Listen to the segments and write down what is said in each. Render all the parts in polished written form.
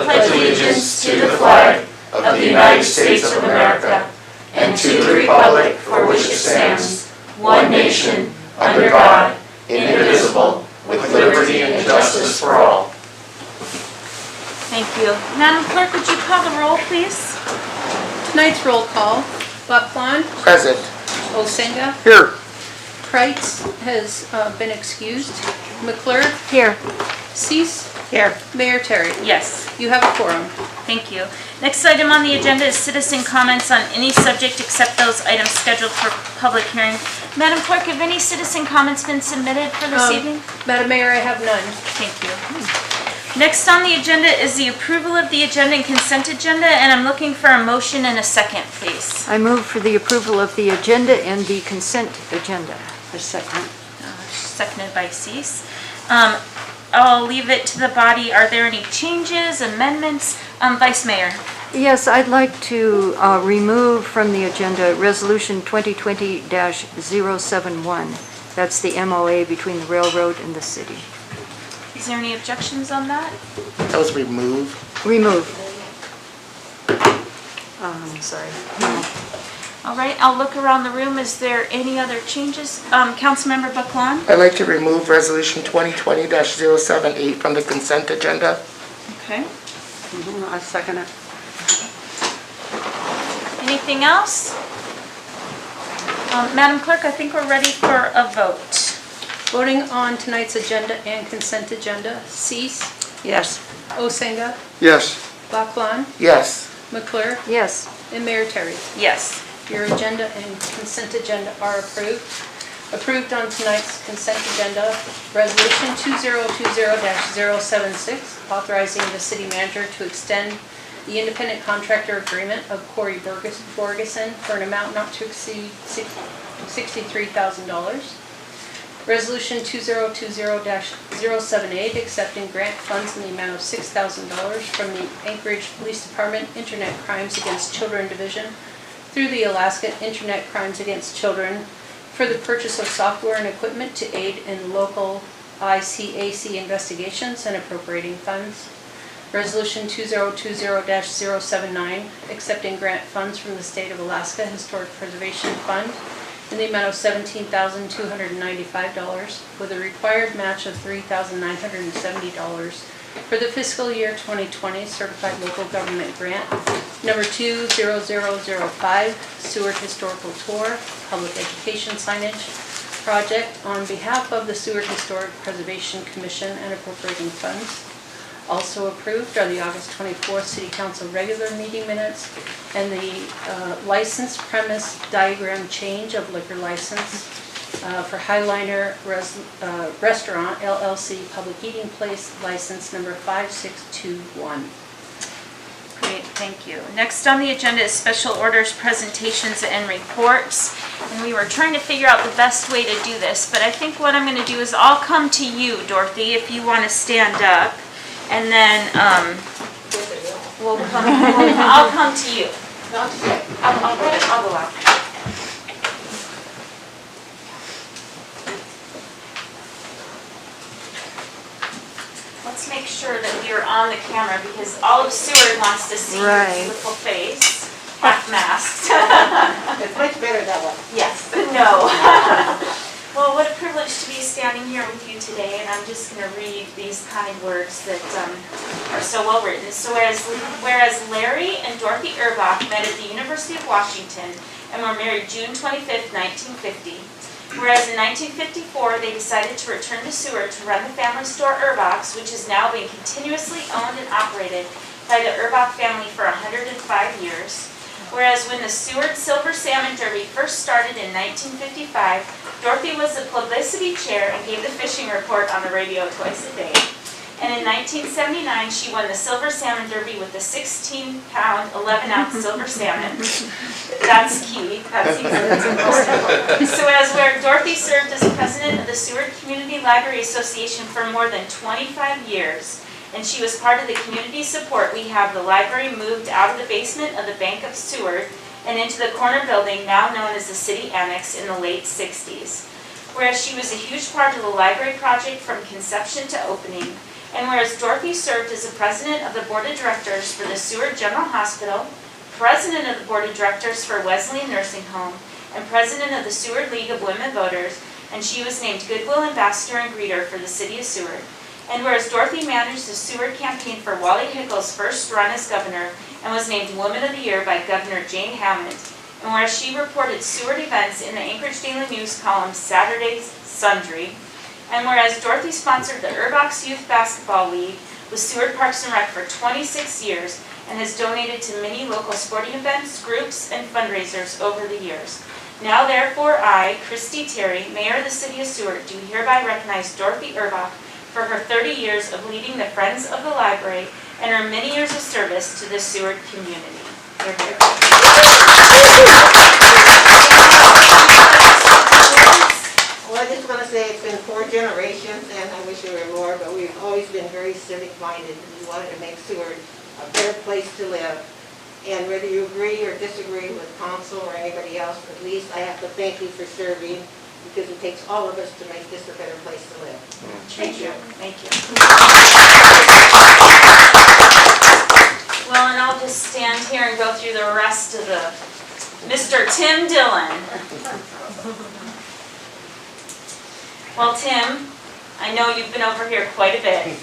pledge allegiance to the flag of the United States of America and to the republic for which it stands, one nation, under God, indivisible, with liberty and justice for all. Thank you. Madam Clerk, would you call the roll, please? Tonight's roll call: Buckland, Present. Osenga, Here. Kreitz has been excused, McClure, Here. Cease, Here. Mayor Terry. Yes. You have a quorum. Thank you. Next item on the agenda is citizen comments on any subject except those items scheduled for public hearing. Madam Clerk, have any citizen comments been submitted for this evening? Madam Mayor, I have none. Thank you. Next on the agenda is the approval of the agenda and consent agenda, and I'm looking for a motion and a second, please. I move for the approval of the agenda and the consent agenda. A second. Seconded by Cease. I'll leave it to the body. Are there any changes, amendments? Vice Mayor. Yes, I'd like to remove from the agenda Resolution 2020-071. That's the MOA between the railroad and the city. Is there any objections on that? That was removed. Remove. Sorry. All right, I'll look around the room. Is there any other changes? Councilmember Buckland? I'd like to remove Resolution 2020-078 from the consent agenda. Okay. I second it. Anything else? Madam Clerk, I think we're ready for a vote. Voting on tonight's agenda and consent agenda: Cease, Yes. Osenga, Yes. Buckland, Yes. McClure, Yes. and Mayor Terry. Yes. Your agenda and consent agenda are approved. Approved on tonight's consent agenda, Resolution 2020-076, authorizing the city manager to extend the independent contractor agreement of Corey Borgeson for an amount not to exceed $63,000. Resolution 2020-078, accepting grant funds in the amount of $6,000 from the Anchorage Police Department Internet Crimes Against Children Division through the Alaska Internet Crimes Against Children for the purchase of software and equipment to aid in local ICAC investigations and appropriating funds. Resolution 2020-079, accepting grant funds from the State of Alaska Historic Preservation Fund in the amount of $17,295 with a required match of $3,970 for the fiscal year 2020 Certified Local Government Grant number 20005, Seward Historical Tour, Public Education Signage Project on behalf of the Seward Historic Preservation Commission and appropriating funds. Also approved are the August 24th City Council regular meeting minutes and the license premise diagram change of liquor license for Highliner Restaurant LLC Public Eating Place license number 5621. Great, thank you. Next on the agenda is special orders, presentations, and reports. And we were trying to figure out the best way to do this, but I think what I'm going to do is I'll come to you, Dorothy, if you want to stand up. And then I'll come to you. I'll go out. Let's make sure that we are on the camera because all of Seward wants to see your beautiful face, half masked. It's much better that way. Yes, but no. Well, what a privilege to be standing here with you today, and I'm just going to read these kind words that are so well written. So whereas Larry and Dorothy Urbach met at the University of Washington and were married June 25th, 1950, whereas in 1954 they decided to return to Seward to run the family store Urbach's, which is now being continuously owned and operated by the Urbach family for 105 years. Whereas when the Seward Silver Salmon Derby first started in 1955, Dorothy was the publicity chair and gave the fishing report on the radio twice a day. And in 1979, she won the Silver Salmon Derby with the 16-pound, 11-ounce silver salmon. That's key. That's important. So as where Dorothy served as president of the Seward Community Library Association for more than 25 years, and she was part of the community support, we have the library moved out of the basement of the Bank of Seward and into the corner building now known as the City Annex in the late 60s. Whereas she was a huge part of the library project from conception to opening, And whereas Dorothy served as the president of the board of directors for the Seward General Hospital, president of the board of directors for Wesleyan Nursing Home, and president of the Seward League of Women Voters, and she was named Goodwill Ambassador and Greeter for the city of Seward. And whereas Dorothy managed the Seward campaign for Wally Hickle's first run as governor and was named Woman of the Year by Governor Jane Hammond. And whereas she reported Seward events in the Anchorage Daily News column Saturday's Sundry. And whereas Dorothy sponsored the Urbox Youth Basketball League with Seward Parks and Rec for 26 years and has donated to many local sporting events, groups, and fundraisers over the years. Now therefore I, Christy Terry, Mayor of the City of Seward, do hereby recognize Dorothy Urbach for her 30 years of leading the Friends of the Library and her many years of service to the Seward community. Hear, hear. Well, I just want to say it's been 4 generations, and I wish there were more, but we've always been very civic-minded. We wanted to make Seward a better place to live. And whether you agree or disagree with council or anybody else, at least I have to thank you for serving, because it takes all of us to make this a better place to live. Thank you. Thank you. Well, and I'll just stand here and go through the rest of the Mr. Tim Dillon. Well, Tim, I know you've been over here quite a bit,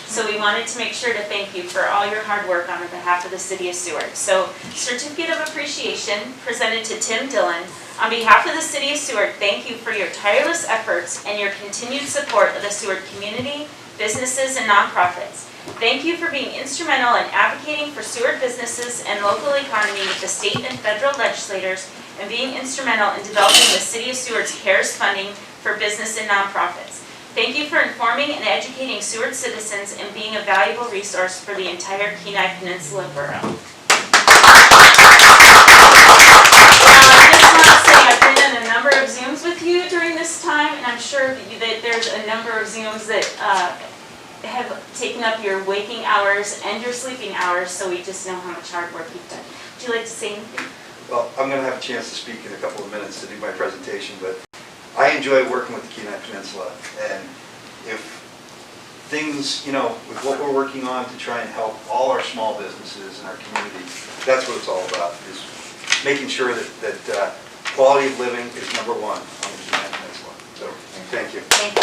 so we wanted to make sure to thank you for all your hard work on behalf of the City of Seward. So, Certificate of Appreciation presented to Tim Dillon. On behalf of the City of Seward, thank you for your tireless efforts and your continued support of the Seward community, businesses, and nonprofits. Thank you for being instrumental in advocating for Seward businesses and local economy with the state and federal legislators, and being instrumental in developing the City of Seward's CARES funding for business and nonprofits. Thank you for informing and educating Seward citizens and being a valuable resource for the entire Kenai Peninsula Borough. I just want to say I've been in a number of Zooms with you during this time, and I'm sure that there's a number of Zooms that have taken up your waking hours and your sleeping hours, so we just know how much hard work you've done. Would you like to say anything? Well, I'm going to have a chance to speak in a couple of minutes to do my presentation, but I enjoy working with the Kenai Peninsula, and if things, with what we're working on to try and help all our small businesses in our community, that's what it's all about, is making sure that quality of living is number one on the Kenai Peninsula. So, thank you. Thank you.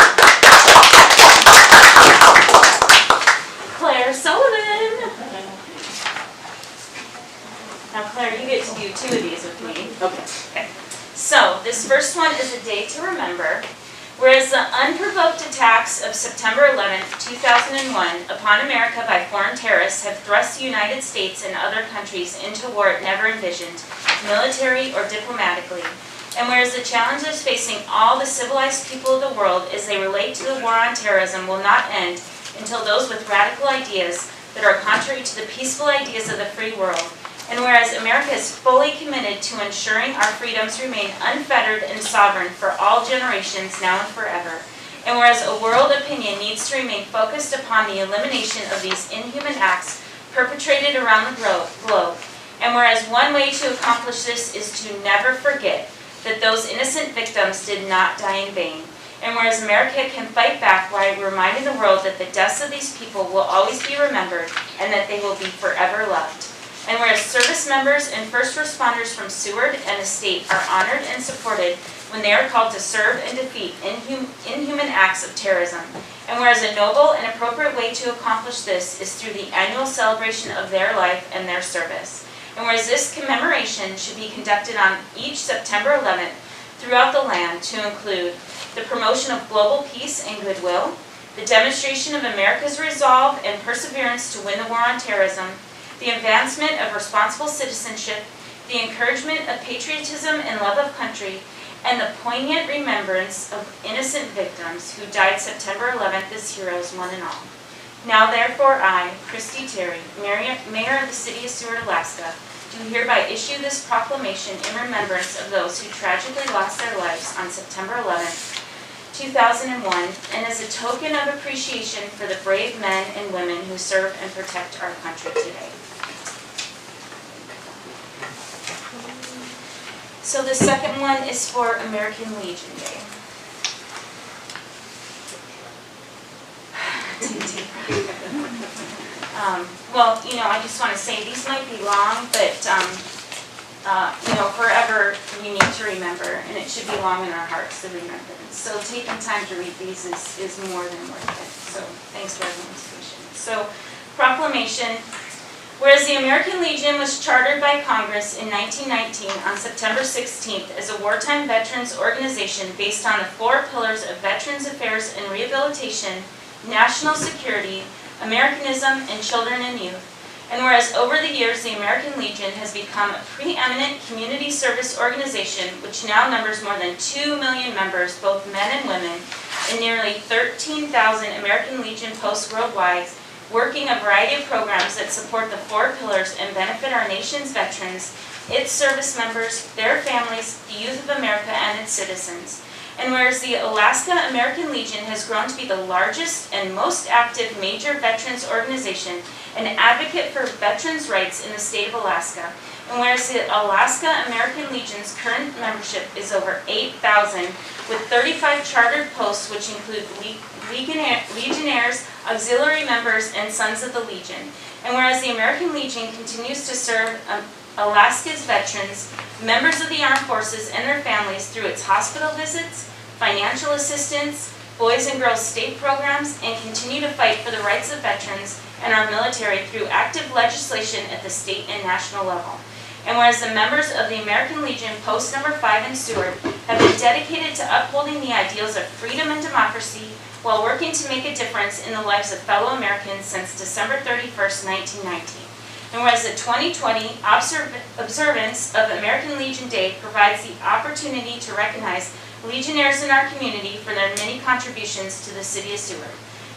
Claire Sullivan. Now, Claire, you get to do 2 of these with me. Okay. So, this first one is a day to remember. Whereas the unprovoked attacks of September 11th, 2001 upon America by foreign terrorists have thrust the United States and other countries into war it never envisioned, military or diplomatically. And whereas the challenges facing all the civilized people of the world as they relate to the war on terrorism will not end until those with radical ideas that are contrary to the peaceful ideas of the free world. And whereas America is fully committed to ensuring our freedoms remain unfettered and sovereign for all generations now and forever. And whereas a world opinion needs to remain focused upon the elimination of these inhuman acts perpetrated around the globe. And whereas one way to accomplish this is to never forget that those innocent victims did not die in vain. And whereas America can fight back while reminding the world that the deaths of these people will always be remembered and that they will be forever loved. And whereas service members and first responders from Seward and the state are honored and supported when they are called to serve and defeat inhuman acts of terrorism. And whereas a noble and appropriate way to accomplish this is through the annual celebration of their life and their service. And whereas this commemoration should be conducted on each September 11th throughout the land to include the promotion of global peace and goodwill, the demonstration of America's resolve and perseverance to win the war on terrorism, the advancement of responsible citizenship, the encouragement of patriotism and love of country, and the poignant remembrance of innocent victims who died September 11th as heroes one and all. Now therefore I, Christy Terry, Mayor of the City of Seward, Alaska, do hereby issue this proclamation in remembrance of those who tragically lost their lives on September 11th, 2001, and as a token of appreciation for the brave men and women who serve and protect our country today. So the second one is for American Legion Day. Take a deep breath. well, I just want to say, these might be long, but, forever we need to remember, and it should be long in our hearts to remember. So taking time to read these is more than worth it. So thanks for everyone's patience. So proclamation. Whereas the American Legion was chartered by Congress in 1919 on September 16th as a wartime veterans organization based on the 4 pillars of Veterans Affairs and Rehabilitation, National Security, Americanism, and Children and Youth. And whereas over the years the American Legion has become a preeminent community service organization which now numbers more than 2 million members, both men and women, and nearly 13,000 American Legion posts worldwide, working a variety of programs that support the 4 pillars and benefit our nation's veterans, its service members, their families, the youth of America, and its citizens. And whereas the Alaska American Legion has grown to be the largest and most active major veterans organization, an advocate for veterans' rights in the state of Alaska, and whereas the Alaska American Legion's current membership is over 8,000, with 35 chartered posts which include Legionnaires, auxiliary members, and Sons of the Legion. And whereas the American Legion continues to serve Alaska's veterans, members of the armed forces, and their families through its hospital visits, financial assistance, Boys and Girls State programs, and continue to fight for the rights of veterans and our military through active legislation at the state and national level. And whereas the members of the American Legion Post Number 5 in Seward have been dedicated to upholding the ideals of freedom and democracy while working to make a difference in the lives of fellow Americans since December 31st, 1919. And whereas the 2020 observance of American Legion Day provides the opportunity to recognize Legionnaires in our community for their many contributions to the City of Seward.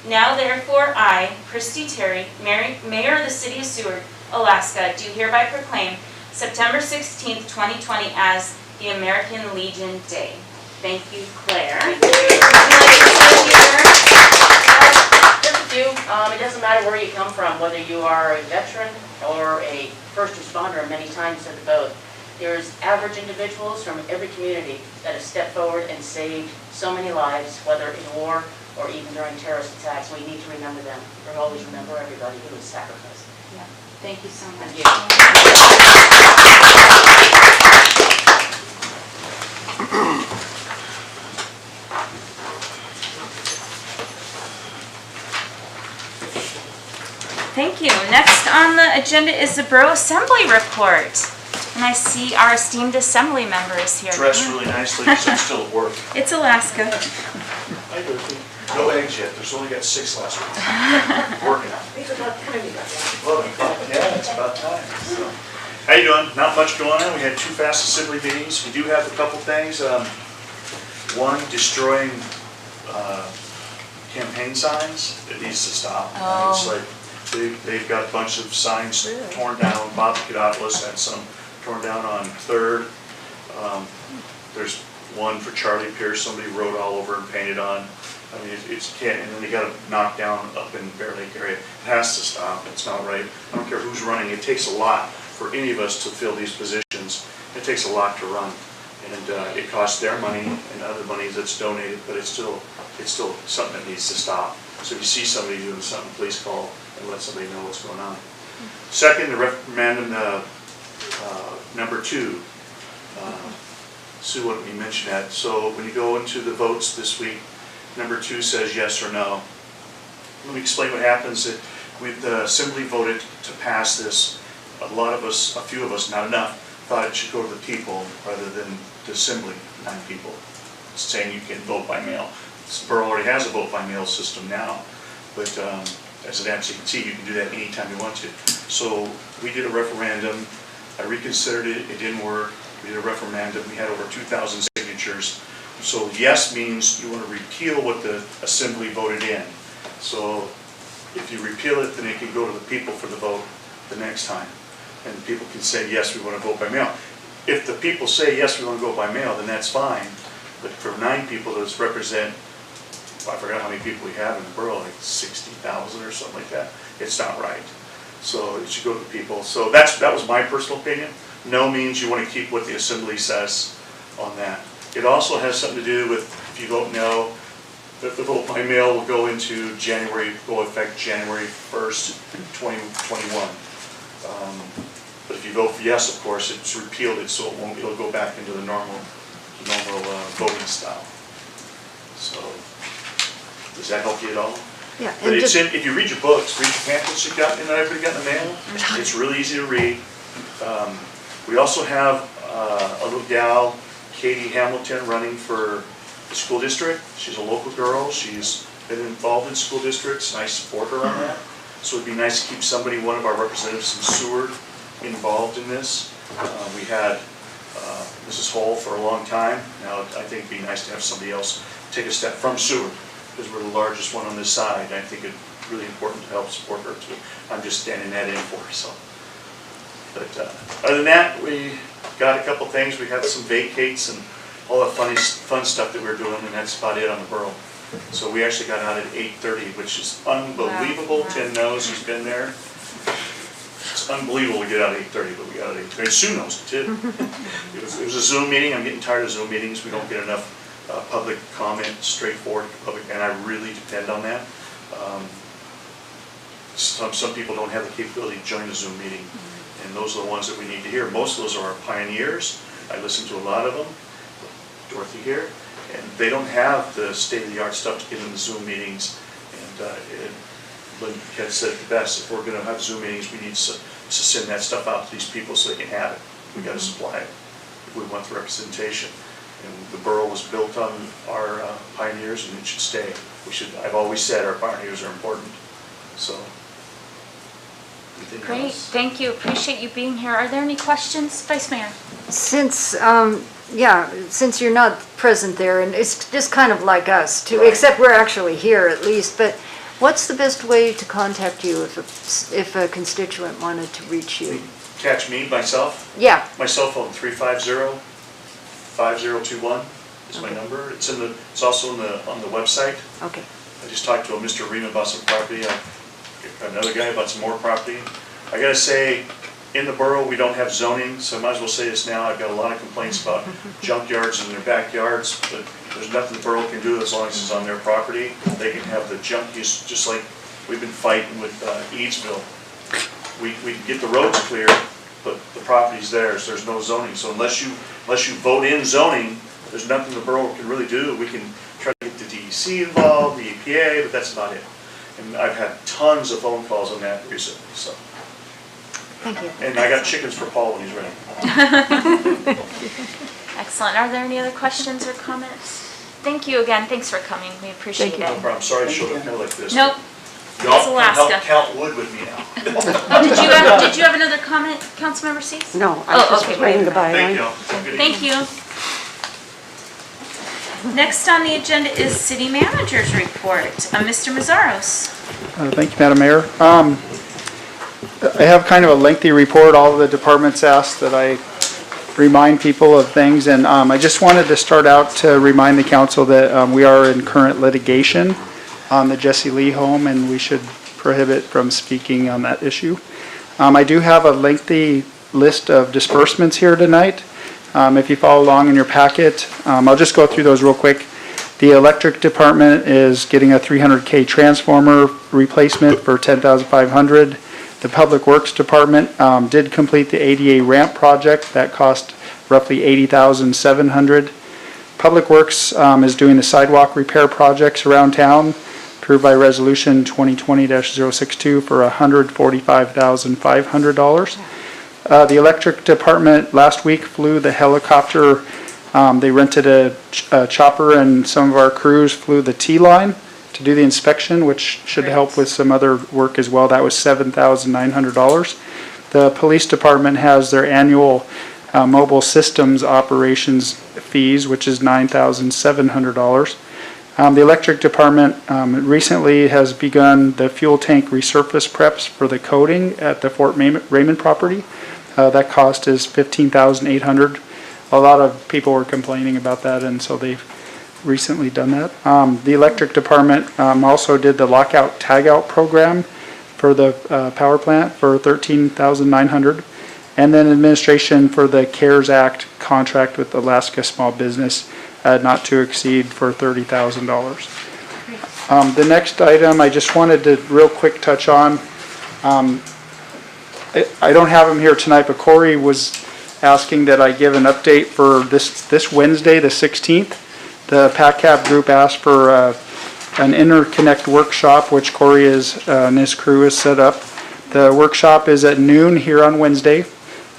Now therefore I, Christy Terry, Mayor of the City of Seward, Alaska, do hereby proclaim September 16th, 2020 as the American Legion Day. Thank you, Claire. Would you like to say here? Just a few. It doesn't matter where you come from, whether you are a veteran or a first responder, many times said both. There's average individuals from every community that have stepped forward and saved so many lives, whether in war or even during terrorist attacks. We need to remember them. We'll always remember everybody who was sacrificed. Yeah. Thank you so much. Thank you. Thank you. Next on the agenda is the Borough Assembly report. And I see our esteemed assembly member is here. Dressed really nicely because I'm still at work. It's Alaska. Hi, Dorothy. No eggs yet. There's only got 6 last week. Working on it. It's about time you got that. Well, yeah, it's about time. So. How you doing? Not much going on. We had 2 fast assembly meetings. We do have a couple things. One, destroying campaign signs. It needs to stop. Oh. It's like they've got a bunch of signs torn down. Bob Kidopoulos had some torn down on 3rd. There's one for Charlie Pierce, somebody wrote all over and painted on. I mean, it's can't, and then they got it knocked down up in Bear Lake area. It has to stop. It's not right. I don't care who's running. It takes a lot for any of us to fill these positions. It takes a lot to run, and it costs their money and other money that's donated. But it's still something that needs to stop. So if you see somebody doing something, please call and let somebody know what's going on. Second, the referendum number 2. Sue, what we mentioned that. So when you go into the votes this week, number 2 says yes or no. Let me explain what happens. The assembly voted to pass this. A few of us, not enough, thought it should go to the people rather than the assembly, 9 people. It's saying you can vote by mail. This borough already has a vote by mail system now, but as an absentee, you can do that anytime you want to. So we did a referendum. I reconsidered it. It didn't work. We did a referendum. We had over 2,000 signatures. So yes means you want to repeal what the assembly voted in. So if you repeal it, then it can go to the people for the vote the next time. And people can say, yes, we want to vote by mail. If the people say, yes, we want to go by mail, then that's fine. But for 9 people, those represent, I forgot how many people we have in the borough, like 60,000 or something like that. It's not right. So it should go to the people. So that was my personal opinion. No means you want to keep what the assembly says on that. It also has something to do with, if you vote no, My mail will go into go effect January 1st, 2021. But if you vote for yes, of course, it's repealed it, so it'll go back into the normal voting style. So, does that help you at all? Yeah, But and it's just, if you read your books, read your pamphlets you got, and everybody got in the mail, it's really easy to read. We also have a little gal, Katie Hamilton, running for the school district. She's a local girl. She's been involved in school districts, and I support her on that. So it'd be nice to keep somebody, one of our representatives from Seward, involved in this. We had Mrs. Hull for a long time. Now I think it'd be nice to have somebody else take a step from Seward, because we're the largest one on this side. I think it's really important to help support her too. I'm just standing that in for her, so. But other than that, we got a couple things. We had some vacates and all the fun stuff that we were doing, and that's about it on the borough. So we actually got out at 8:30, which is unbelievable. Wow. Tim knows, he's been there. It's unbelievable to get out at 8:30, but we got out at 8:30. And Sue knows it too. It was a Zoom meeting. I'm getting tired of Zoom meetings. We don't get enough public comment, straightforward public, and I really depend on that. Some people don't have the capability to join a Zoom meeting, and those are the ones that we need to hear. Most of those are our pioneers. I listen to a lot of them, Dorothy here, and they don't have the state-of-the-art stuff to get in the Zoom meetings. And Lynn Kent said it the best, if we're going to have Zoom meetings, we need to send that stuff out to these people so they can have it. We got to supply it if we want the representation. And the borough was built on our pioneers, and it should stay. I've always said our pioneers are important. So, anything Great, else? thank you, appreciate you being here. Are there any questions, Vice Mayor? since, since you're not present there, and it's just kind of like us too, Right. except we're actually here at least, but what's the best way to contact you if a constituent wanted to reach you? Catch me, myself. Yeah, My cell phone, 350-5021 is my Okay. number. It's also on the website. okay. I just talked to a Mr. Riemann about some property, another guy about some more property. I gotta say, in the borough, we don't have zoning, so I might as well say this now. I've got a lot of complaints about junkyards in their backyards, but there's nothing the borough can do as long as it's on their property. They can have the junk use, just like we've been fighting with Eadsville. We can get the roads clear, but the property's theirs, there's no zoning. So unless you vote in zoning, there's nothing the borough can really do. We can try to get the DEC involved, the EPA, but that's about it. And I've had tons of phone calls on that recently, so. Thank you. And I got chickens for Paul when he's ready. Excellent, are there any other questions or comments? Thank you again, thanks for coming, we appreciate Thank it. you. No problem, sorry I showed up here like this. Nope, Y'all It's can Alaska. help count wood with me now. did you have another comment, Councilmember Cease? No, Oh, I was just okay, waving great. goodbye. Thank you. Have a good Thank evening. you. Next on the agenda is City Manager's Report. Mr. Mazzaros. Thank you, Madam Mayor. I have kind of a lengthy report. All of the departments asked that I remind people of things, and I just wanted to start out to remind the council that we are in current litigation on the Jesse Lee home, and we should prohibit from speaking on that issue. I do have a lengthy list of disbursements here tonight. If you follow along in your packet, I'll just go through those real quick. The electric department is getting a 300K transformer replacement for $10,500. The Public Works Department did complete the ADA ramp project. That cost roughly $80,700. Public Works is doing the sidewalk repair projects around town, approved by Resolution 2020-062 for $145,500. The Electric Department last week flew the helicopter. They rented a chopper, and some of our crews flew the T-line to do the inspection, which should help with some other work as well. That was $7,900. The Police Department has their annual mobile systems operations fees, which is $9,700. The Electric Department recently has begun the fuel tank resurface preps for the coating at the Fort Raymond property. That cost is $15,800. A lot of people were complaining about that, and so they've recently done that. The Electric Department also did the lockout tagout program for the power plant for $13,900. And then administration for the CARES Act contract with Alaska Small Business not to exceed for $30,000. The next item, I just wanted to real quick touch on. I don't have him here tonight, but Corey was asking that I give an update for this Wednesday, the 16th. The PACCAP group asked for an interconnect workshop, which Corey and his crew has set up. The workshop is at noon here on Wednesday.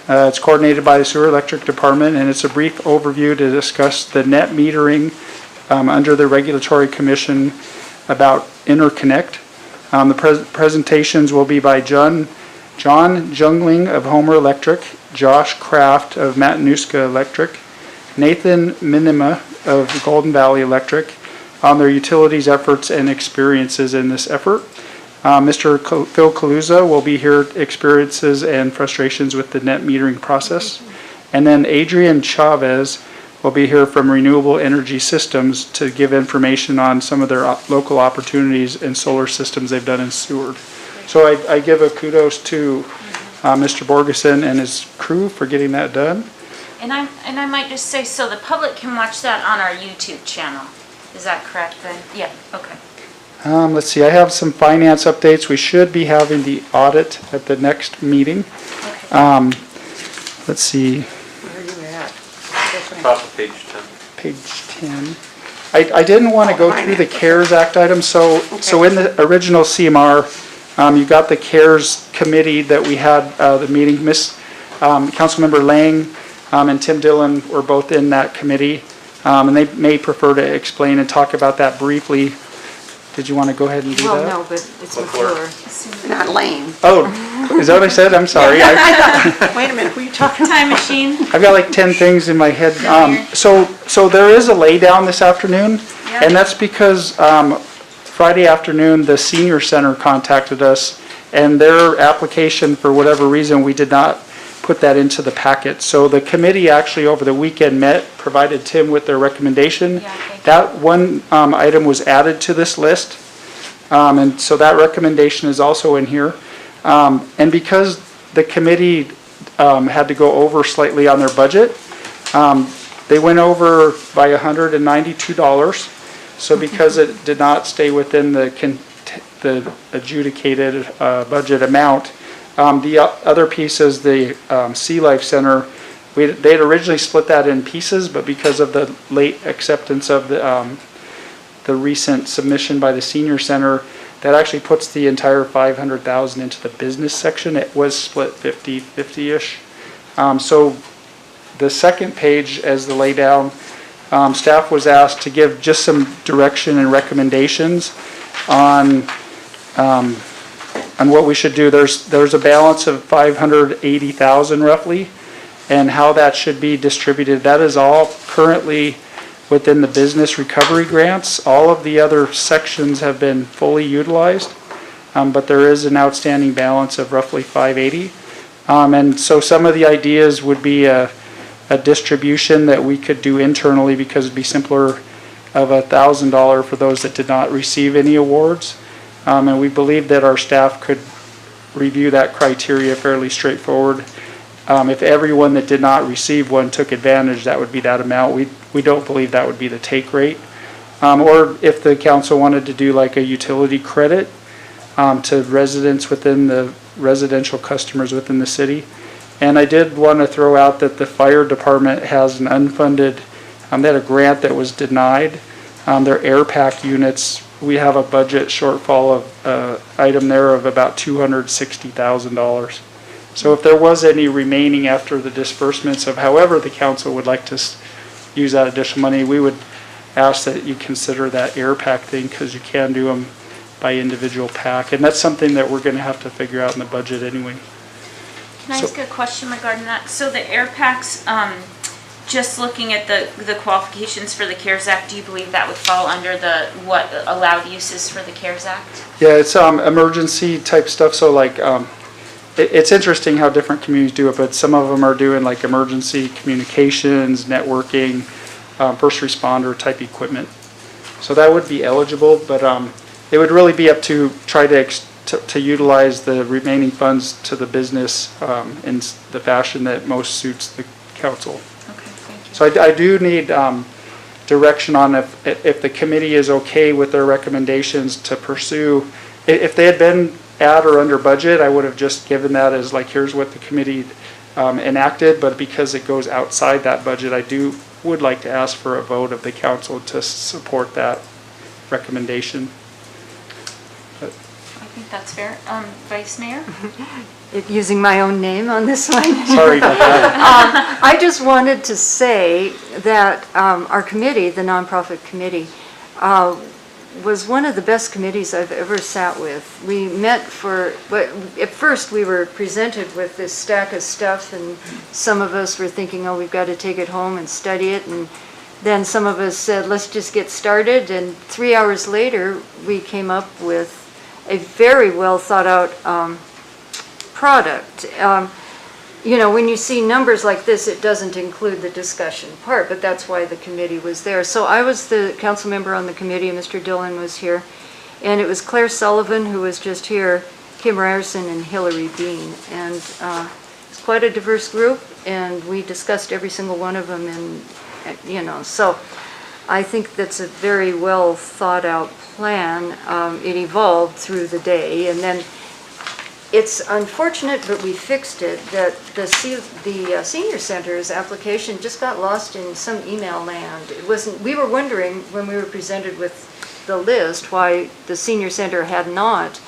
It's coordinated by the Sewer Electric Department, and it's a brief overview to discuss the net metering under the Regulatory Commission about interconnect. The presentations will be by John Jungling of Homer Electric, Josh Kraft of Matanuska Electric, Nathan Minima of Golden Valley Electric on their utilities efforts and experiences in this effort. Mr. Phil Kaluza will be here, experiences and frustrations with the net metering process. And then Adrian Chavez will be here from Renewable Energy Systems to give information on some of their local opportunities and solar systems they've done in Seward. So I give a kudos to Mr. Borgeson and his crew for getting that done. And I might just say, so the public can watch that on our YouTube channel. Is that correct then? Yeah, okay. Let's see, I have some finance updates. We should be having the audit at the next meeting. Okay. Let's see, Where are you at? Top of page 10. page 10. I didn't want to go through the CARES Act items, so in the original CMR, you got the CARES committee that we had the meeting. Councilmember Lang and Tim Dillon were both in that committee, and they may prefer to explain and talk about that briefly. Did you want to go ahead and do that? Well, no, but it's McClure. Not Lane. Oh, is that what I said? I'm sorry. Wait a minute, who are you talking about? Time machine. I've got like 10 things in my head. So there is a laydown this afternoon, and that's because Friday afternoon, the senior center contacted us, and their application, for whatever reason, we did not put that into the packet. So the committee actually over the weekend met, provided Tim with their recommendation. That one item was added to this list, and so that recommendation is also in here. And because the committee had to go over slightly on their budget, they went over by $192. So because it did not stay within the adjudicated budget amount, the other piece is the Sea Life Center. They had originally split that in pieces, but because of the late acceptance of the recent submission by the senior center, that actually puts the entire $500,000 into the business section. It was split 50-50-ish. So the second page as the laydown, staff was asked to give just some direction and recommendations on what we should do. There's a balance of $580,000 roughly, and how that should be distributed. That is all currently within the business recovery grants. All of the other sections have been fully utilized, but there is an outstanding balance of roughly $580,000. And so some of the ideas would be a distribution that we could do internally, because it'd be simpler, of $1,000 for those that did not receive any awards. And we believe that our staff could review that criteria fairly straightforward. If everyone that did not receive one took advantage, that would be that amount. We don't believe that would be the take rate. Or if the council wanted to do like a utility credit to residents within the residential customers within the city. And I did want to throw out that the fire department has an unfunded, they had a grant that was denied. Their air pack units, we have a budget shortfall of item there of about $260,000. So if there was any remaining after the disbursements of however the council would like to use that additional money, we would ask that you consider that air pack thing, because you can do them by individual pack. And that's something that we're going to have to figure out in the budget anyway. Can I ask a question regarding that? So the air packs, just looking at the qualifications for the CARES Act, do you believe that would fall under the what allowed uses for the CARES Act? Yeah, it's emergency type stuff. So like, it's interesting how different communities do it, but some of them are doing like emergency communications, networking, first responder type equipment. So that would be eligible, but it would really be up to try to utilize the remaining funds to the business in the fashion that most suits the council. Okay, thank you. So I do need direction on if the committee is okay with their recommendations to pursue. If they had been at or under budget, I would have just given that as like, here's what the committee enacted, but because it goes outside that budget, would like to ask for a vote of the council to support that recommendation. I think that's fair. Vice Mayor? Using my own name on this one. Sorry about that. I just wanted to say that our committee, the nonprofit committee, was one of the best committees I've ever sat with. We met but at first we were presented with this stack of stuff, and some of us were thinking, oh, we've got to take it home and study it, and then some of us said, let's just get started, and 3 hours later, we came up with a very well thought out product. When you see numbers like this, it doesn't include the discussion part, but that's why the committee was there. So I was the council member on the committee, and Mr. Dillon was here. And it was Claire Sullivan, who was just here, Kim Ryerson, and Hillary Bean. And it's quite a diverse group, and we discussed every single one of them. And, so I think that's a very well thought out plan. It evolved through the day, and then it's unfortunate, but we fixed it, that the senior center's application just got lost in some email land. It wasn't. We were wondering when we were presented with the list why the senior center had not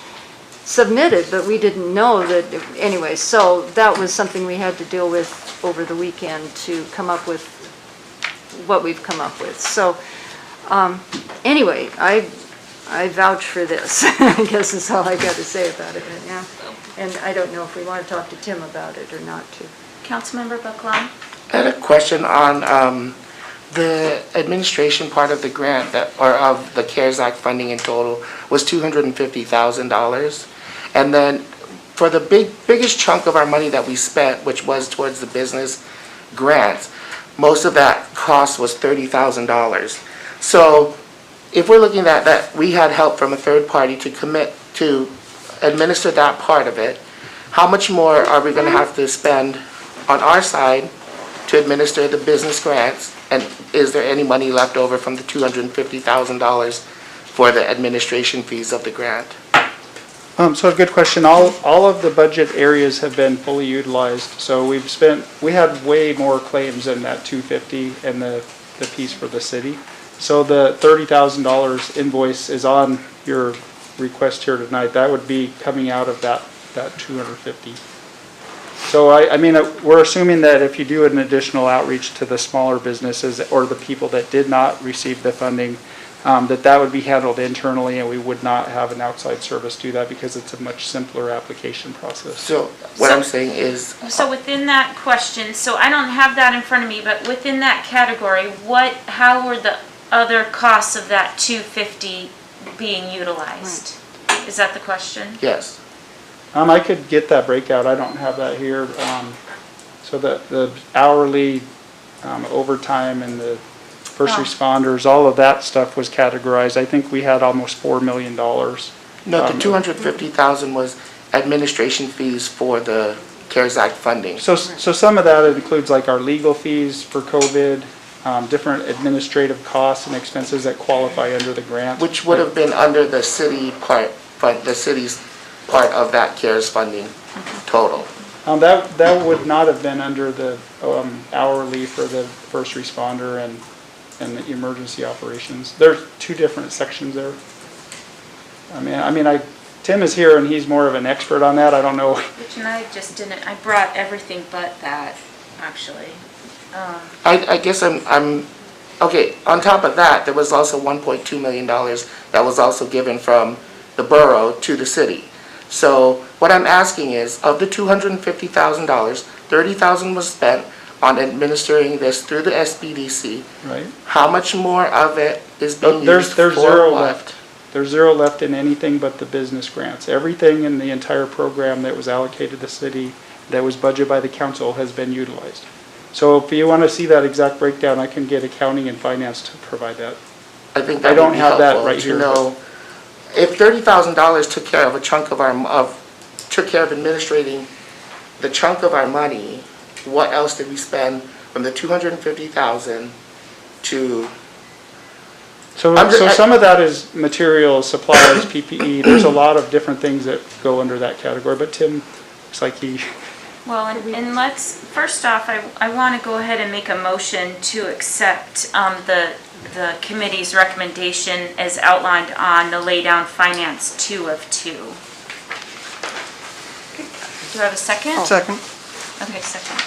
submitted, but we didn't know that. Anyway, so that was something we had to deal with over the weekend to come up with what we've come up with. So anyway, I vouch for this. I guess that's all I got to say about it right now. And I don't know if we want to talk to Tim about it or not too. Councilmember Buckland? I had a question on the administration part of the grant or of the CARES Act funding in total was $250,000. And then for the biggest chunk of our money that we spent, which was towards the business grants, most of that cost was $30,000. So if we're looking at that, we had help from a third party to commit to administer that part of it. How much more are we going to have to spend on our side to administer the business grants? And is there any money left over from the $250,000 for the administration fees of the grant? So a good question. All of the budget areas have been fully utilized. So we had way more claims than that $250 and the piece for the city. So the $30,000 invoice is on your request here tonight. That would be coming out of that 250. So I mean, we're assuming that if you do an additional outreach to the smaller businesses or the people that did not receive the funding, that would be handled internally, and we would not have an outside service do that because it's a much simpler application process. So what I'm saying is, So within that question, so I don't have that in front of me, but within that category, how were the other costs of that 250 being utilized? Is that the question? yes. I could get that breakout. I don't have that here. So the hourly, overtime, and the first responders, all of that stuff was categorized. I think we had almost $4 million. No, the $250,000 was administration fees for the CARES Act funding. So some of that includes like our legal fees for COVID, different administrative costs and expenses that qualify under the grant. Which would have been under the city part, the city's part of that CARES funding total. That would not have been under the hourly for the first responder and the emergency operations. There's two different sections there. Tim is here and he's more of an expert on that. I don't know. Which, and I just didn't, I brought everything but that, actually. I guess I'm okay. On top of that, there was also $1.2 million that was also given from the borough to the city. So what I'm asking is, of the $250,000, $30,000 was spent on administering this through the SBDC. Right. How much more of it is being There's used for zero what? left. There's zero left in anything but the business grants. Everything in the entire program that was allocated to the city, that was budgeted by the council, has been utilized. So if you want to see that exact breakdown, I can get accounting and finance to provide that. I think I that don't would be have that helpful right to here, know. If $30,000 took care of a chunk of took care of administrating the chunk of our money, what else did we spend from the $250,000 to So, I'm just- so some of that is materials, supplies, PPE. There's a lot of different things that go under that category, but Tim, looks like he, Well, and let's, first off, I want to go ahead and make a motion to accept the committee's recommendation as outlined on the laydown finance 2 of 2. Do I have a second? Second. Okay, second.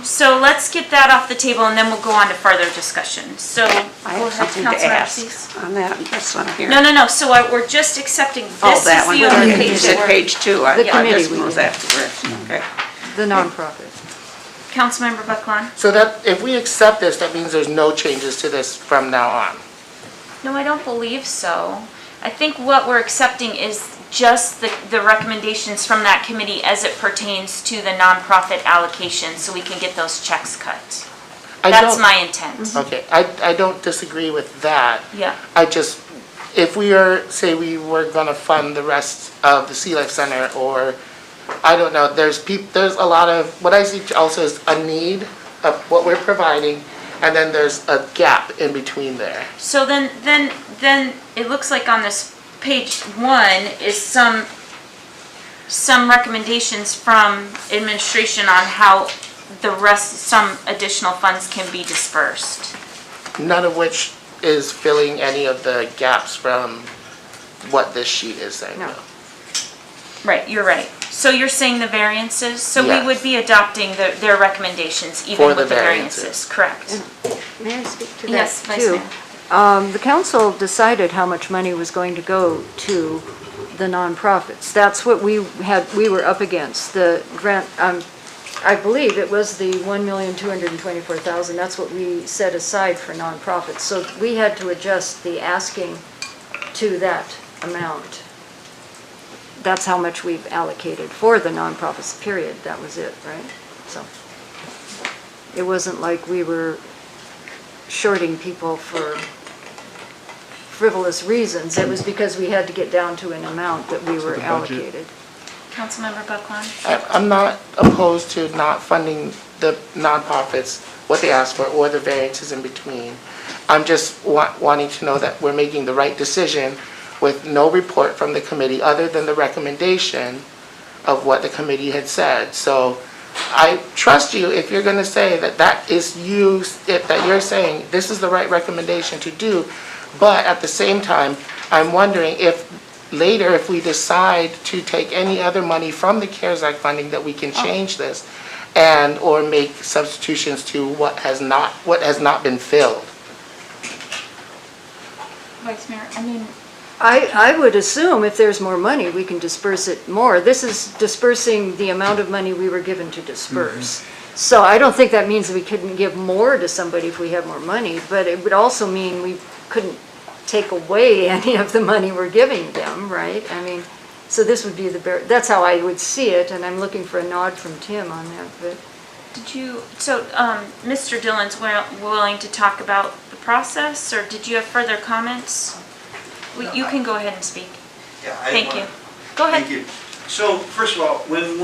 So let's get that off the table and then we'll go on to further discussion. So, I go have ahead, something to Councilmember ask Cease. on that, that's what I'm hearing. No, so we're just accepting, Oh, this is that one. the only Okay, page you that said we're. page 2. I The thought committee this we one was did. afterwards. Okay. The nonprofit. Councilmember Buckland? So that, if we accept this, that means there's no changes to this from now on. No, I don't believe so. I think what we're accepting is just the recommendations from that committee as it pertains to the nonprofit allocation, so we can get those checks cut. I That's don't- my intent. Okay, I don't disagree with that. Yeah. I just, if we say we were gonna fund the rest of the Sea Life Center, or, I don't know, there's a lot of, what I see also is a need of what we're providing, and then there's a gap in between there. So then it looks like on this page 1 is some recommendations from administration on how the rest, some additional funds can be dispersed. None of which is filling any of the gaps from what this sheet is saying. No. Right, you're right. So you're saying the variances, so we Yes. would be adopting their recommendations even For the with the variances, variances. correct? May I speak to that too? Yes, Vice Mayor. The council decided how much money was going to go to the nonprofits. That's what we were up against. The grant, I believe it was the $1,224,000. That's what we set aside for nonprofits. So we had to adjust the asking to that amount. That's how much we've allocated for the nonprofits, period. That was it, right? So it wasn't like we were shorting people for frivolous reasons. It was because we had to get down to an amount that we were the budget. allocated. Councilmember Buckland? I'm not opposed to not funding the nonprofits, what they ask for, or the variances in between. I'm just wanting to know that we're making the right decision with no report from the committee other than the recommendation of what the committee had said. So I trust you if you're going to say that that is you, that you're saying this is the right recommendation to do. But at the same time, I'm wondering if later, if we decide to take any other money from the CARES Act funding, that we can change this and or make substitutions to what has not been filled. Vice Mayor, I mean, I would assume if there's more money, we can disperse it more. This is dispersing the amount of money we were given to disperse. So I don't think that means we couldn't give more to somebody if we have more money, but it would also mean we couldn't take away any of the money we're giving them, right? I mean, so this would be that's how I would see it, and I'm looking for a nod from Tim on that, but. Mr. Dillon's willing to talk about the process, or did you have further comments? You can go ahead and speak. Yeah, I Thank you. wanna- Go ahead. Thank you. So, first of all, when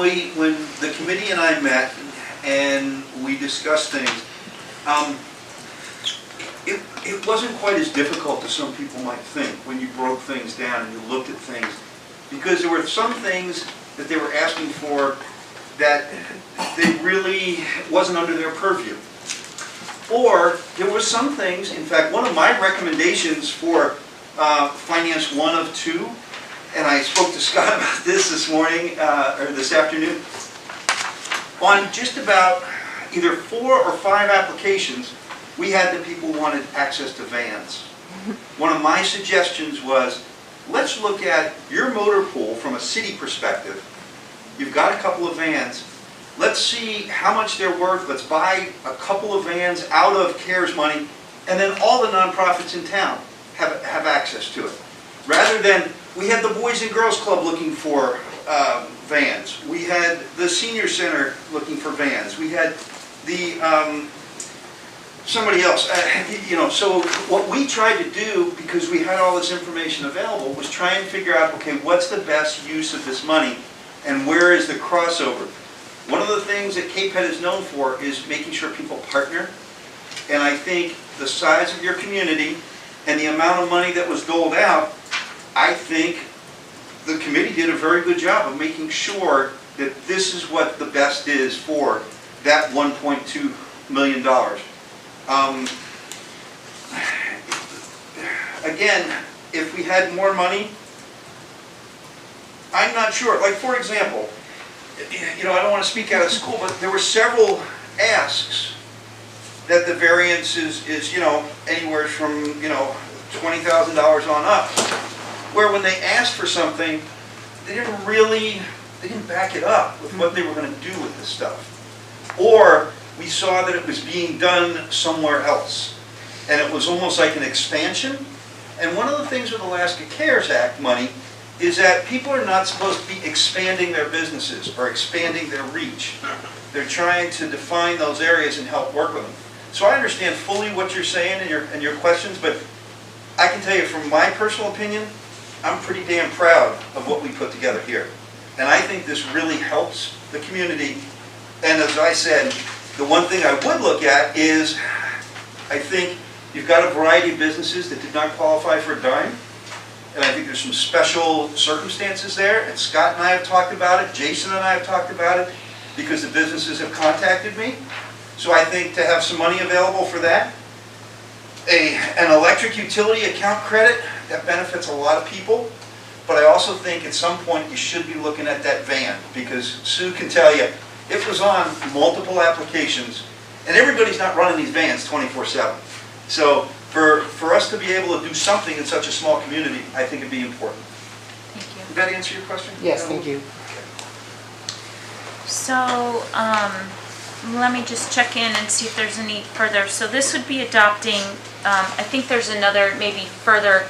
the committee and I met and we discussed things, it wasn't quite as difficult as some people might think when you broke things down and you looked at things. Because there were some things that they were asking for that they really wasn't under their purview. Or there were some things, in fact, one of my recommendations for Finance 1 of 2, and I spoke to Scott about this morning, or this afternoon, on just about either 4 or 5 applications, we had that people wanted access to vans. One of my suggestions was, let's look at your motor pool from a city perspective. You've got a couple of vans. Let's see how much they're worth. Let's buy a couple of vans out of CARES money, and then all the nonprofits in town have access to it. Rather than, we had the Boys and Girls Club looking for vans. We had the Senior Center looking for vans. We had the, somebody else, so what we tried to do, because we had all this information available, was try and figure out, okay, what's the best use of this money, and where is the crossover? One of the things that Cape Head is known for is making sure people partner, and I think the size of your community, and the amount of money that was doled out, I think the committee did a very good job of making sure that this is what the best is for that $1.2 million. Again, if we had more money, I'm not sure. Like, for example, you know, I don't want to speak out of school, but there were several asks that the variance is, you know, anywhere from, you know, $20,000 on up, where when they asked for something, they didn't back it up with what they were going to do with this stuff. Or we saw that it was being done somewhere else, and it was almost like an expansion. And one of the things with Alaska CARES Act money is that people are not supposed to be expanding their businesses or expanding their reach. They're trying to define those areas and help work with them. So I understand fully what you're saying and your questions, but I can tell you from my personal opinion, I'm pretty damn proud of what we put together here. And I think this really helps the community. And as I said, the one thing I would look at is, I think you've got a variety of businesses that did not qualify for a dime. And I think there's some special circumstances there. And Scott and I have talked about it, Jason and I have talked about it, because the businesses have contacted me. So I think to have some money available for that, an electric utility account credit, that benefits a lot of people. But I also think at some point you should be looking at that van, because Sue can tell you, it was on multiple applications, and everybody's not running these vans 24/7. So for us to be able to do something in such a small community, I think it'd be important. Thank you. Did that answer your question? Yes, thank you. So, let me just check in and see if there's any further. So this would be adopting, I think there's another maybe further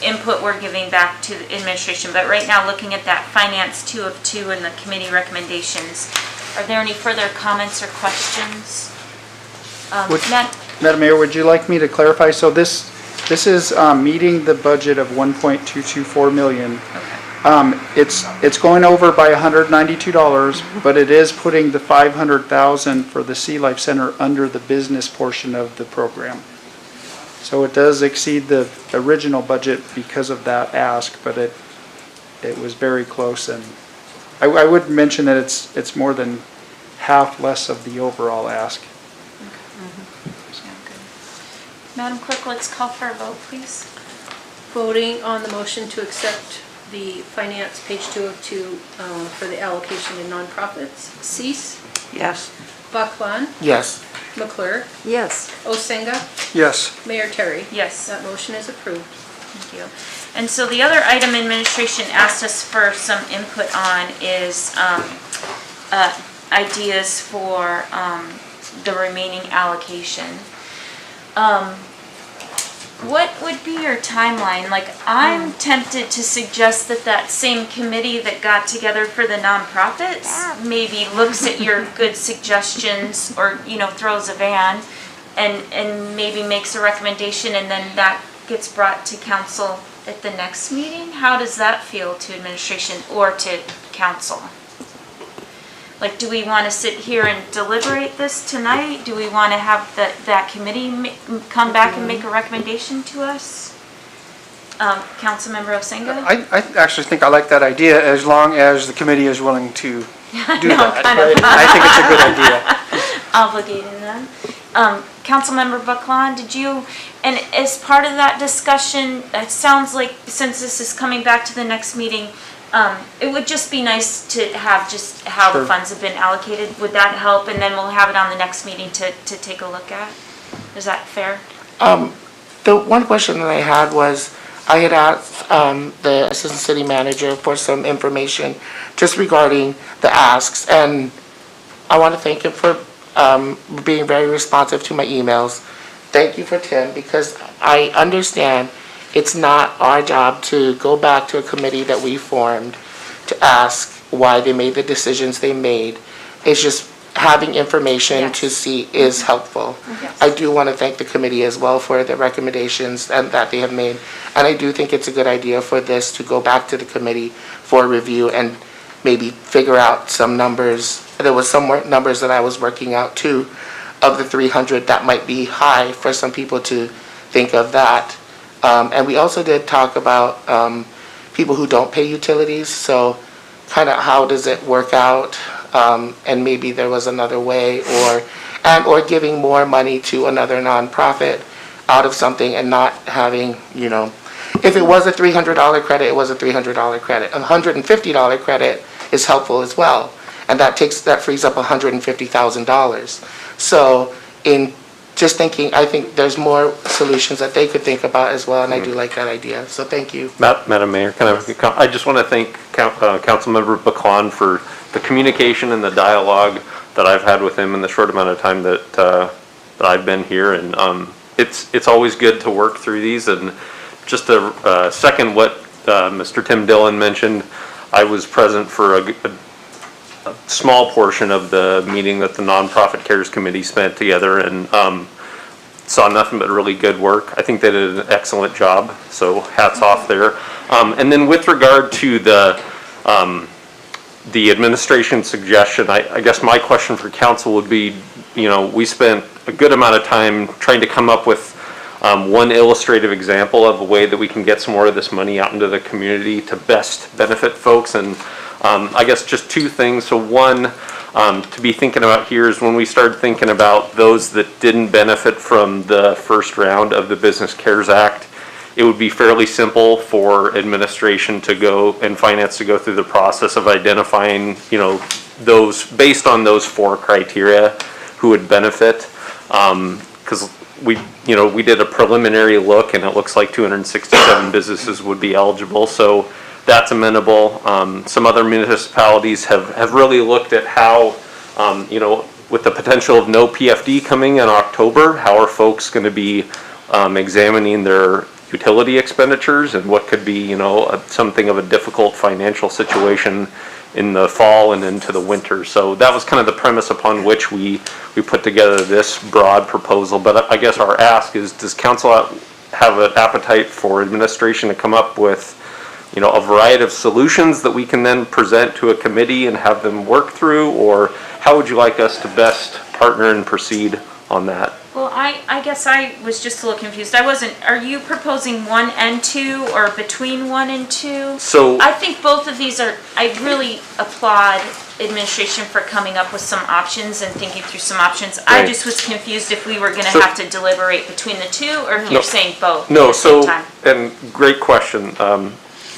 input we're giving back to the administration, but right now looking at that finance 2 of 2 and the committee recommendations, are there any further comments or questions? Matt? Madam Mayor, would you like me to clarify? So this is meeting the budget of $1.224 million. It's going over by $192, but it is putting the $500,000 for the Sea Life Center under the business portion of the program. So it does exceed the original budget because of that ask, but it was very close. And I would mention that it's more than half less of the overall ask. Madam Clerk, let's call for a vote, please. Voting on the motion to accept the finance page 2 of 2 for the allocation to nonprofits. Cease. Yes. Buckland. Yes. McClure. Yes. Osenga. Yes. Mayor Terry. Yes. That motion is approved. Thank you. And so the other item administration asked us for some input on is ideas for the remaining allocation. What would be your timeline? Like, I'm tempted to suggest that same committee that got together for the nonprofits maybe looks at your good suggestions, or, you know, throws a van and maybe makes a recommendation, and then that gets brought to council at the next meeting. How does that feel to administration or to council? Like, do we want to sit here and deliberate this tonight? Do we want to have that committee come back and make a recommendation to us? Councilmember Osenga? I actually think I like that idea, as long as the committee is willing to do No, that. kind of. I think it's a good idea. Obligating them. Councilmember Buckland, did you, and as part of that discussion, it sounds like since this is coming back to the next meeting, it would just be nice to have just how the funds have been allocated. Would that help? And then we'll have it on the next meeting to take a look at. Is that fair? The one question that I had was, I had asked the assistant city manager for some information just regarding the asks, and I want to thank him for being very responsive to my emails. Thank you for Tim, because I understand it's not our job to go back to a committee that we formed to ask why they made the decisions they made. It's just having information to see is helpful. Yes. I do want to thank the committee as well for the recommendations and that they have made. And I do think it's a good idea for this to go back to the committee for review and maybe figure out some numbers. There was some numbers that I was working out too, of the 300 that might be high for some people to think of that. And we also did talk about people who don't pay utilities, so kind of how does it work out? And maybe there was another way, or giving more money to another nonprofit out of something and not having, if it was a $300 credit, it was a $300 credit. A $150 credit is helpful as well, and that frees up $150,000. So in just thinking, I think there's more solutions that they could think about as well, and I do like that idea, so thank you. Madam Mayor, I just want to thank Councilmember Bacon for the communication and the dialogue that I've had with him in the short amount of time that I've been here, and it's always good to work through these. And just to second what Mr. Tim Dillon mentioned, I was present for a small portion of the meeting that the Nonprofit Cares Committee spent together, and saw nothing but really good work. I think they did an excellent job, so hats off there. And then with regard to the administration suggestion, I guess my question for council would be, we spent a good amount of time trying to come up with one illustrative example of a way that we can get some more of this money out into the community to best benefit folks. And I guess just two things. So one, to be thinking about here is when we started thinking about those that didn't benefit from the first round of the Business Cares Act, it would be fairly simple for administration to go and finance to go through the process of identifying, those based on those 4 criteria who would benefit. Because we did a preliminary look and it looks like 267 businesses would be eligible. So that's amenable. Some other municipalities have really looked at how, with the potential of no PFD coming in October, how are folks going to be examining their utility expenditures and what could be, something of a difficult financial situation in the fall and into the winter. So that was kind of the premise upon which we put together this broad proposal. But I guess our ask is, does council have an appetite for administration to come up with a variety of solutions that we can then present to a committee and have them work through, or how would you like us to best partner and proceed on that? Well, I guess I was just a little confused. Are you proposing 1 and 2 or between 1 and 2? So I think both of these I really applaud administration for coming up with some options and thinking through some options. I Right. just was confused if we were gonna So- have to deliberate between the 2 or if you're saying both at No, the same so, time. and great question,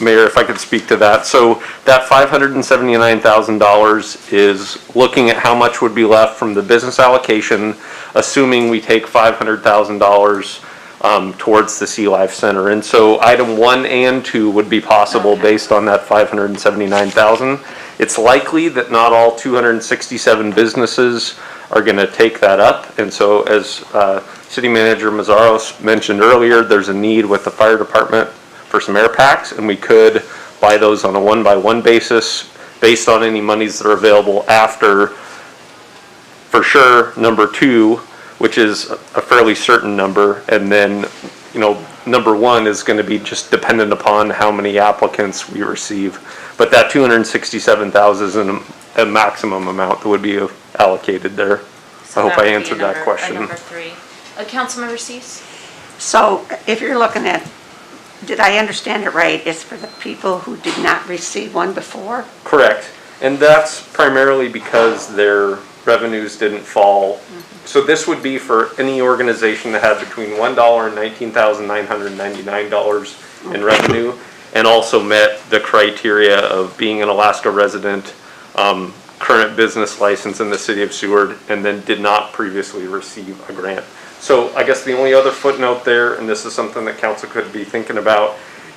Mayor, if I could speak to that. So that $579,000 is looking at how much would be left from the business allocation, assuming we take $500,000 towards the Sea Life Center. And so item 1 and 2 would be possible based on that $579,000. It's likely that not all 267 businesses are going to take that up. And so as City Manager Mazzaros mentioned earlier, there's a need with the fire department for some air packs, and we could buy those on a 1-by-1 basis based on any monies that are available after, for sure, number 2, which is a fairly certain number, and then, number 1 is going to be just dependent upon how many applicants we receive. But that 267,000 is a maximum amount that would be allocated there. So I hope that would I be answered a that number- question. a number 3. Councilmember Cease? So if you're looking at, did I understand it right, it's for the people who did not receive one before? Correct. And that's primarily because their revenues didn't fall. So this would be for any organization that had between $1 and $19,999 in revenue, and also met the criteria of being an Alaska resident, current business license in the city of Seward, and then did not previously receive a grant. So I guess the only other footnote there, and this is something that council could be thinking about,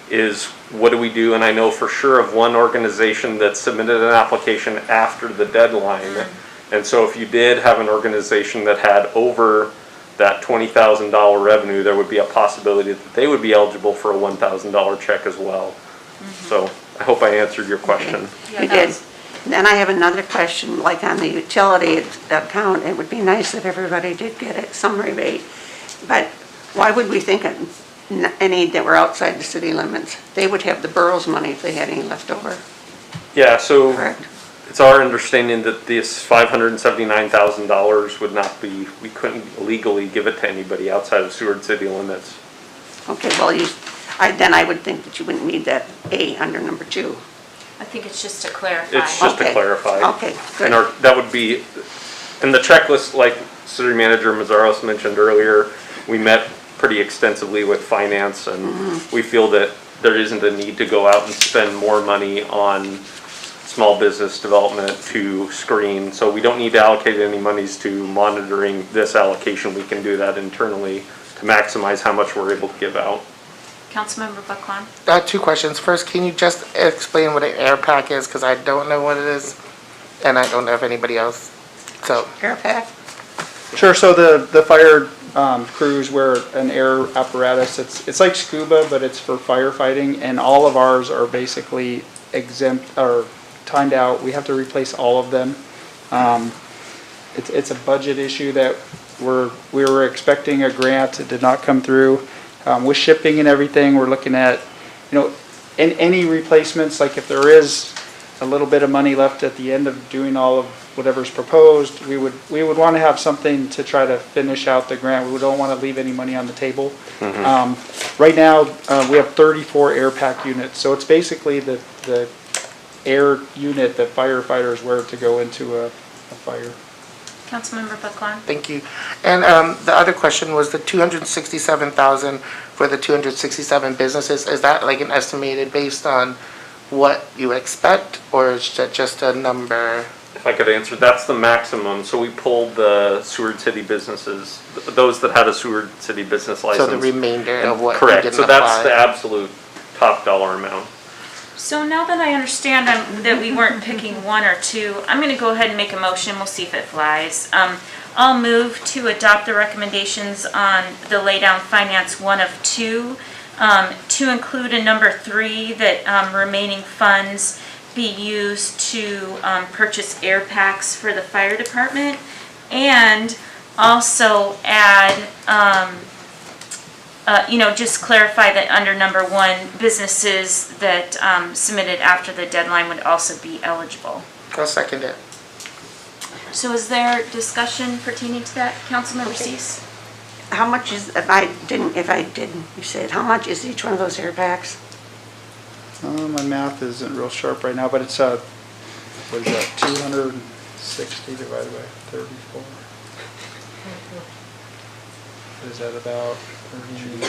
is what do we do? And I know for sure of one organization that submitted an application after the deadline. And so if you did have an organization that had over that $20,000 revenue, there would be a possibility that they would be eligible for a $1,000 check as well. So I hope I answered your question. You did. Then I have another question, like on the utility account, it would be nice if everybody did get it, some rebate. But why would we think of any that were outside the city limits? They would have the borough's money if they had any left over, Yeah, so correct? it's our understanding that this $579,000 would not be, we couldn't legally give it to anybody outside of Seward city limits. Okay, well, then I would think that you wouldn't need that A under number 2. I think it's just to clarify. It's just to Okay. clarify. Okay, good. And that would be, in the checklist, like City Manager Mazzaros mentioned earlier, we met pretty extensively with finance, and we feel that there isn't a need to go out and spend more money on small business development to screen. So we don't need to allocate any monies to monitoring this allocation. We can do that internally to maximize how much we're able to give out. Councilmember Buckland? 2 questions. First, can you just explain what an air pack is? Because I don't know what it is, and I don't know if anybody else. So, Air pack? Sure, so the fire crews wear an air apparatus. It's like scuba, but it's for firefighting, and all of ours are basically exempt or timed out. We have to replace all of them. It's a budget issue that we were expecting a grant. It did not come through. With shipping and everything, we're looking at, any replacements, like if there is a little bit of money left at the end of doing all of whatever's proposed, we would want to have something to try to finish out the grant. We don't want to leave any money on the table. Right now, we have 34 air pack units, so it's basically the air unit that firefighters wear to go into a fire. Councilmember Buckland? thank you. And the other question was the 267,000 for the 267 businesses. Is that like an estimated based on what you expect, or is that just a number? If I could answer, that's the maximum. So we pulled the Seward City businesses, those that had a Seward City business license. So the remainder of what you Correct, didn't so that's apply. the absolute top dollar amount. So now that I understand that we weren't picking 1 or 2, I'm going to go ahead and make a motion. We'll see if it flies. I'll move to adopt the recommendations on the laydown finance 1 of 2, to include a number 3 that remaining funds be used to purchase air packs for the fire department, and also add, just clarify that under number 1, businesses that submitted after the deadline would also be eligible. I'll second it. So is there discussion pertaining to that, Councilmember Cease? How much is, you said, how much is each one of those air packs? My math isn't real sharp right now, but it's, what is that, 260 divided by 34? Is that about 30?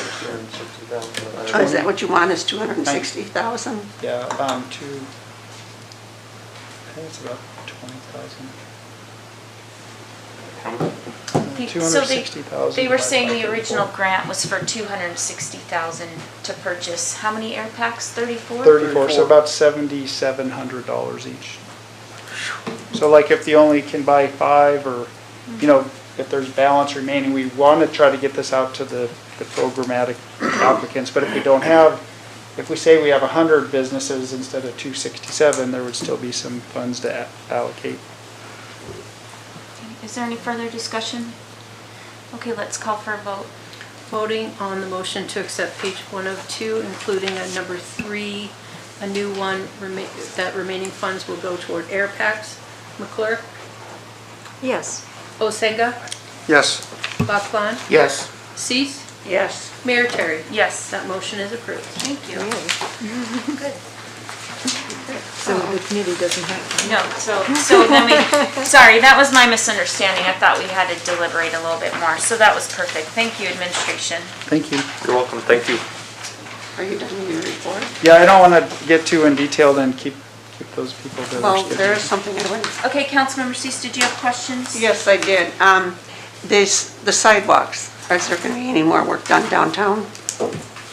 Oh, is that what you want, is 260,000? Yeah, I think it's about 20,000. So 260,000. they were saying divided the by original 34. grant was for 260,000 to purchase, how many air packs, 34? 34, so about $7,700 each. So like if the only can buy 5, or, if there's balance remaining, we want to try to get this out to the programmatic applicants, but if we don't have, if we say we have 100 businesses instead of 267, there would still be some funds to allocate. Is there any further discussion? Okay, let's call for a vote. Voting on the motion to accept page 1 of 2, including a number 3, a new one, that remaining funds will go toward air packs. McClure? Yes. Osenga? Yes. Buckland? Yes. Cease? Yes. Mayor Terry? Yes. That motion is approved. Thank you. Good. So the committee doesn't have to. No, so then sorry, that was my misunderstanding. I thought we had to deliberate a little bit more, so that was perfect. Thank you, administration. Thank you. You're welcome, thank you. Are you done with your report? Yeah, I don't want to get too in detail and keep those people to their Well, there is schedule. something I want. Okay, Councilmember Cease, did you have questions? Yes, I did. The sidewalks, is there going to be any more work done downtown?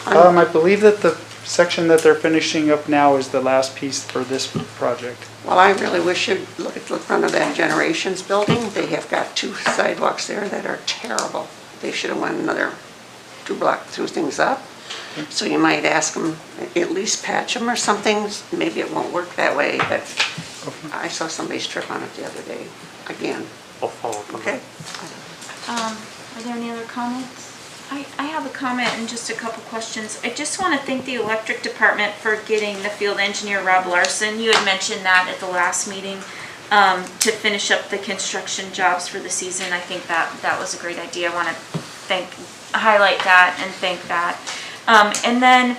I believe that the section that they're finishing up now is the last piece for this project. Well, I really wish you'd look at the front of that Generations building. They have got 2 sidewalks there that are terrible. They should have went another 2 blocks through things up. So you might ask them, at least patch them or something. Maybe it won't work that way, but I saw somebody's trip on it the other day, again. I'll follow up on Okay? Are there any other comments? I have a comment and just a couple questions. I just want to thank the electric department for getting the field engineer, Rob Larson. You had mentioned that at the last meeting, to finish up the construction jobs for the season. I think that was a great idea. I want to highlight that and thank that. And then,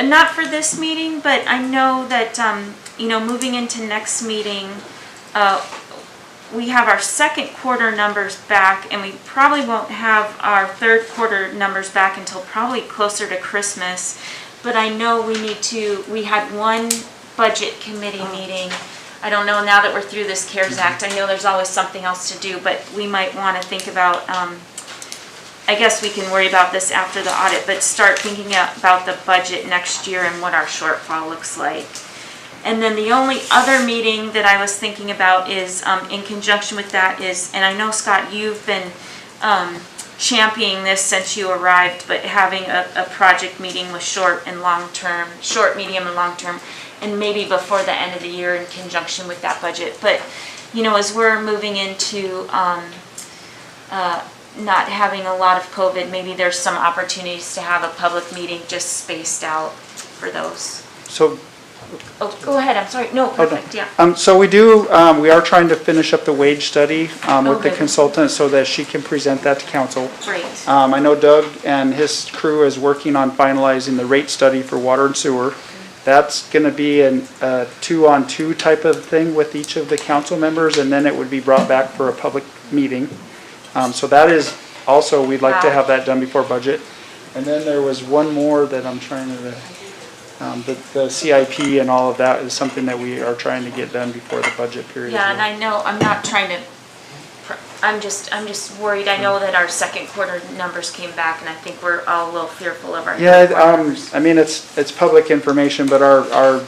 not for this meeting, but I know that, moving into next meeting, we have our second quarter numbers back, and we probably won't have our third quarter numbers back until probably closer to Christmas. But I know we had one budget committee meeting. I don't know, now that we're through this CARES Act, I know there's always something else to do, but we might want to think about, I guess we can worry about this after the audit, but start thinking about the budget next year and what our shortfall looks like. And then the only other meeting that I was thinking about is, in conjunction with that is, and I know, Scott, you've been championing this since you arrived, but having a project meeting with short, medium, and long term, and maybe before the end of the year in conjunction with that budget. But, as we're moving into not having a lot of COVID, maybe there's some opportunities to have a public meeting just spaced out for those. So, Oh, go ahead, I'm sorry. No, perfect, yeah. so we are trying to finish up the wage study with the Okay. consultant so that she can present that to council. Great. I know Doug and his crew is working on finalizing the rate study for water and sewer. That's going to be a 2-on-2 type of thing with each of the council members, and then it would be brought back for a public meeting. So that is also, we'd like to Wow. have that done before budget. And then there was one more that I'm trying to, the CIP and all of that is something that we are trying to get done before the budget period. Yeah, as and well. I know, I'm not trying to, I'm just worried. I know that our second quarter numbers came back, and I think we're all a little fearful of our Yeah, third quarter numbers. I mean, it's public information, but our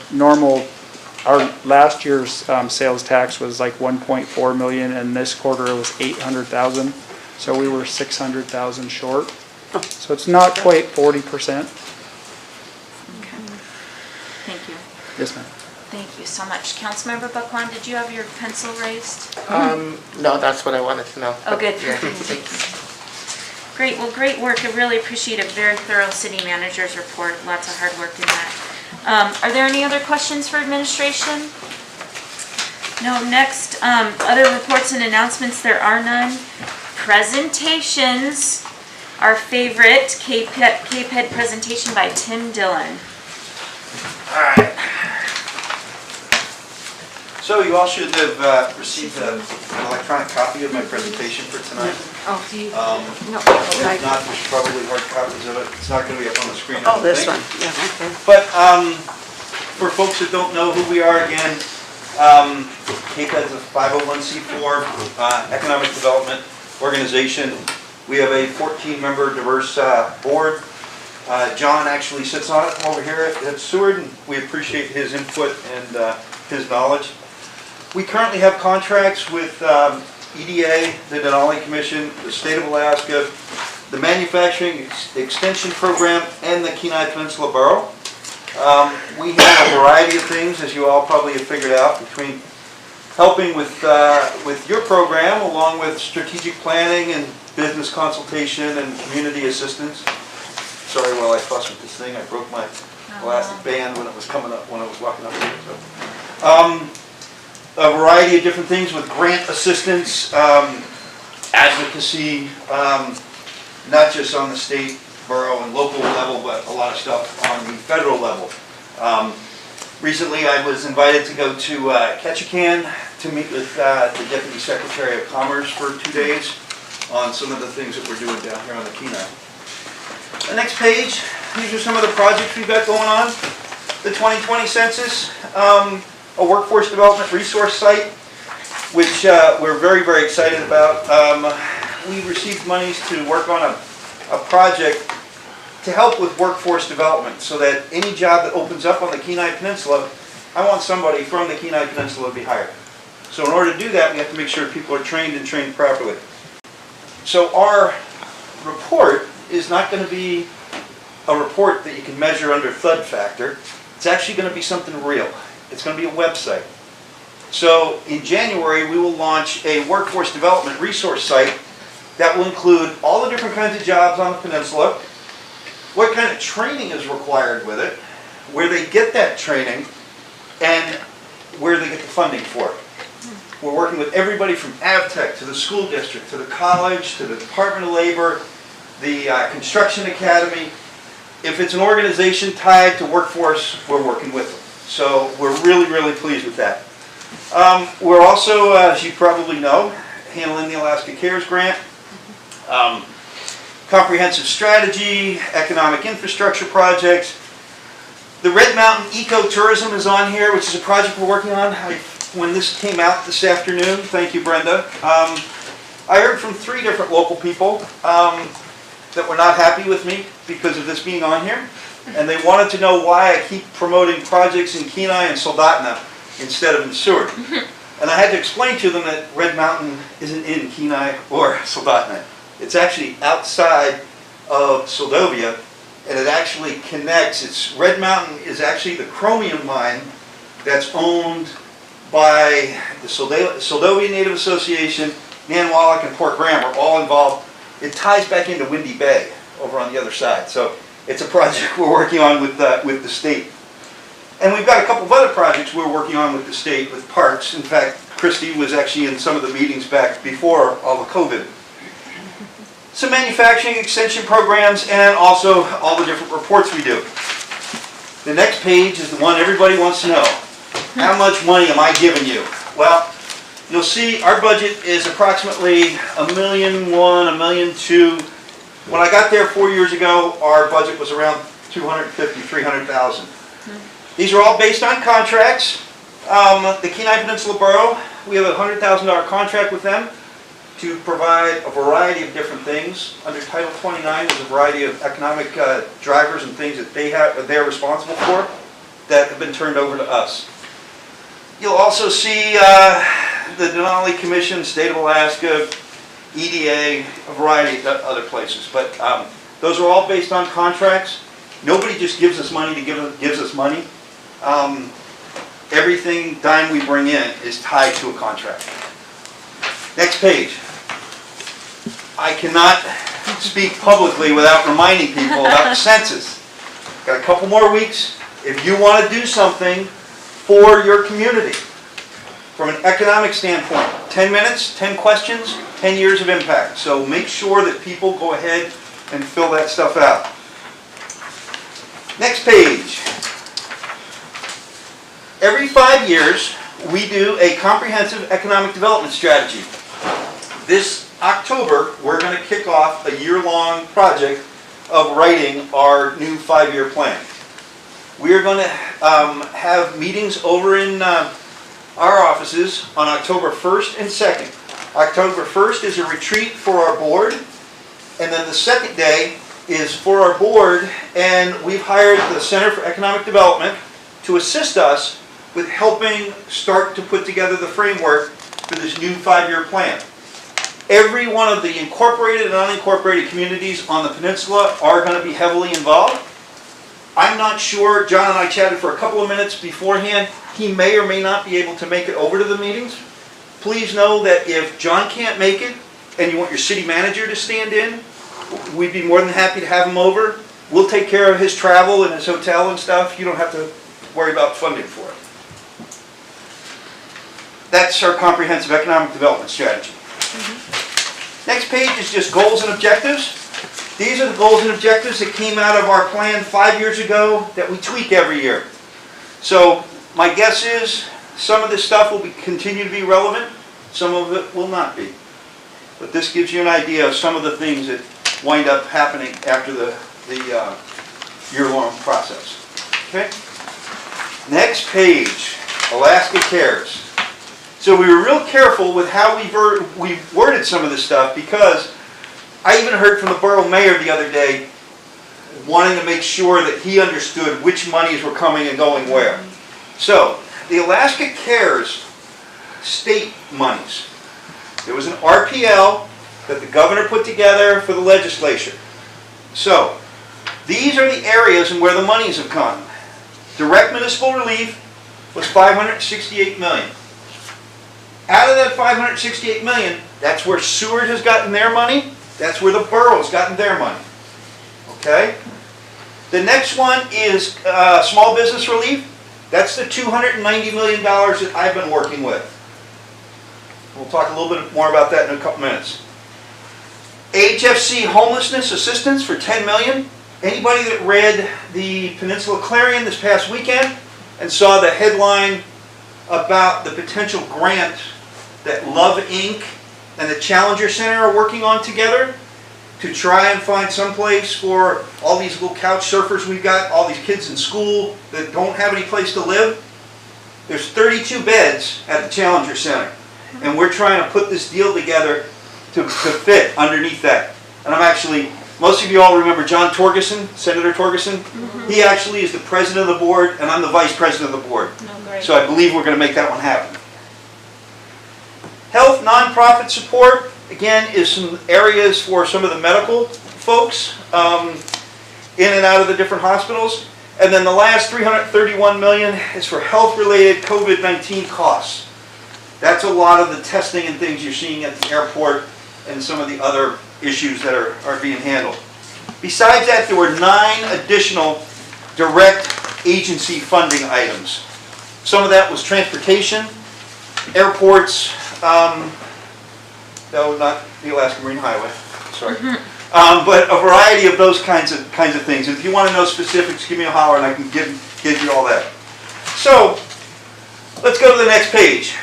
last year's sales tax was like 1.4 million, and this quarter it was 800,000. So we were 600,000 short. So it's not quite 40%. Thank you. Yes, ma'am. Thank you so much. Councilmember Buckland, did you have your pencil raised? No, that's what I wanted to know. Oh, good. Yeah, thanks. Great, well, great work. I really appreciate a very thorough city manager's report. Lots of hard work in that. Are there any other questions for administration? No, next, other reports and announcements, there are none. Presentations, our favorite Cape Head presentation by Tim Dillon. Alright. So you all should have received an electronic copy of my presentation for tonight. Oh, do you? No. If not, there's probably hard copies of it. It's not going to be up on the screen. I Oh, don't this think. one, yeah, okay. But for folks that don't know who we are, again, Cape Head's a 501c4 economic development organization. We have a 14-member diverse board. John actually sits on it over here at Seward, and we appreciate his input and his knowledge. We currently have contracts with EDA, the Denali Commission, the State of Alaska, the Manufacturing Extension Program, and the Kenai Peninsula Borough. We have a variety of things, as you all probably have figured out, between helping with your program, along with strategic planning and business consultation and community assistance. Sorry while I fuss with this thing, I broke my elastic band when it was coming up, when I was walking up here. So. A variety of different things with grant assistance, advocacy, not just on the state, borough, and local level, but a lot of stuff on the federal level. Recently, I was invited to go to Ketchikan to meet with the Deputy Secretary of Commerce for 2 days on some of the things that we're doing down here on the Kenai. The next page, these are some of the projects we've got going on. The 2020 census, a workforce development resource site, which we're very, very excited about. We received monies to work on a project to help with workforce development so that any job that opens up on the Kenai Peninsula, I want somebody from the Kenai Peninsula to be hired. So in order to do that, we have to make sure people are trained and trained properly. So our report is not going to be a report that you can measure under thud factor. It's actually going to be something real. It's going to be a website. So in January, we will launch a workforce development resource site that will include all the different kinds of jobs on the peninsula, what kind of training is required with it, where they get that training, and where they get the funding for it. We're working with everybody from AvTech to the school district, to the college, to the Department of Labor, the Construction Academy, if it's an organization tied to workforce, we're working with them. So we're really, really pleased with that. We're also, as you probably know, handling the Alaska Cares Grant, comprehensive strategy, economic infrastructure projects. The Red Mountain Ecotourism is on here, which is a project we're working on. When this came out this afternoon, thank you, Brenda. I heard from 3 different local people that were not happy with me because of this being on here. And they wanted to know why I keep promoting projects in Kenai and Soldotna instead of in Seward. And I had to explain to them that Red Mountain isn't in Kenai or Soldotna. It's actually outside of Soldovia, and it actually connects. Red Mountain is actually the chromium mine that's owned by the Soldovia Native Association, Nanwalek, and Port Graham are all involved. It ties back into Windy Bay over on the other side. So it's a project we're working on with the state. And we've got a couple of other projects we're working on with the state, with parks. In fact, Christy was actually in some of the meetings back before all the COVID. Some manufacturing extension programs, and also all the different reports we do. The next page is the one everybody wants to know. How much money am I giving you? Well, you'll see our budget is approximately $1.1 million, $1.2 million. When I got there 4 years ago, our budget was around $250,000, $300,000. These are all based on contracts. The Kenai Peninsula Borough, we have a $100,000 contract with them to provide a variety of different things. Under Title 29, there's a variety of economic drivers and things that they're responsible for that have been turned over to us. You'll also see the Denali Commission, State of Alaska, EDA, a variety of other places. But those are all based on contracts. Nobody just gives us money to gives us money. Everything dime we bring in is tied to a contract. Next page. I cannot speak publicly without reminding people about the census. Got a couple more weeks. If you want to do something for your community, from an economic standpoint, 10 minutes, 10 questions, 10 years of impact. So make sure that people go ahead and fill that stuff out. Next page. Every 5 years, we do a comprehensive economic development strategy. This October, we're going to kick off a year-long project of writing our new 5-year plan. We are going to have meetings over in our offices on October 1st and 2nd. October 1st is a retreat for our board, and then the second day is for our board, and we've hired the Center for Economic Development to assist us with helping start to put together the framework for this new 5-year plan. Every one of the incorporated and unincorporated communities on the peninsula are going to be heavily involved. I'm not sure, John and I chatted for a couple of minutes beforehand, he may or may not be able to make it over to the meetings. Please know that if John can't make it and you want your city manager to stand in, we'd be more than happy to have him over. We'll take care of his travel and his hotel and stuff. You don't have to worry about funding for it. That's our comprehensive economic development strategy. Next page is just goals and objectives. These are the goals and objectives that came out of our plan 5 years ago that we tweak every year. So my guess is some of this stuff will continue to be relevant, some of it will not be. But this gives you an idea of some of the things that wind up happening after the year-long process. Okay? Next page, Alaska Cares. So we were real careful with how we worded some of this stuff, because I even heard from the borough mayor the other day wanting to make sure that he understood which monies were coming and going where. So the Alaska Cares state monies. There was an RPL that the governor put together for the legislature. So these are the areas and where the monies have come. Direct municipal relief was $568 million. Out of that $568 million, that's where Seward has gotten their money. That's where the borough's gotten their money. Okay? The next one is small business relief. That's the $290 million that I've been working with. We'll talk a little bit more about that in a couple minutes. HFC homelessness assistance for $10 million. Anybody that read the Peninsula Clarion this past weekend and saw the headline about the potential grant that Love Inc. and the Challenger Center are working on together to try and find some place for all these little couch surfers we've got, all these kids in school that don't have any place to live. There's 32 beds at the Challenger Center, and we're trying to put this deal together to fit underneath that. And I'm actually, most of you all remember John Torgerson, Senator Torgerson? He actually is the president of the board, and I'm the vice president of the board. So I believe we're going to make that one happen. Health nonprofit support, again, is some areas for some of the medical folks in and out of the different hospitals. And then the last $331 million is for health-related COVID-19 costs. That's a lot of the testing and things you're seeing at the airport and some of the other issues that are being handled. Besides that, there were 9 additional direct agency funding items. Some of that was transportation, airports, no, not the Alaska Marine Highway, sorry. But a variety of those kinds of things. If you want to know specifics, give me a holler and I can give you all that. So, let's go to the next page.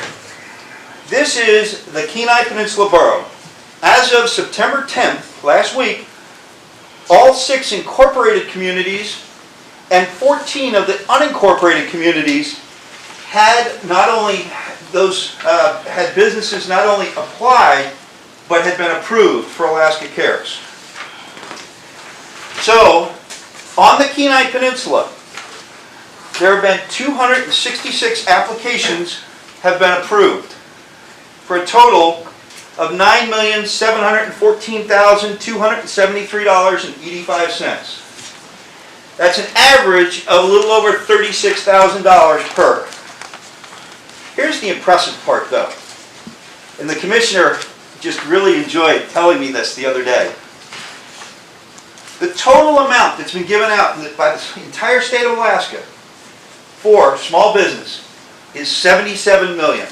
This is the Kenai Peninsula Borough. As of September 10th, last week, all 6 incorporated communities and 14 of the unincorporated communities had not only had businesses not only apply, but had been approved for Alaska Cares. So, on the Kenai Peninsula, there have been 266 applications have been approved for a total of $9,714,273.85. That's an average of a little over $36,000 per. Here's the impressive part though, and the commissioner just really enjoyed telling me this the other day. The total amount that's been given out by the entire state of Alaska for small business is $77 million.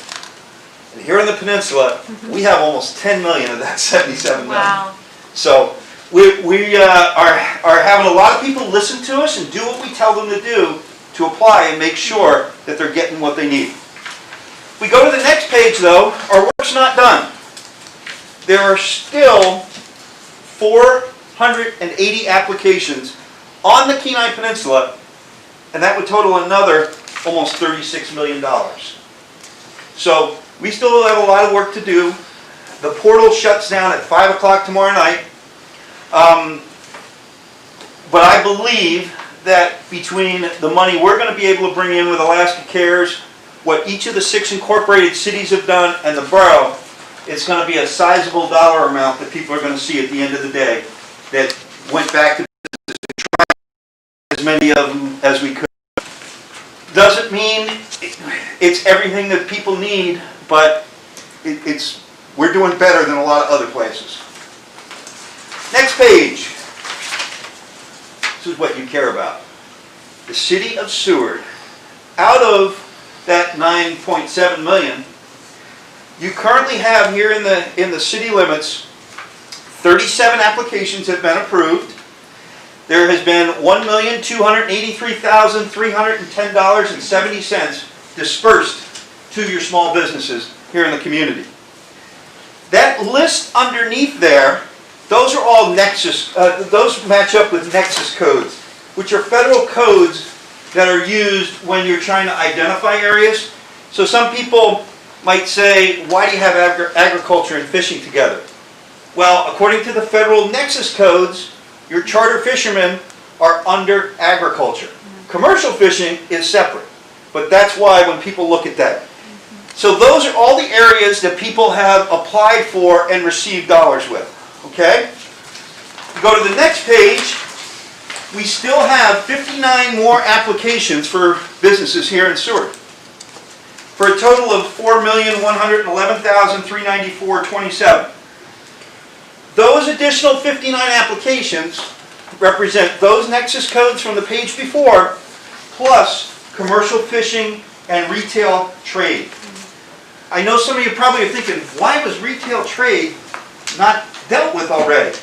And here in the peninsula, we have almost $10 million of that $77 million. Wow. So we are having a lot of people listen to us and do what we tell them to do to apply and make sure that they're getting what they need. If we go to the next page though, our work's not done. There are still 480 applications on the Kenai Peninsula, and that would total another almost $36 million. So we still have a lot of work to do. The portal shuts down at 5 o'clock tomorrow night. But I believe that between the money we're going to be able to bring in with Alaska Cares, what each of the 6 incorporated cities have done, and the borough, it's going to be a sizable dollar amount that people are going to see at the end of the day that went back to as many of them as we could. Doesn't mean it's everything that people need, but we're doing better than a lot of other places. Next page. This is what you care about. The city of Seward. Out of that $9.7 million, you currently have here in the city limits 37 applications have been approved. There has been $1,283,310.70 dispersed to your small businesses here in the community. That list underneath there, those are all Nexus, those match up with Nexus codes, which are federal codes that are used when you're trying to identify areas. So some people might say, why do you have agriculture and fishing together? Well, according to the federal Nexus codes, your charter fishermen are under agriculture. Commercial fishing is separate, but that's why when people look at that. So those are all the areas that people have applied for and received dollars with, okay? You go to the next page, we still have 59 more applications for businesses here in Seward, for a total of $4,111,394.27. Those additional 59 applications represent those Nexus codes from the page before, plus commercial fishing and retail trade. I know some of you probably are thinking, why was retail trade not dealt with already?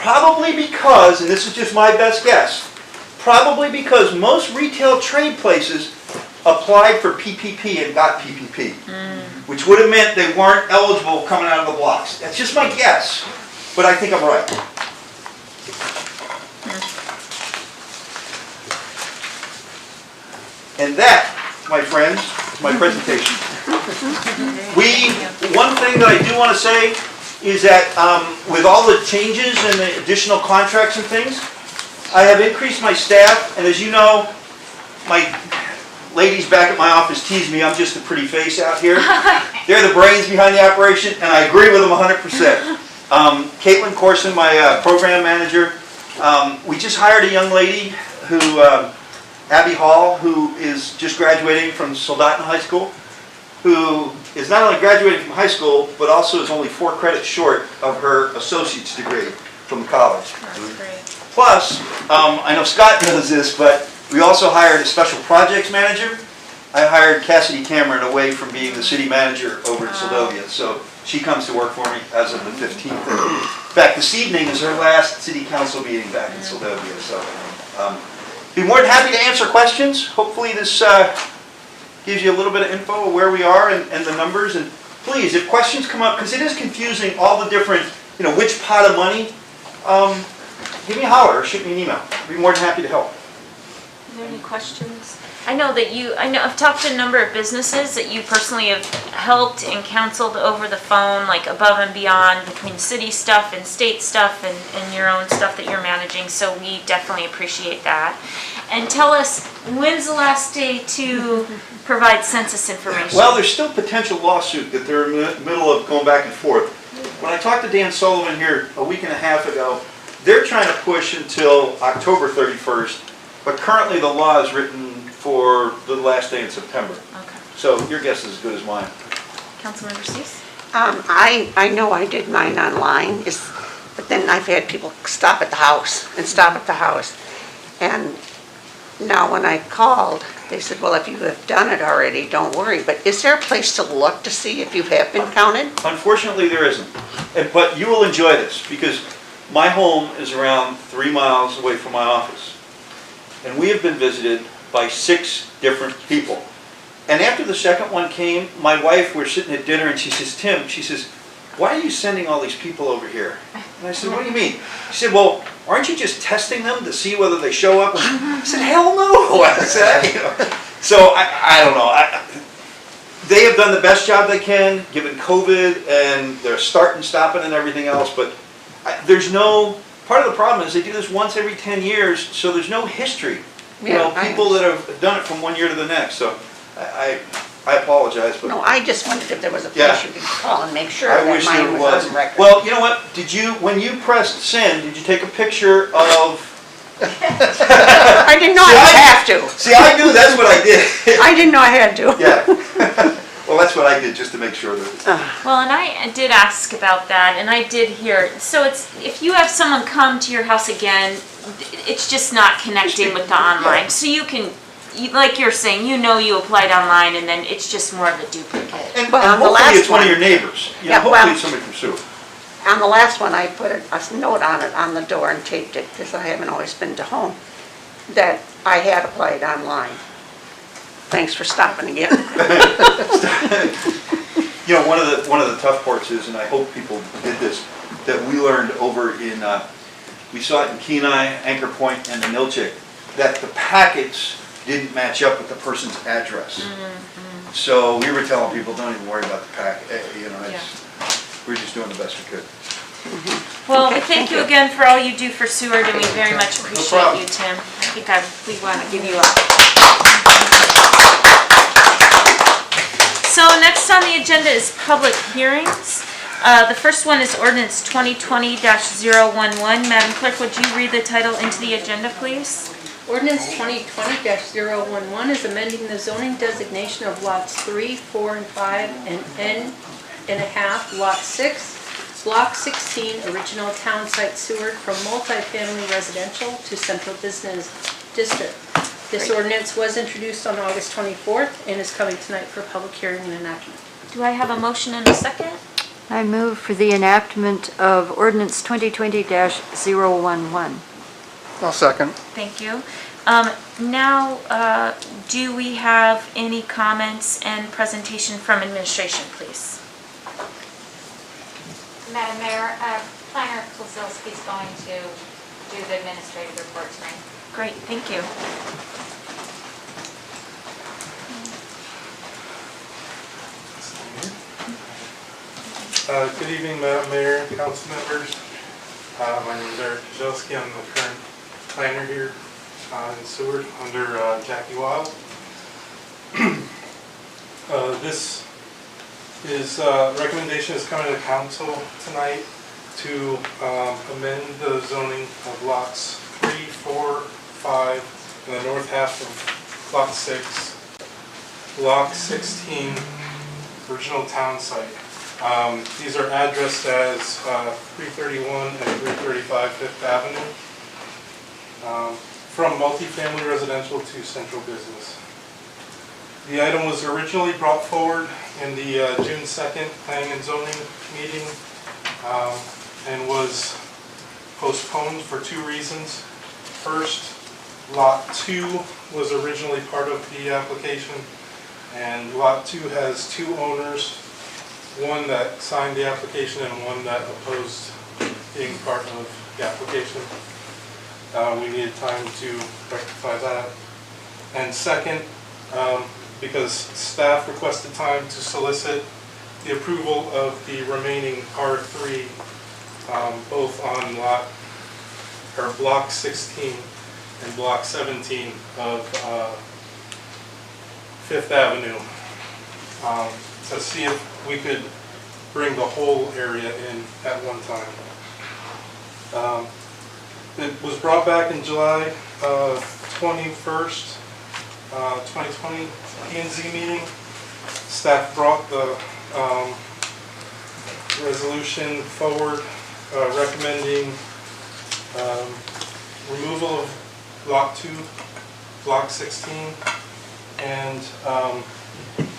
Probably because, and this is just my best guess, probably because most retail trade places applied for PPP and got PPP, which would have meant they weren't eligible coming out of the blocks. That's just my guess, but I think I'm right. And that, my friends, is my presentation. One thing that I do want to say is that with all the changes and the additional contracts and things, I have increased my staff, and as you know, my ladies back at my office tease me, I'm just a pretty face out here. They're the brains behind the operation, and I agree with them 100%. Caitlin Corson, my program manager, we just hired a young lady who, Abby Hall, who is just graduating from Soldaten High School, who is not only graduating from high school, but also is only 4 credits short of her associate's degree from college. That's great. Plus, I know Scott knows this, but we also hired a special projects manager. I hired Cassidy Cameron away from being the city manager over at Seldovia, so she comes to work for me as of the 15th. In fact, this evening is her last city council meeting back in Seldovia, so be more than happy to answer questions. Hopefully this gives you a little bit of info of where we are and the numbers. And please, if questions come up, because it is confusing, all the different, which pot of money, give me a holler or shoot me an email. I'd be more than happy to help. Are there any questions? I know I've talked to a number of businesses that you personally have helped and counseled over the phone, like above and beyond between city stuff and state stuff and your own stuff that you're managing, so we definitely appreciate that. And tell us, when's the last day to provide census information? Well, there's still potential lawsuit that they're in the middle of going back and forth. When I talked to Dan Sullivan here a week and a half ago, they're trying to push until October 31st, but currently the law is written for the last day in September. Okay. So your guess is as good as mine. Councilmember Cease? I know I did mine online, but then I've had people stop at the house. And now when I called, they said, well, if you have done it already, don't worry. But is there a place to look to see if you have been counted? Unfortunately, there isn't. But you will enjoy this because my home is around 3 miles away from my office. And we have been visited by 6 different people. And after the second one came, my wife, we're sitting at dinner and she says, Tim, she says, why are you sending all these people over here? And I said, what do you mean? She said, well, aren't you just testing them to see whether they show up? I said, hell no. I said, So I don't know. They have done the best job they can, given COVID and their start and stopping and everything else, but there's no, part of the problem is they do this once every 10 years, so there's no history. People that have done it from one year to the next, so I apologize, but. No, I just wondered if there was a place you could call and make sure I that wish mine there was on record. Well, you know what, when you pressed send, did you take a picture of? I didn't know I would have to. See, I knew that's what I did. I didn't know I had to. Yeah. Well, that's what I did, just to make sure that. Well, and I did ask about that, and I did hear, so if you have someone come to your house again, it's just not connecting with the online. So you can, like you're saying, you applied online, and then it's just more of a duplicate. And on the hopefully last it's one of one- your neighbors. Yeah, Hopefully well- it's somebody from Seward. On the last one, I put a note on it on the door and taped it, because I haven't always been to home, that I had applied online. Thanks for stopping again. One of the tough parts is, and I hope people did this, that we learned over in, we saw it in Kenai, Anchor Point, and the Milchick, that the packets didn't match up with the person's address. So we were telling people, don't even worry about the packet, we're just doing the best we could. Well, Okay, we thank thank you you. again for all you do for Seward, and we very much appreciate problem. you, Tim. I think we want to give you a. So next on the agenda is public hearings. The first one is ordinance 2020-011. Madam Clerk, would you read the title into the agenda, please? Ordinance 2020-011 is amending the zoning designation of lots 3, 4, and 5 and N.5, lot 6, block 16, original town site Seward from multifamily residential to central business district. This ordinance was introduced on August 24th and is coming tonight for public hearing and enactment. Do I have a motion and a second? I move for the enactment of ordinance 2020-011. I'll second. Thank you. Now, do we have any comments and presentation from administration, please? Madam Mayor, Planner Kozlowski is going to do the administrative report tonight. Great, thank you. Good evening, Madam Mayor and council members. My name is Eric Kozlowski. I'm the current planner here in Seward under Jackie Wild. This is recommendation is coming to council tonight to amend the zoning of lots 3, 4, 5, and the north half of lot 6, block 16, original town site. These are addressed as 331 and 335 Fifth Avenue, from multifamily residential to central business. The item was originally brought forward in the June 2nd Planning and Zoning meeting and was postponed for 2 reasons. First, Lot 2 was originally part of the application, and Lot 2 has 2 owners, one that signed the application and one that opposed being part of the application. We needed time to rectify that. And second, because staff requested time to solicit the approval of the remaining R3, both on block 16 and block 17 of Fifth Avenue, to see if we could bring the whole area in at one time. It was brought back in July 21st, 2020 P&Z meeting. Staff brought the resolution forward recommending removal of Block 2, Block 16, and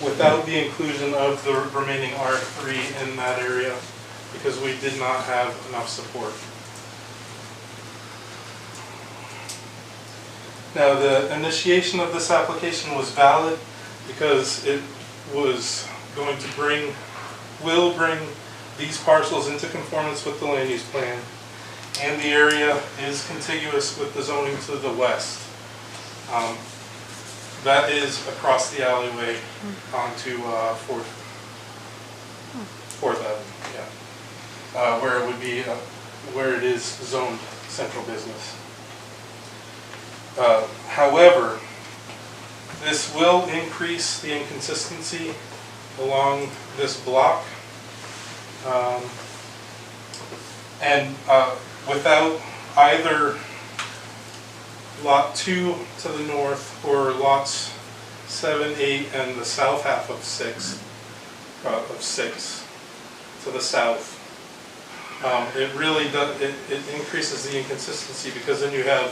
without the inclusion of the remaining R3 in that area because we did not have enough support. Now, the initiation of this application was valid because it was going to will bring these parcels into conformance with the land use plan, and the area is contiguous with the zoning to the west. That is across the alleyway onto Fourth Avenue, yeah, where it would be where it is zoned central business. However, this will increase the inconsistency along this block, and without either Lot 2 to the north or lots 7, 8, and the south half of 6 to the south. It really does, it increases the inconsistency because then you have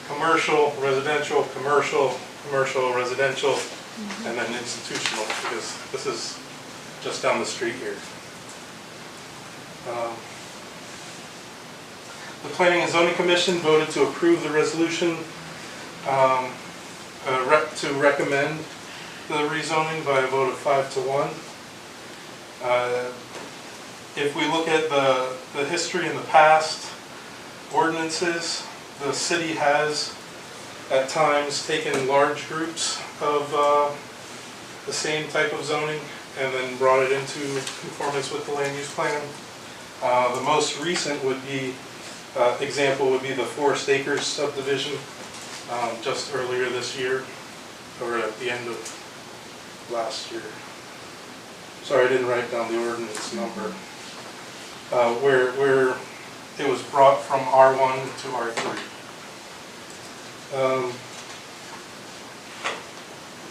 commercial, residential, commercial, commercial, residential, and then institutional, because this is just down the street here. The Planning and Zoning Commission voted to approve the resolution to recommend the rezoning by a vote of 5 to 1. If we look at the history in the past ordinances, the city has at times taken large groups of the same type of zoning and then brought it into conformance with the land use plan. The most recent example would be the Forest Acres subdivision just earlier this year, or at the end of last year. Sorry, I didn't write down the ordinance number. Where it was brought from R1 to R3.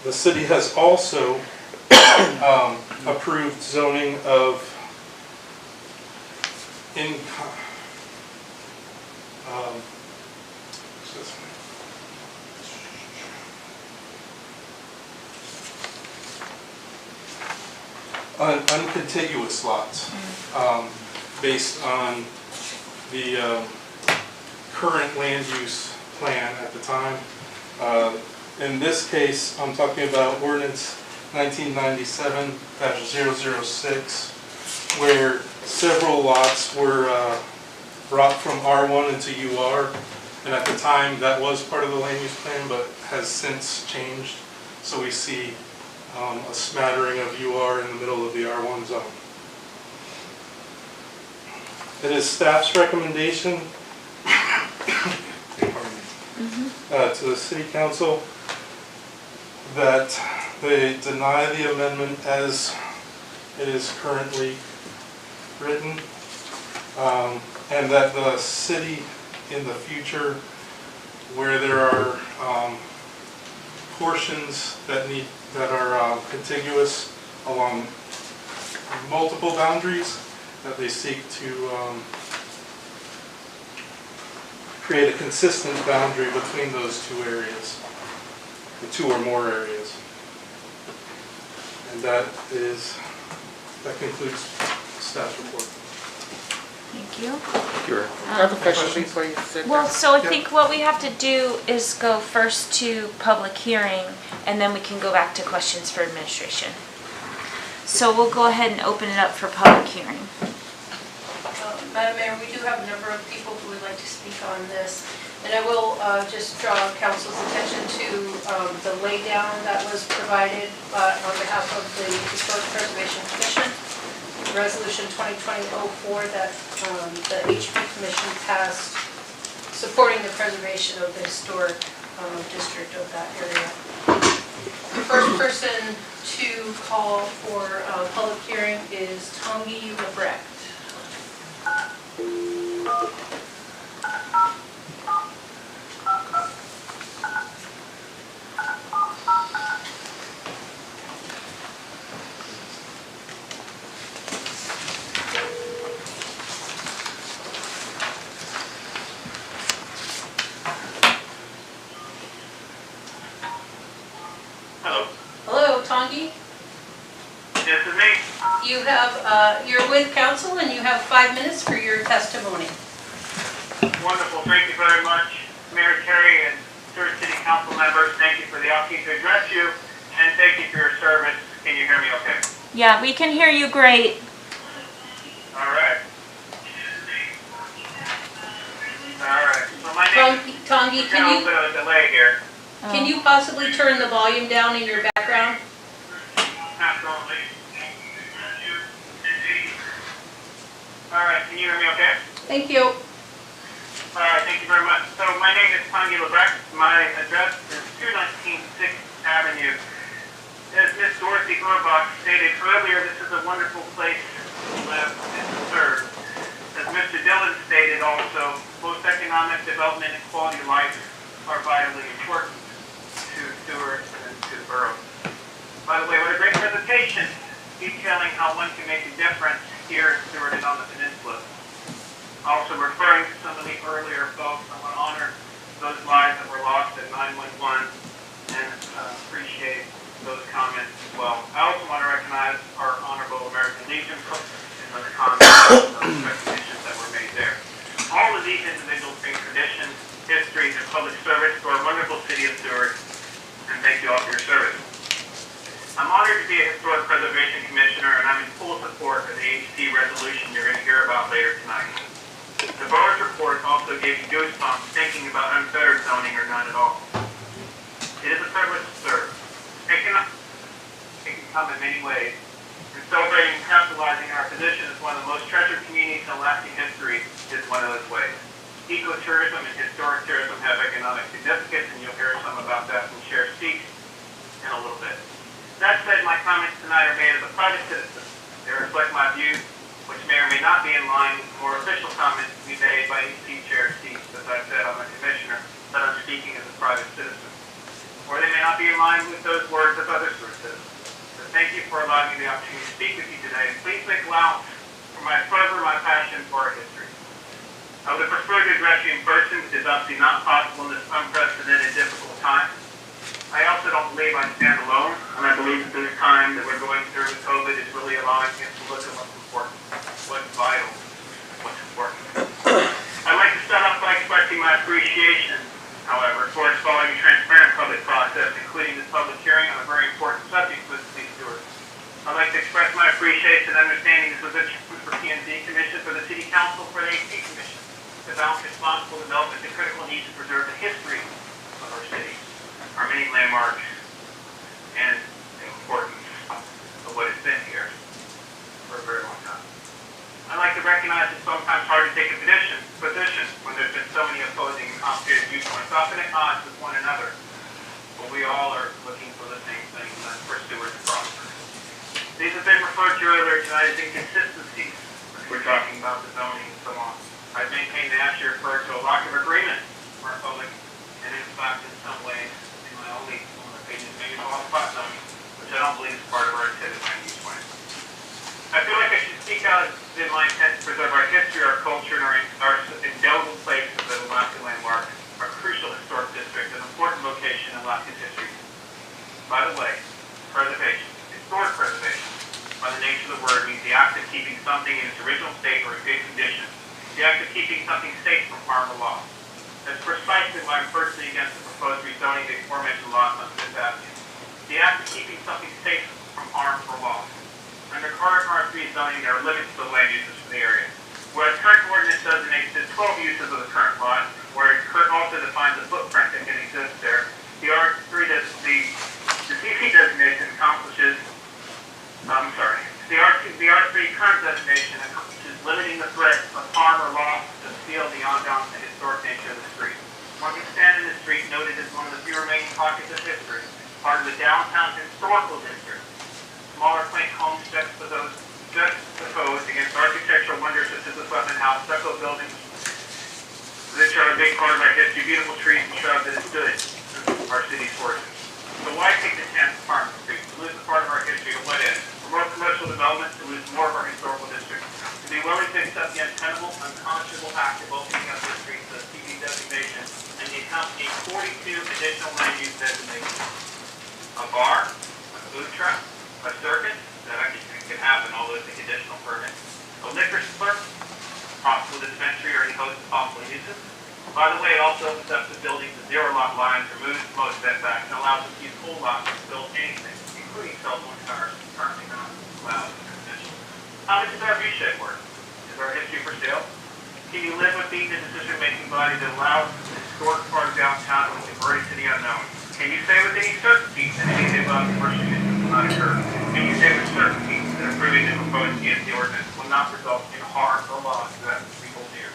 The city has also approved zoning of uncontiguous lots, based on the current land use plan at the time. In this case, I'm talking about ordinance 1997-006, where several lots were brought from R1 into UR, and at the time that was part of the land use plan, but has since changed. So we see a smattering of UR in the middle of the R1 zone. It is staff's recommendation to the City Council that they deny the amendment as it is currently written, and that the city in the future, where there are portions that are contiguous along multiple boundaries, that they seek to create a consistent boundary between those two areas, the two or more areas. And that concludes staff's report. Thank you. Sure. I have a question before you sit down. Well, so I think what we have to do is go first to public hearing, and then we can go back to questions for administration. So we'll go ahead and open it up for public hearing. Madam Mayor, we do have a number of people who would like to speak on this. And I will just draw council's attention to the laydown that was provided on behalf of the Historic Preservation Commission, Resolution 2020-04 that the HB Commission passed supporting the preservation of the historic district of that area. The first person to call for a public hearing is Tongi Lebrecht. Hello, Tongi. This is me. You have, you're with council and you have 5 minutes for your testimony. Wonderful. Thank you very much, Mayor Terry and Stewart City Council members. Thank you for the opportunity to address you, and thank you for your service. Can you hear me okay? Yeah, we can hear you great. All right. All right. So my name is... Tongi, There's a little bit of a delay here. can you possibly turn the volume down in your background? Absolutely. All right. Can you hear me okay? Thank you. All right, thank you very much. So my name is Tongi Lebrecht. My address is 219 6th Avenue. As Miss Dorothy Urbach stated earlier, this is a wonderful place to live and to serve. As Mr. Dillon stated also, both economic development and quality of life are vitally important to Stewart and to the borough. By the way, what a great presentation detailing how one can make a difference here in Stewart and on the peninsula. Also referring to some of the earlier folks, I want to honor those lives that were lost at 911 and appreciate those comments as well. I also want to recognize our Honorable American Legion and other comments and recognitions that were made there. All of these individuals bring traditions, histories, and public service to our wonderful city of Stewart, and thank you all for your service. I'm honored to be a Historic Preservation Commissioner, and I'm in full support of the HT resolution you're going to hear about later tonight. The borough's report also gave me goosebumps thinking about unfettered zoning or none at all. It is a privilege to serve. It can come in many ways. And celebrating and capitalizing our position as one of the most treasured communities in lasting history is one of those ways. Ecotourism and historic tourism have economic significance, and you'll hear some about that from Chair Speaks in a little bit. That said, my comments tonight are made as a private citizen. They reflect my views, which may or may not be in line with more official comments to be made by HT Chair Speaks. As I said, I'm a commissioner, but I'm speaking as a private citizen. Or they may not be in line with those words of others who are citizens. So thank you for allowing me the opportunity to speak with you today. Please make allowance for my fervor, my passion for our history. I would have preferred to address you in person, which is obviously not possible in this unprecedented, difficult time. I also don't believe I stand alone, and I believe that this time that we're going through with COVID is really allowing us to look at what's important, what's vital, what's important. I'd like to start off by expressing my appreciation, however, for us following a transparent public process, including this public hearing on a very important subject with the stewards. I'd like to express my appreciation and understanding this was a challenge for P&Z Commission, for the City Council, for the AP Commission, to balance responsible development and critical need to preserve the history of our city, our many landmarks, and the importance of what has been here for a very long time. I'd like to recognize it's sometimes hard to take a position when there's been so many opposing and complicated viewpoints, often at odds with one another. But we all are looking for the same thing, and that's for Stewart to prosper. These have been referred to earlier tonight as inconsistencies. We're talking about the zoning and so on. I've maintained that actually referred to a lack of agreement from our public, and in fact, in some ways, in my own opinion, maybe a lot of spot zoning, which I don't believe is part of our intended land use plan. I feel like I should speak out in my intent to preserve our history, our culture, and our indelible places that Alaska landmark, our crucial historic district, an important location in Alaska's history. By the way, preservation, historic preservation, by the nature of the word, means the act of keeping something in its original state or in good condition, the act of keeping something safe from harm or loss. That's precisely why I'm personally against the proposed rezoning of the aforementioned lots on Fifth Avenue. The act of keeping something safe from harm or loss. Under Carter R3 zoning, there are limits to the land uses for the area. Whereas current ordinance designates the 12 uses of the current lot, where it also defines the footprint that can exist there, the R3 does the CC designation accomplishes, the R3 current designation accomplishes limiting the threat of harm or loss to the field beyond bounds the historic nature of the street. One can stand in the street noted as one of the few remaining pockets of history, part of the downtown historical district. Smaller quaint homes juxtaposed against architectural wonders such as the Sutton House, stucco buildings, which are a big part of our history, beautiful trees and shrubs that have stood our city's fortunes. So why take the chance to farm the street, to lose a part of our history to what end? For more commercial development, to lose more of our historical district, to be willing to accept the untenable, unconscionable act of opening up the streets to the TV designation and the accompanying 42 additional land use designations. A bar, a food truck, a circus, that actually can happen, although it's a conditional permit. A liquor store, possible dispensary, or any host of possible uses. By the way, it also opens up the building to zero lot lines, removes most setbacks, and allows us to use full lots to build anything, including cell phone towers, currently not allowed in residential. How much is our view shed worth? Is our history for sale? Can you live with being the decision-making body that allows the historic part of downtown to be converted to the unknown? Can you say with any certainty that any of the above commercial uses will not occur? Can you say with certainty that approving the proposed GSD ordinance will not result in harm or loss to that we hold dear?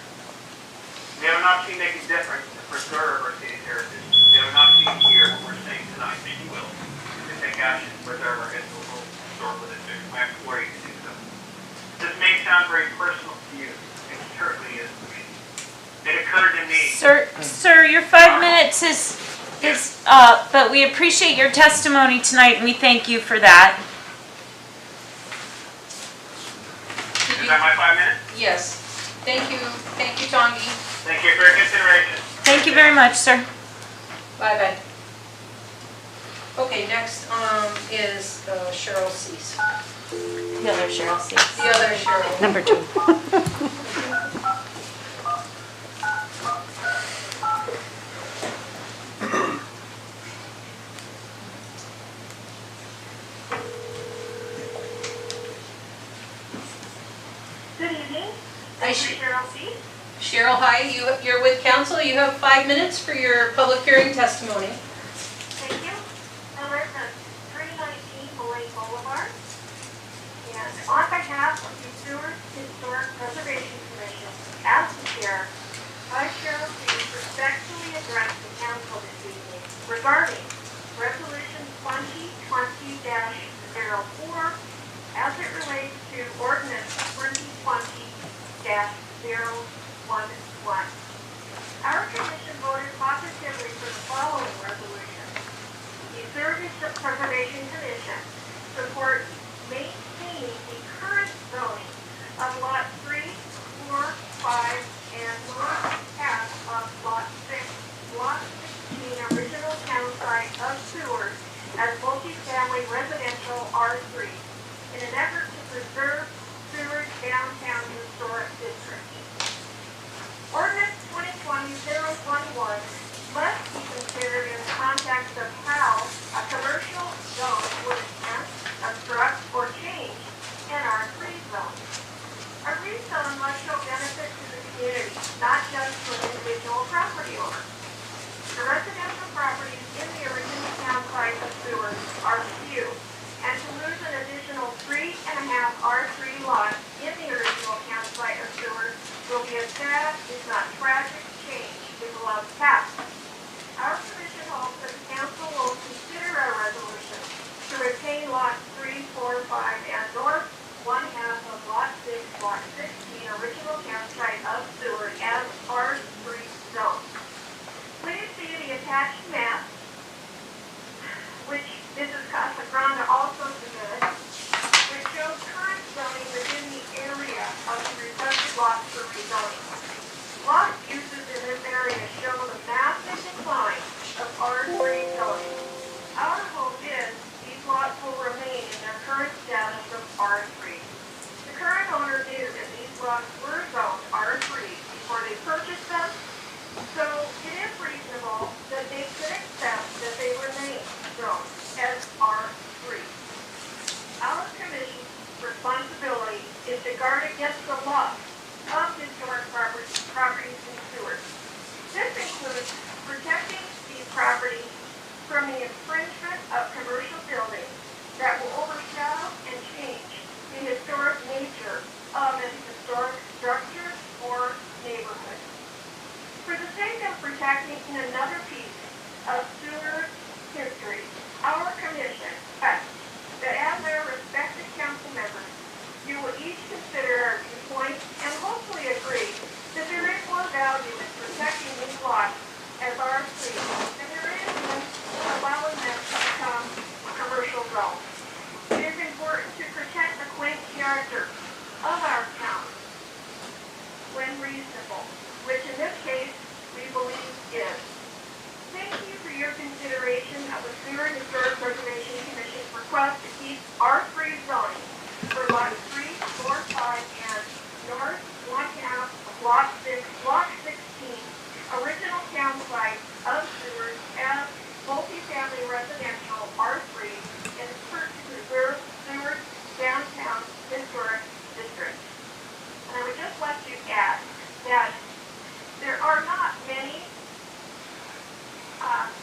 We have an opportunity to make a difference to preserve our city's heritage. We have an opportunity to hear what we're saying tonight, if you will, to take action to preserve our historical district. I implore you to do so. This may sound very personal to you, and it certainly is to me. It occurred to me. Sir, your 5 minutes is up, but we appreciate your testimony tonight, and we thank you for that. Is that my 5 minutes? Yes. Thank you, Tongi. Thank you for your consideration. Thank you very much, sir. Bye-bye. Okay, next is Cheryl Cease. The other Cheryl Cease. The other Cheryl. Number 2. Good evening. Hi, Cheryl C. Cheryl, hi. You're with council. You have 5 minutes for your public hearing testimony. Thank you. I'm at 319 Moline Boulevard. And on behalf of the Seward Historic Preservation Commission, as the chair, I, Cheryl C., respectfully address the council this evening regarding Resolution 2020-04 as it relates to Ordinance 2020-011. Our commission voted positively for the following resolution. The Seward Preservation Commission supports maintaining the current zoning of Lot 3, 4, 5, and north half of Lot 6, Block 16, original town site of Seward single-family residential R3 in an effort to preserve Seward Downtown Historic District. Ordinance 2020-021 must be considered in the context of how a commercial zone would enhance, obstruct, or change an R3 zone. A rezone must show benefit to the community, not just to an individual property owner. The residential properties in the original town site of Seward are few, and to lose an additional 3.5 R3 lots in the original town site of Seward will be a sad, if not tragic, change if allowed to pass. Our commission hopes that the council will consider our resolution to retain lots 3, 4, 5, and north, 1/2 of lot 6, block 16, original town site of Seward as R3 zone. Please see the attached map, which Mrs. Casagrande also submitted, which shows current zoning within the area of the requested lots for rezoning. Lot uses in this area show the massive decline of R3 zoning. Our hope is these lots will remain in their current status of R3. The current owner knew that these lots were zoned R3 before they purchased them, so it is reasonable that they could accept that they remain zoned as R3. Our commission's responsibility is to guard against the loss of historic properties in Seward. This includes protecting these properties from the infringement of commercial buildings that will overshadow and change the historic nature of a historic structure or neighborhood. For the sake of protecting another piece of Seward history, our commission expects that as our respected council members, you will each consider our viewpoints and hopefully agree that there is more value in protecting these lots as R3 than there is in allowing them to become commercial zones. It is important to protect the quaint character of our town when reasonable, which in this case we believe is. Thank you for your consideration of the Seward Historic Preservation Commission's request to keep R3 zoning for lots 3, 4, 5, and north 1/2 of lot 6, block 16, original town site of Seward as multifamily residential R3 in the effort to preserve Seward Downtown Historic District. And I would just like to add that there are not many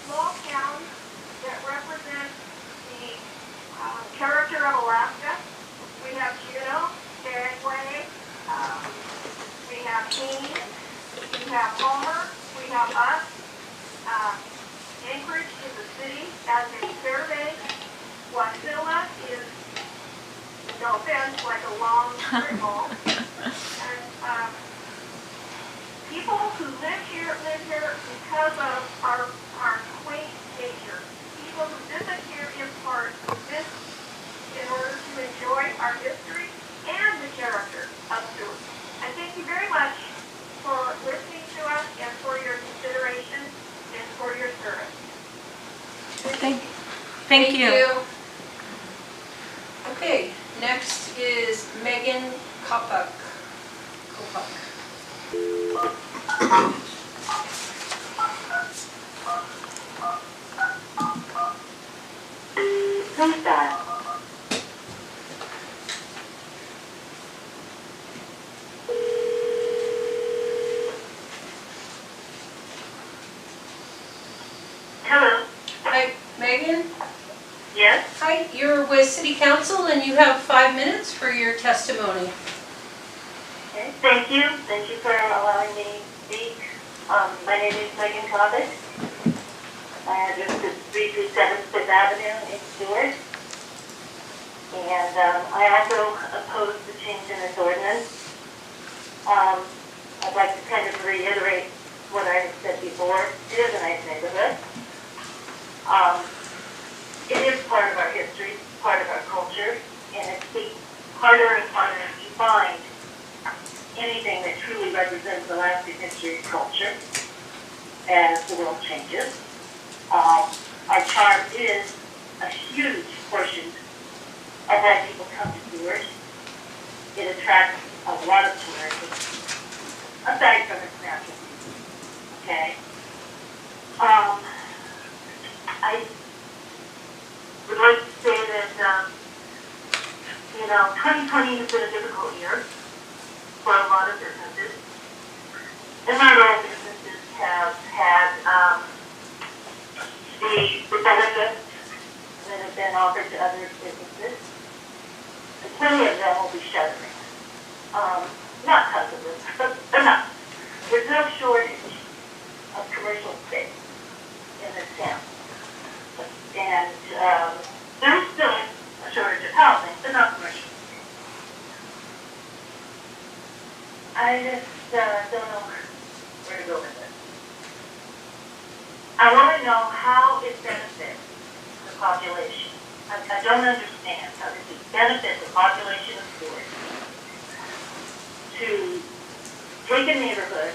small towns that represent the character of Alaska. We have Juneau, Skagway, we have Keene, we have Homer, we have us. Anchorage is a city as a survey. Wasilla is, no offense, like a long strip mall. And people who live here because of our quaint nature. People who visit here in part visit in order to enjoy our history and the character of Seward. And thank you very much for listening to us and for your consideration and for your service. Thank you. Okay, next is Megan Kopak. Who's that? Hello. Hi, Megan? Yes? Hi, you're with City Council and you have 5 minutes for your testimony. Okay, thank you. Thank you for allowing me to speak. My name is Megan Kovic. My address is 327 Fifth Avenue in Seward. And I also oppose the change in this ordinance. I'd like to kind of reiterate what I said before. It is a nice neighborhood. It is part of our history, part of our culture, and it's harder and harder to find anything that truly represents Alaskan history and culture as the world changes. Our charm is a huge portion of why people come to Seward. It attracts a lot of tourists, aside from its natural beauty, okay? I would like to say that, 2020 has been a difficult year for a lot of businesses. And not all businesses have had the benefits that have been offered to other businesses. And plenty of them will be shuttering. Not because of this, but enough. There's no shortage of commercial space in this town. And there's still a shortage of housing, but not commercial. I just don't know where to go with this. I want to know how it benefits the population. I don't understand how this would benefit the population of Seward to take a neighborhood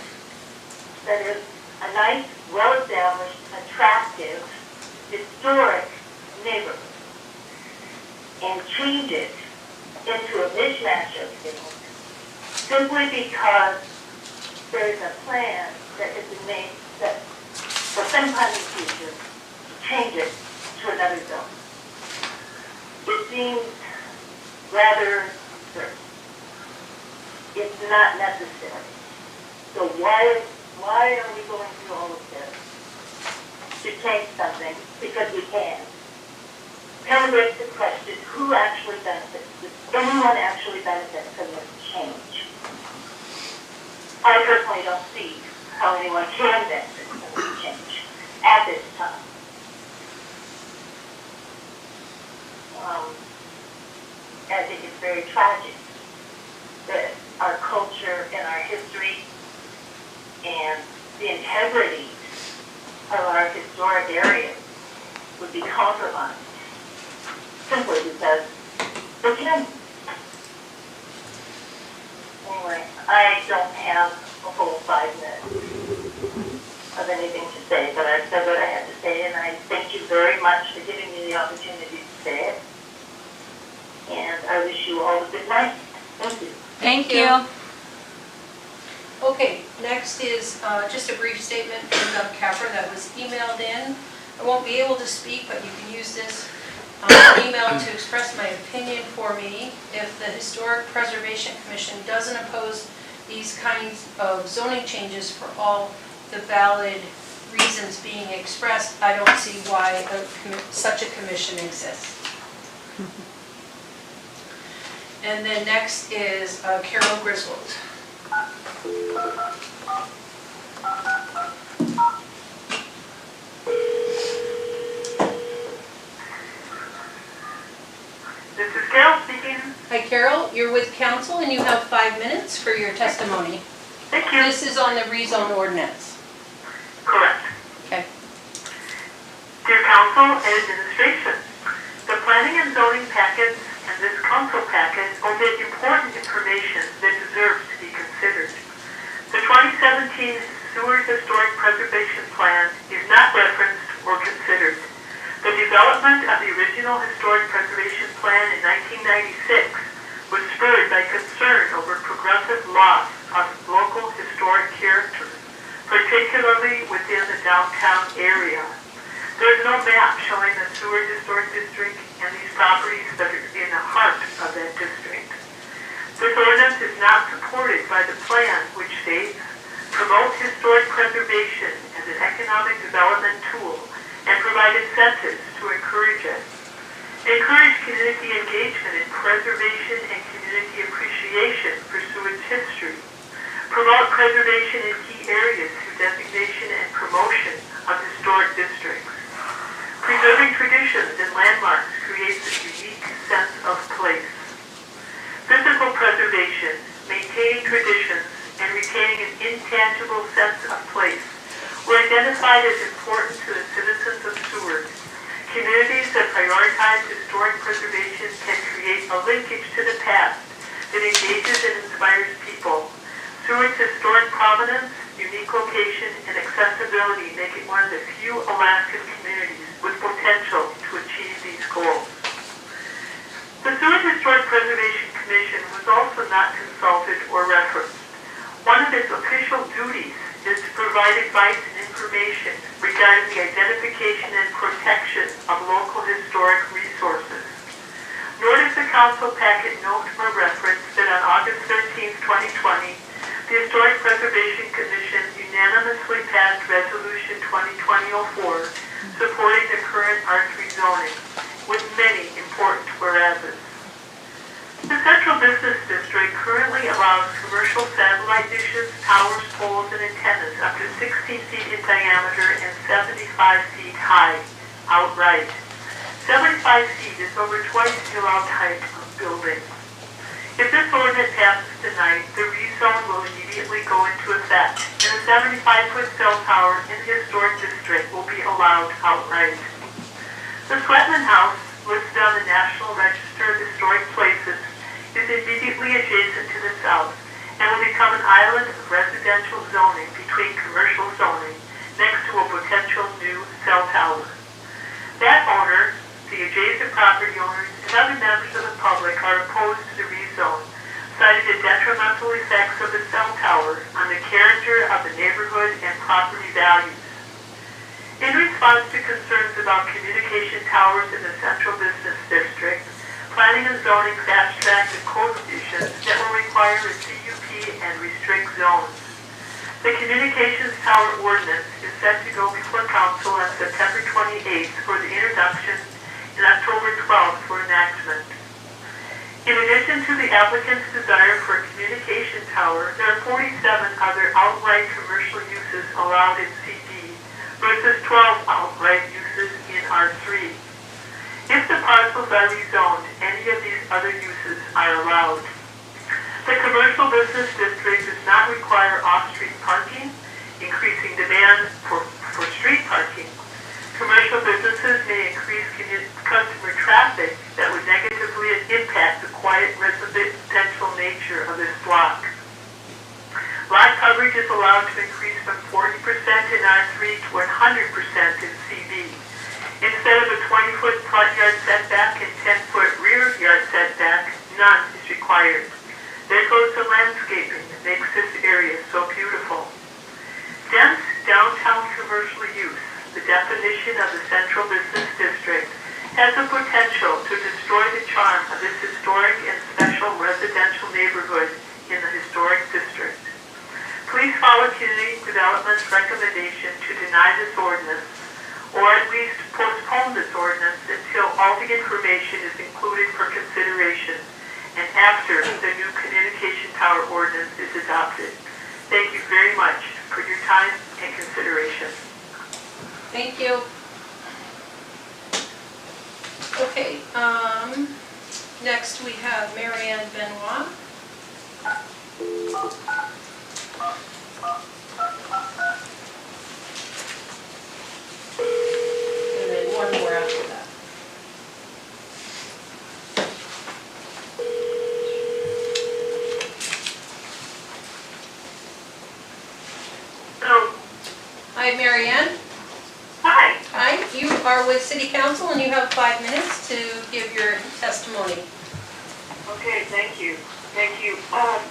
that is a nice, well-established, attractive, historic neighborhood and change it into a mishmash of things simply because there is a plan that has been made that for some time in the future to change it to another zone. It seems rather absurd. It's not necessary. So why are we going through all of this to change something because we can? Kind of begs the question, who actually benefits? Does anyone actually benefit from this change? I personally don't see how anyone can benefit from this change at this time. I think it's very tragic that our culture and our history and the integrity of our historic areas would be compromised simply because they can. Anyway, I don't have a full 5 minutes of anything to say, but I've said what I had to say, and I thank you very much for giving me the opportunity to say it. And I wish you all a good night. Thank you. Thank you. Okay, next is just a brief statement from Doug Capper that was emailed in. I won't be able to speak, but you can use this email to express my opinion for me. If the Historic Preservation Commission doesn't oppose these kinds of zoning changes for all the valid reasons being expressed, I don't see why such a commission exists. And then next is Carol Griswold. This is Carol speaking. Hi Carol, you're with council and you have 5 minutes for your testimony. Thank you. This is on the rezone ordinance. Correct. Okay. Dear Council and Administration, the planning and zoning packets and this council packet omit important information that deserves to be considered. The 2017 Seward Historic Preservation Plan is not referenced or considered. The development of the original Historic Preservation Plan in 1996 was spurred by concern over progressive loss of local historic character, particularly within the downtown area. There is no map showing the Seward Historic District and these properties that are in the heart of that district. This ordinance is not supported by the plan, which states, promote historic preservation as an economic development tool and provide incentives to encourage it. Encourage community engagement in preservation and community appreciation for Seward's history. Promote preservation in key areas through designation and promotion of historic districts. Preserving traditions and landmarks creates a unique sense of place. Physical preservation, maintaining traditions, and retaining an intangible sense of place were identified as important to the citizens of Seward. Communities that prioritize historic preservation can create a linkage to the past that engages and inspires people. Seward's historic provenance, unique location, and accessibility make it one of the few Alaskan communities with potential to achieve these goals. The Seward Historic Preservation Commission was also not consulted or referenced. One of its official duties is to provide advice and information regarding the identification and protection of local historic resources. Nor does the council packet note or reference that on August 13, 2020, the Historic Preservation Commission unanimously passed Resolution 2020-04 supporting the current R3 zoning, with many important whereases. The Central Business District currently allows commercial satellite dishes, towers, poles, and antennas up to 16 feet in diameter and 75 feet high, outright. 75 feet is over twice the allowed height of buildings. If this ordinance passes tonight, the rezone will immediately go into effect, and a 75-foot cell tower in the historic district will be allowed outright. The Sweatman House, listed on the National Register of Historic Places, is immediately adjacent to the south and will become an island of residential zoning between commercial zoning next to a potential new cell tower. That owner, the adjacent property owners, and other members of the public are opposed to the rezone, citing the detrimental effects of the cell tower on the character of the neighborhood and property values. In response to concerns about communication towers in the Central Business District, planning and zoning fast-tracked the code revisions that will require a CUP and restrict zones. The Communications Tower Ordinance is set to go before Council on September 28th for the introduction and October 12th for enactment. In addition to the applicant's desire for a communication tower, there are 47 other outright commercial uses allowed in CD versus 12 outright uses in R3. If the parcels are rezoned, any of these other uses are allowed. The commercial business district does not require off-street parking, increasing demand for street parking. Commercial businesses may increase customer traffic that would negatively impact the quiet residential nature of this block. Lot coverage is allowed to increase from 40% in R3 to 100% in CB. Instead of a 20-foot front yard setback and 10-foot rear yard setback, none is required. There goes the landscaping that makes this area so beautiful. Dense downtown commercial use, the definition of the Central Business District, has the potential to destroy the charm of this historic and special residential neighborhood in the historic district. Please follow Community Development's recommendation to deny this ordinance, or at least postpone this ordinance until all the information is included for consideration and after the new communication tower ordinance is adopted. Thank you very much for your time and consideration. Thank you. Okay, next we have Marianne Benoit. And then one more after that. Hello. Hi, Marianne. Hi. Hi, you are with City Council and you have 5 minutes to give your testimony. Okay, thank you. Thank you,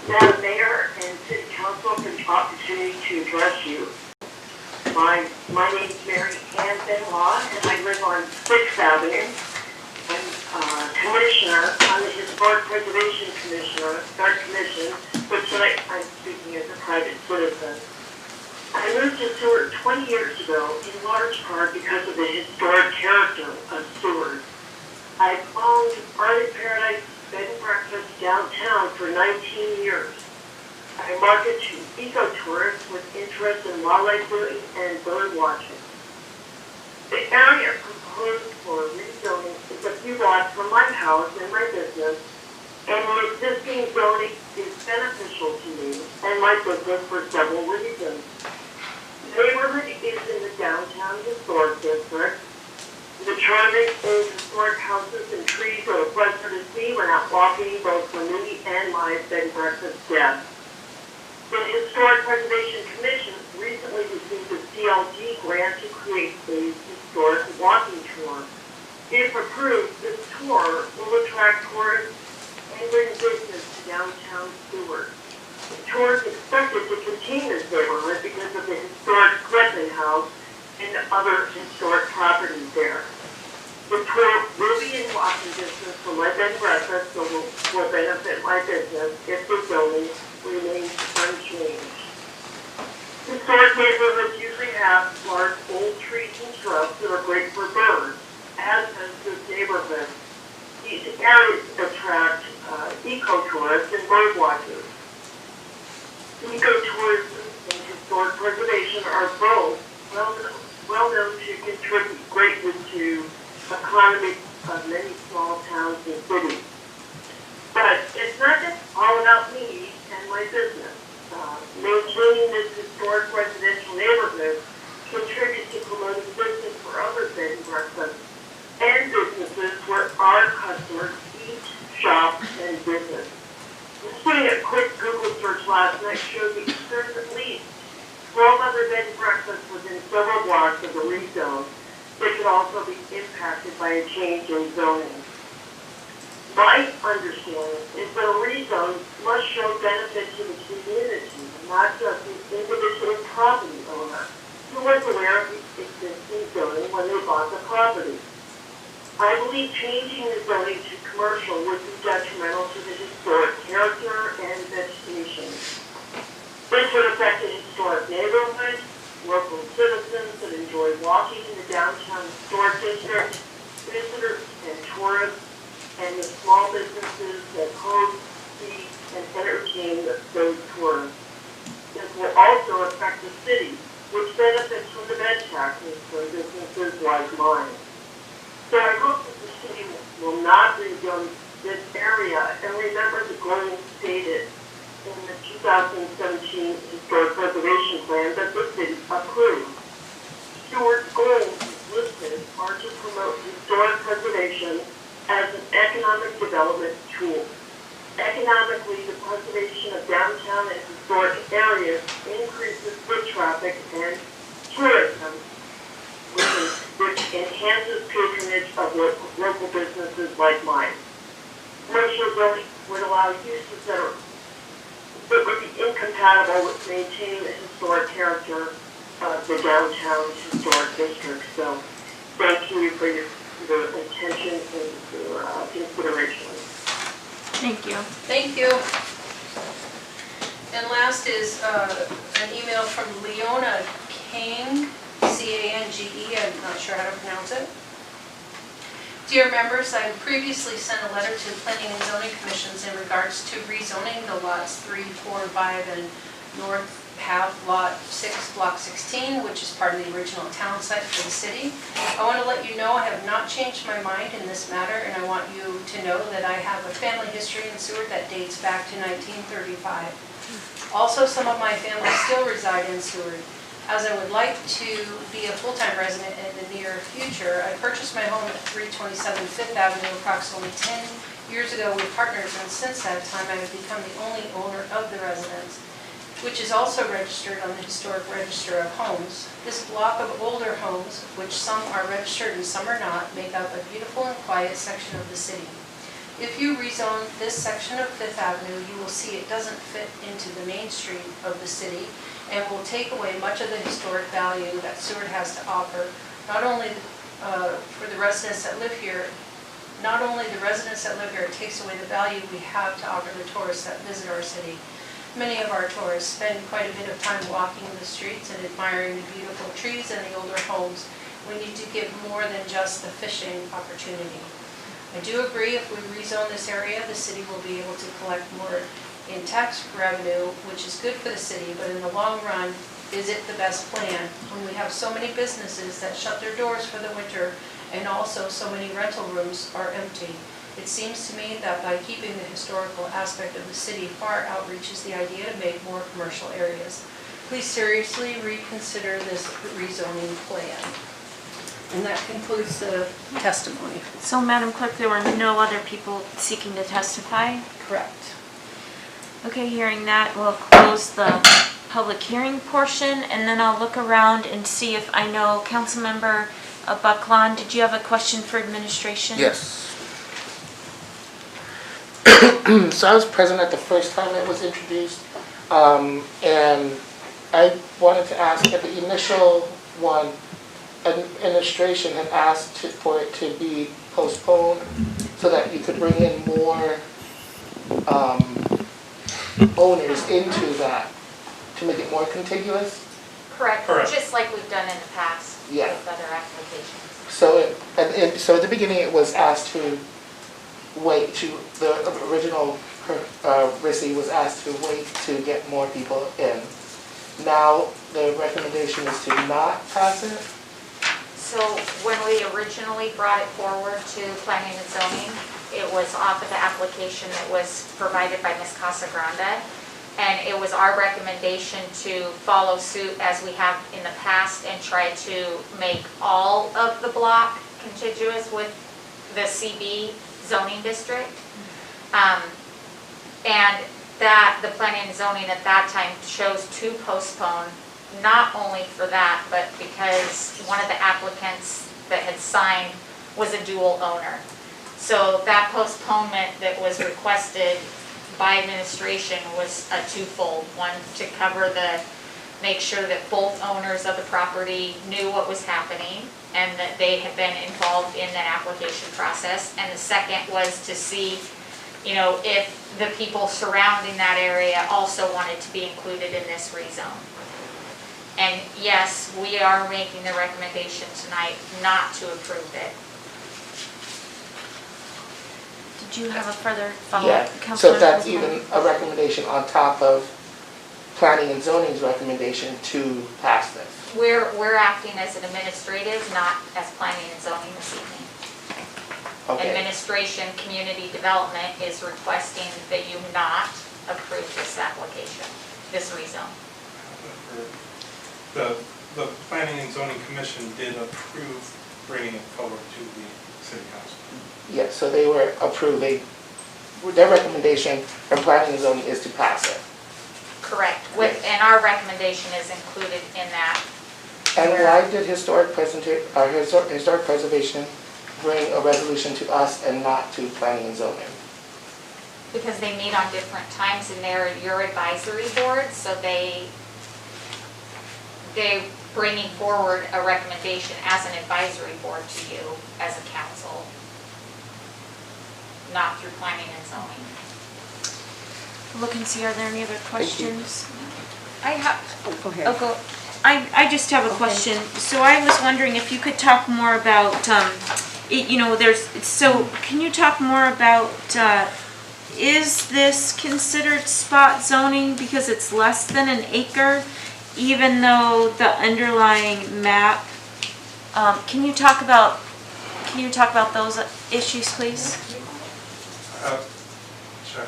Madam Mayor and City Council, for the opportunity to address you. My name is Mary Ann Benoit, and I live on 6th Avenue. I'm Commissioner, I'm the Historic Preservation Commission, but tonight I'm speaking as a private citizen. I moved to Seward 20 years ago, in large part because of the historic character of Seward. I've owned Art in Paradise Bed and Breakfast downtown for 19 years. I market to ecotourists with interest in wildlife viewing and bird watching. The area proposed for rezoning is a few blocks from my house and my business, and the existing zoning is beneficial to me and my business for several reasons. The neighborhood is in the downtown historic district. The charming old historic houses and trees are a pleasure to see when out walking both for me and my bed and breakfast guests. The Historic Preservation Commission recently received a CLG grant to create a historic walking tour. If approved, this tour will attract tourists and bring business to downtown Seward. The tour is expected to continue this neighborhood because of the historic Gretchen House and other historic properties there. The tour will be in walking distance from my bed and breakfast, so will benefit my business if the zoning remains unchanged. Historic neighborhoods usually have large old trees and shrubs that are great for birds, as does this neighborhood. These areas attract eco-tourists and bird watchers. Eco-tourism and historic preservation are both well known to contribute greatly to the economy of many small towns and cities. But it's not just all about me and my business. Maintaining this historic residential neighborhood contributes to promoting business for other bed and breakfasts and businesses where our customers eat, shop, and visit. Just doing a quick Google search last night showed me there's at least 12 other bed and breakfasts within several blocks of the rezone that could also be impacted by a change in zoning. My understanding is that a rezone must show benefit to the community, not just the individual property owner who was aware of the existing zoning when they bought the property. I believe changing the zoning to commercial would be detrimental to the historic character and vegetation. This would affect the historic neighborhood, local citizens that enjoy walking in the downtown historic district, visitors and tourists, and the small businesses that host, feed, and entertain those tourists. This will also affect the city, which benefits from the bed taxes for businesses like mine. So I hope that the city will not rezone this area and remember the goals stated in the 2017 Historic Preservation Plan that the city approved. Seward's goals listed are to promote historic preservation as an economic development tool. Economically, the preservation of downtown and historic areas increases foot traffic and tourism, which enhances patronage of local businesses like mine. Commercial zoning would allow uses that would be incompatible with maintaining the historic character of the downtown historic district. So, thank you for your attention and your consideration. Thank you. Thank you. And last is an email from Leona Kang, C-A-N-G-E, I'm not sure how to pronounce it. Dear members, I previously sent a letter to the Planning and Zoning Commissions in regards to rezoning the lots 3, 4, 5, and north half lot 6, block 16, which is part of the original town site for the city. I want to let you know I have not changed my mind in this matter, and I want you to know that I have a family history in Seward that dates back to 1935. Also, some of my family still reside in Seward. As I would like to be a full-time resident in the near future, I purchased my home at 327 Fifth Avenue approximately 10 years ago with partners, and since that time I have become the only owner of the residence, which is also registered on the Historic Register of Homes. This block of older homes, which some are registered and some are not, make up a beautiful and quiet section of the city. If you rezone this section of Fifth Avenue, you will see it doesn't fit into the main street of the city and will take away much of the historic value that Seward has to offer, not only for the residents that live here, it takes away the value we have to offer the tourists that visit our city. Many of our tourists spend quite a bit of time walking the streets and admiring the beautiful trees and the older homes. We need to give more than just the fishing opportunity. I do agree if we rezone this area, the city will be able to collect more in tax revenue, which is good for the city, but in the long run, is it the best plan when we have so many businesses that shut their doors for the winter and also so many rental rooms are empty? It seems to me that by keeping the historical aspect of the city far outreaches the idea to make more commercial areas. Please seriously reconsider this rezoning plan. And that concludes the testimony. So, Madam Clerk, there were no other people seeking to testify? Correct. Okay, hearing that, we'll close the public hearing portion, and then I'll look around and see if I know Councilmember Bucklawn, did you have a question for administration? Yes. So I was present at the first time it was introduced, and I wanted to ask, at the initial one, administration had asked for it to be postponed so that you could bring in more owners into that, to make it more contiguous. Correct, Correct. just like we've done in the past Yeah. with other applications. So at the beginning, it was asked to wait to, the original RISI was asked to wait to get more people in. Now, the recommendation is to not pass it? So when we originally brought it forward to planning and zoning, it was off of the application that was provided by Ms. Casagrande. And it was our recommendation to follow suit as we have in the past and try to make all of the block contiguous with the CB zoning district. And that the planning and zoning at that time chose to postpone, not only for that, but because one of the applicants that had signed was a dual owner. So that postponement that was requested by administration was a twofold. One, to cover make sure that both owners of the property knew what was happening and that they had been involved in that application process. And the second was to see, if the people surrounding that area also wanted to be included in this rezone. And yes, we are making the recommendation tonight not to approve it. Did you have a further Yeah, follow-up, so Councilor? that's even a recommendation on top of planning and zoning's recommendation to pass this. We're acting as an administrative, not as planning and zoning this evening. Okay, Administration, community development is requesting that you not approve this application, this rezone. The Planning and Zoning Commission did approve bringing it forward to the city council. yeah, so they were approving, their recommendation from planning and zoning is to pass it. Correct, and our recommendation is included in that. And why did historic preservation bring a resolution to us and not to planning and zoning? Because they meet on different times and they're your advisory board, so they're bringing forward a recommendation as an advisory board to you as a council, not through planning and zoning. Look and see, are there any other questions? Go ahead. I just have a question. So I was wondering if you could talk more about, can you talk more about, is this considered spot zoning because it's less than an acre, even though the underlying map, can you talk about those issues, please? Sure.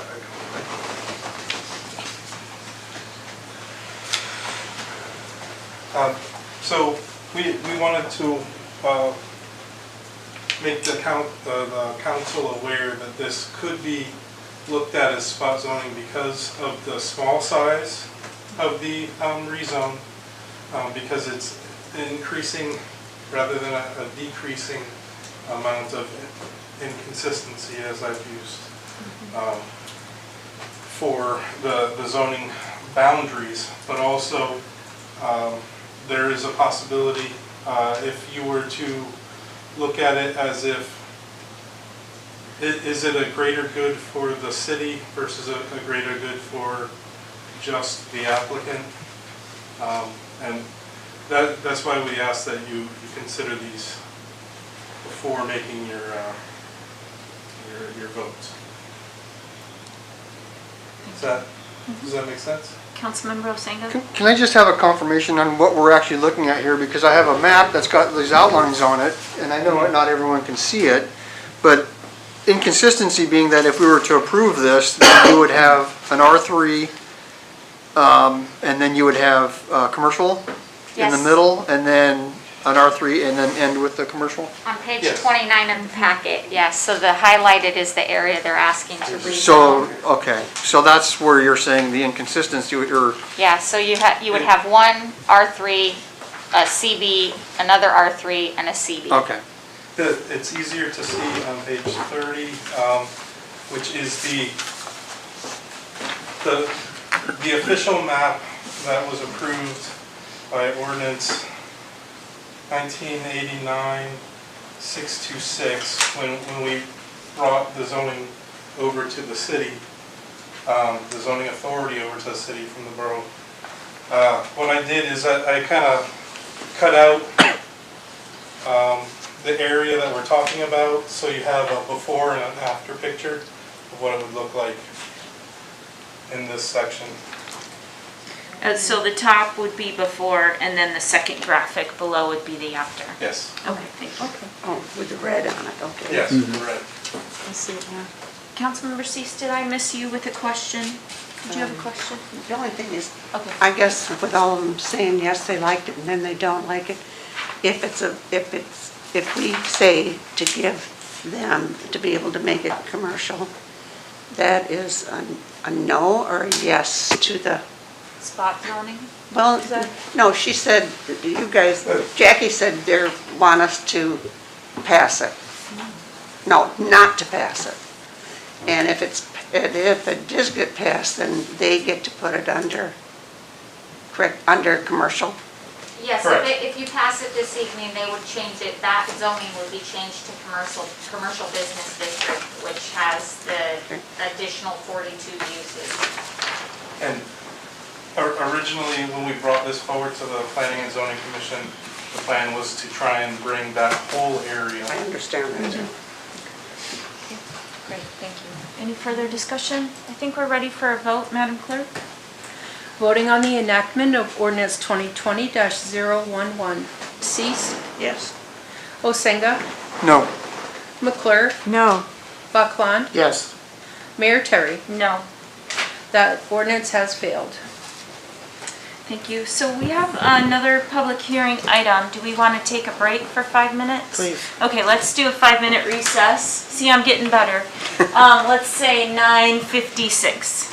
So we wanted to make the council aware that this could be looked at as spot zoning because of the small size of the rezone, because it's increasing rather than a decreasing amount of inconsistency, as I've used, for the zoning boundaries, but also there is a possibility, if you were to look at it as if, is it a greater good for the city versus a greater good for just the applicant? And that's why we ask that you consider these before making your votes. Does that make sense? Councilmember Osenga? Can I just have a confirmation on what we're actually looking at here? Because I have a map that's got these outlines on it, and I know not everyone can see it, but inconsistency being that if we were to approve this, then you would have an R3, and then you would have commercial in the Yes. middle, and then an R3, and then end with the commercial? On page Yes. 29 of the packet, yes, so the highlighted is the area they're asking to rezone. So, okay, so that's where you're saying the inconsistency, or, Yeah, so you would have one R3 a CB, another R3, and a CB. Okay. It's easier to see on page 30, which is the official map that was approved by ordinance 1989-626 when we brought the zoning over to the city, the zoning authority over to the city from the borough. What I did is I kind of cut out the area that we're talking about, so you have a before and an after picture of what it would look like in this section. So the top would be before, and then the second graphic below would be the after. Yes. Okay, thank you. Oh, with the red on it, okay. Yes, correct. I see it now. Councilmember Cease, did I miss you with a question? Did you have a question? The only thing is, Okay. I guess with all of them saying yes, they liked it and then they don't like it, if we say to give them to be able to make it commercial, that is a no or a yes to the, Spot zoning? well, no, she said, you guys, Jackie said they want us to pass it. No, not to pass it. And if it does get passed, then they get to put it under, correct, under commercial. Yes, Correct. if you pass it this evening, they would change it, that zoning would be changed to commercial business district, which has the additional 42 uses. And originally, when we brought this forward to the Planning and Zoning Commission, the plan was to try and bring that whole area. I understand that. Great, thank you. Any further discussion? I think we're ready for a vote, Madam Clerk. Voting on the enactment of ordinance 2020-011. Cease. Yes. Osenga. No. McClure. No. Buckland. Yes. Mayor Terry. No. That ordinance has failed. Thank you. So we have another public hearing item. Do we want to take a break for 5 minutes? Please. Okay, let's do a 5-minute recess. See, I'm getting better. Let's say 9:56.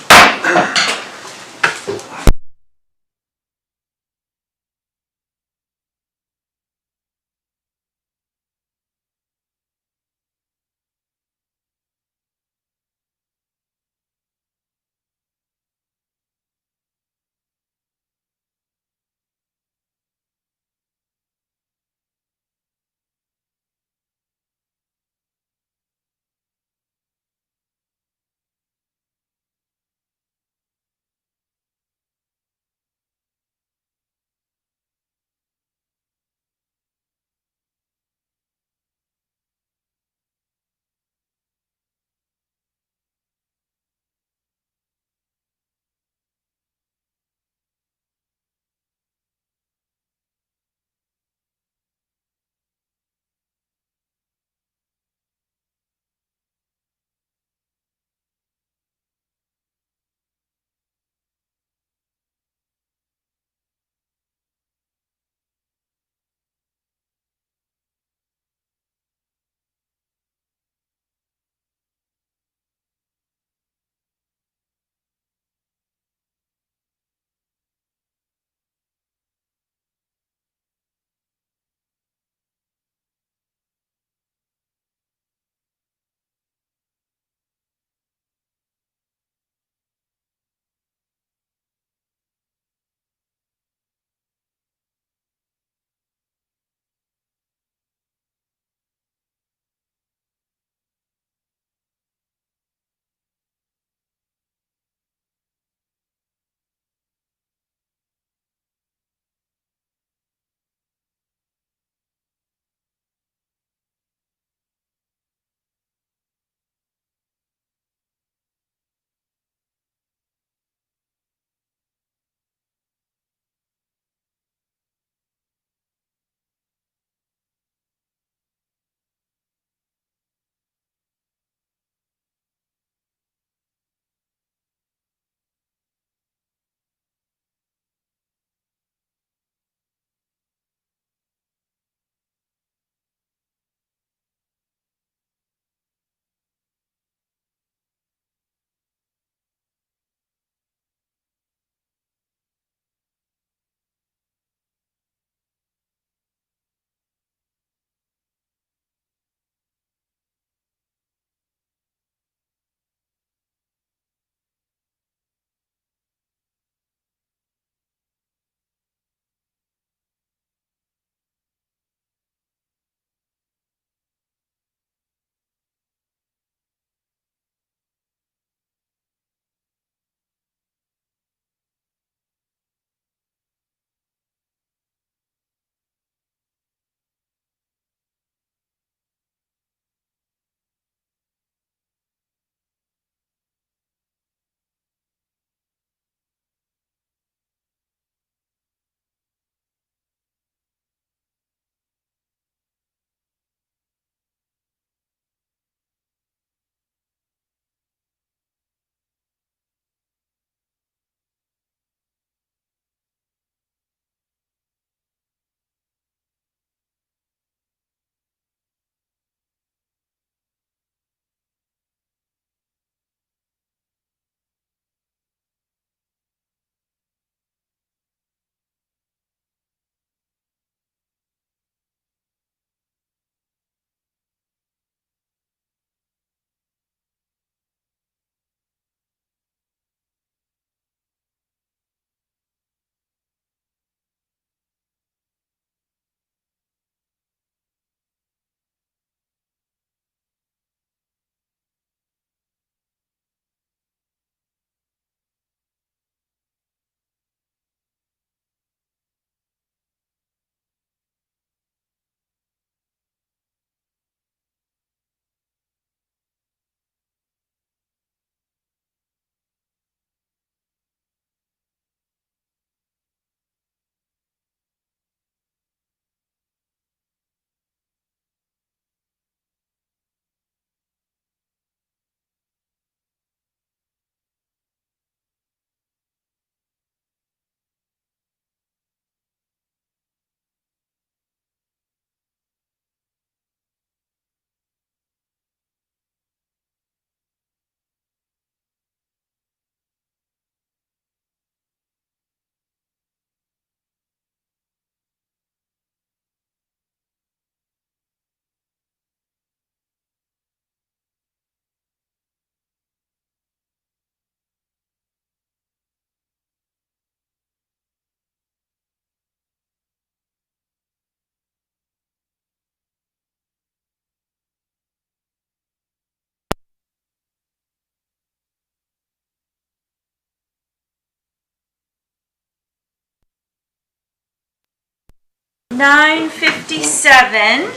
9:57.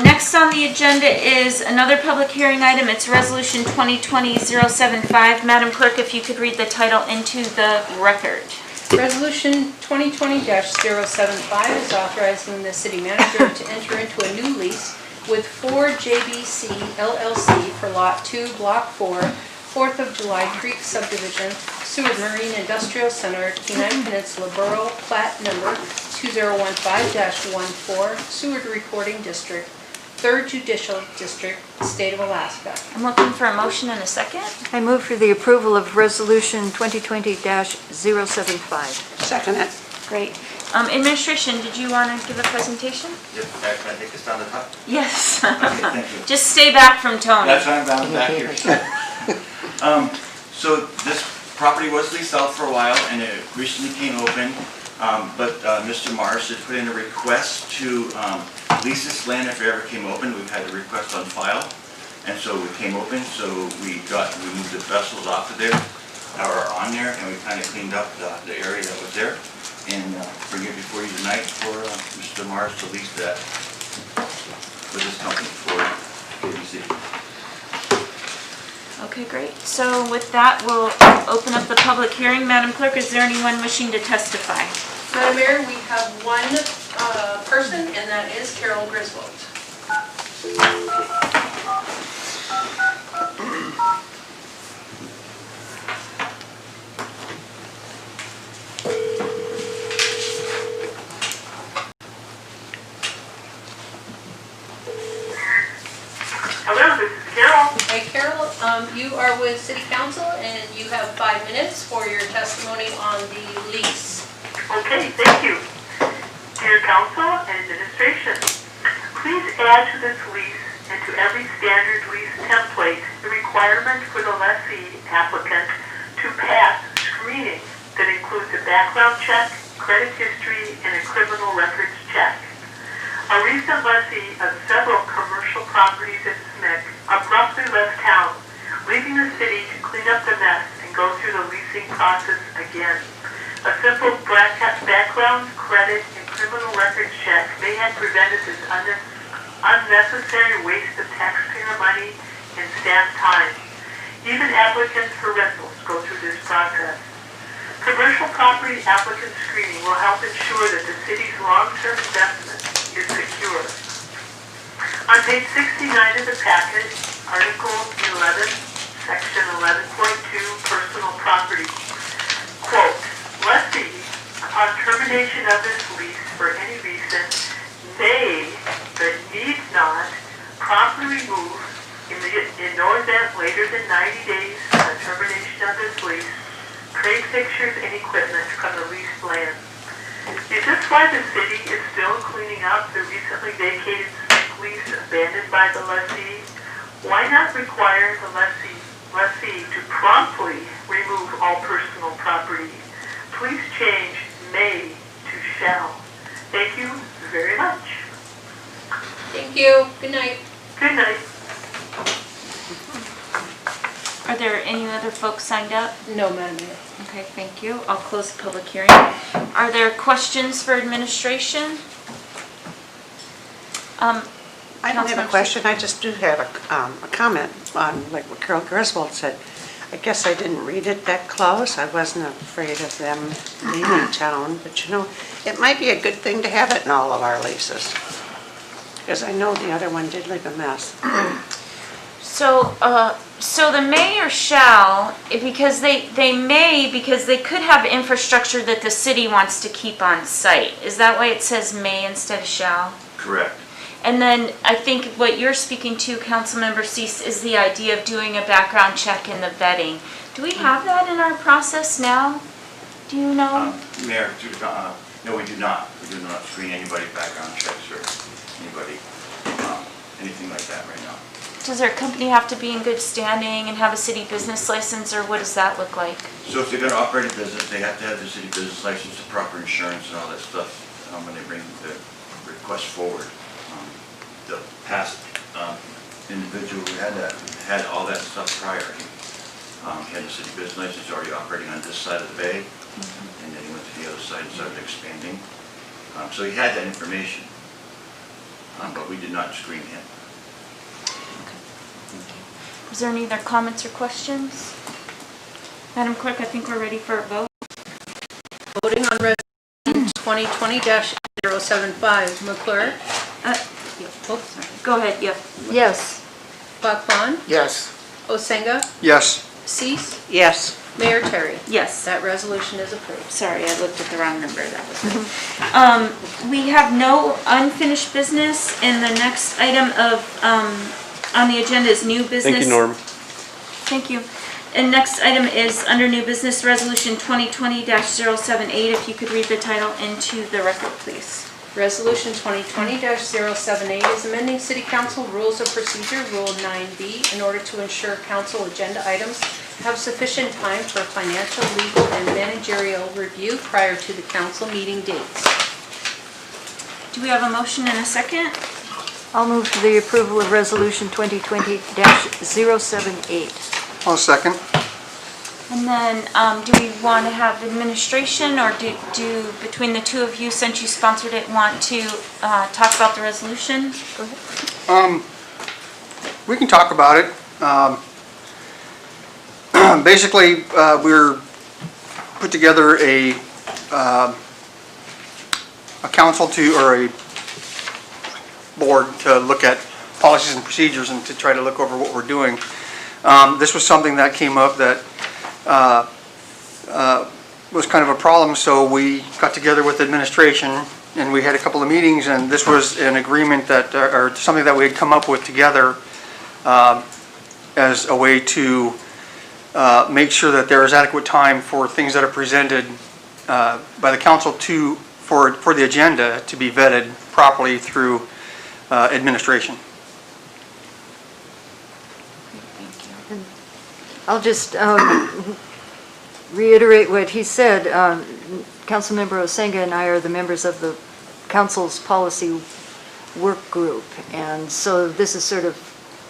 Next on the agenda is another public hearing item. It's Resolution 2020-075. Madam Clerk, if you could read the title into the record. Resolution 2020-075 is authorizing the city manager to enter into a new lease with 4JBC LLC for Lot 2, Block 4, 4th of July Creek Subdivision, Seward Marine Industrial Center, Kenai Peninsula Borough, plat number 2015-14, Seward Recording District, 3rd Judicial District, State of Alaska. I'm looking for a motion and a second. I move for the approval of Resolution 2020-075. Second it. Great. Administration, did you want to give a presentation? Yep, can I take this down the top? Yes. Thank you. Just stay back from Tony. That's why I'm down back here. So this property was leased out for a while and it recently came open, but Mr. Marsh had put in a request to lease this land if it ever came open. We've had a request on file, and so it came open, so we moved the vessels off of there, that are on there, and we kind of cleaned up the area that was there, and bring it before you tonight for Mr. Marsh to lease that for this company, for KBC. Okay, great. So with that, we'll open up the public hearing. Madam Clerk, is there anyone wishing to testify? Madam Mayor, we have one person, and that is Carol Griswold. Hello, this is Carol. Hi, Carol. You are with City Council, and you have 5 minutes for your testimony on the lease. Okay, thank you. Dear Council and Administration, please add to this lease and to every standard lease template the requirement for the lessee applicant to pass screening that includes a background check, credit history, and a criminal records check. A recent lessee of several commercial properties in SMIC abruptly left town, leaving the city to clean up the mess and go through the leasing process again. A simple background, credit, and criminal records check may have prevented this unnecessary waste of taxpayer money and staff time. Even applicants for rentals go through this process. Commercial property applicant screening will help ensure that the city's long-term investment is secure. On page 69 of the packet, Article 11, Section 11.2, Personal Property. Quote, lessee, upon termination of this lease for any reason, may, but need not, promptly remove in no event later than 90 days from the termination of this lease, trade fixtures and equipment from the leased land. Is this why the city is still cleaning up the recently vacated lease abandoned by the lessee? Why not require the lessee to promptly remove all personal property? Please change may to shall. Thank you very much. Thank you. Good night. Good night. Are there any other folks signed up? No, Madam Mayor. Okay, thank you. I'll close the public hearing. Are there questions for administration? I don't have a question, I just do have a comment on like what Carol Griswold said. I guess I didn't read it that close, I wasn't afraid of them leaving town, but you know, it might be a good thing to have it in all of our leases. Because I know the other one did leave a mess. So the may or shall, because they may, because they could have infrastructure that the city wants to keep on site. Is that why it says may instead of shall? Correct. And then I think what you're speaking to, Councilmember Cease, is the idea of doing a background check and the vetting. Do we have that in our process now? Do you know? Mayor, no, we do not. We do not screen anybody's background checks or anybody, anything like that right now. Does their company have to be in good standing and have a city business license, or what does that look like? So if they're going to operate a business, they have to have the city business license, the proper insurance and all that stuff when they bring the request forward. The past individual who had all that stuff prior. He had a city business license already operating on this side of the bay, and then he went to the other side and started expanding. So he had that information, but we did not screen him. Is there any other comments or questions? Madam Clerk, I think we're ready for a vote. Voting on resolution 2020-075, McClure. Sorry. Go ahead, yep. Yes. Buckbon, Yes. Osenga, Yes. Cease, Yes. Mayor Terry. Yes. That resolution is approved. Sorry, I looked at the wrong number, that was it. We have no unfinished business, and the next item of, on the agenda is new business. Thank you, Norm. Thank you. And next item is under new business, resolution 2020-078. If you could read the title into the record, please. Resolution 2020-078 is amending City Council Rules of Procedure, Rule 9B, in order to ensure council agenda items have sufficient time for financial, legal, and managerial review prior to the council meeting dates. Do we have a motion and a second? I'll move for the approval of Resolution 2020-078. I'll second. And then, do we want to have administration, or do, between the two of you, since you sponsored it, want to talk about the resolution? Go ahead. We can talk about it. Basically, we're put together a council or a board to look at policies and procedures and to try to look over what we're doing. This was something that came up that was kind of a problem, so we got together with administration and we had a couple of meetings, and this was an agreement that, or something that we had come up with together as a way to make sure that there is adequate time for things that are presented by the council for the agenda to be vetted properly through administration. I'll just reiterate what he said. Councilmember Osenga and I are the members of the council's policy work group, and so this is sort of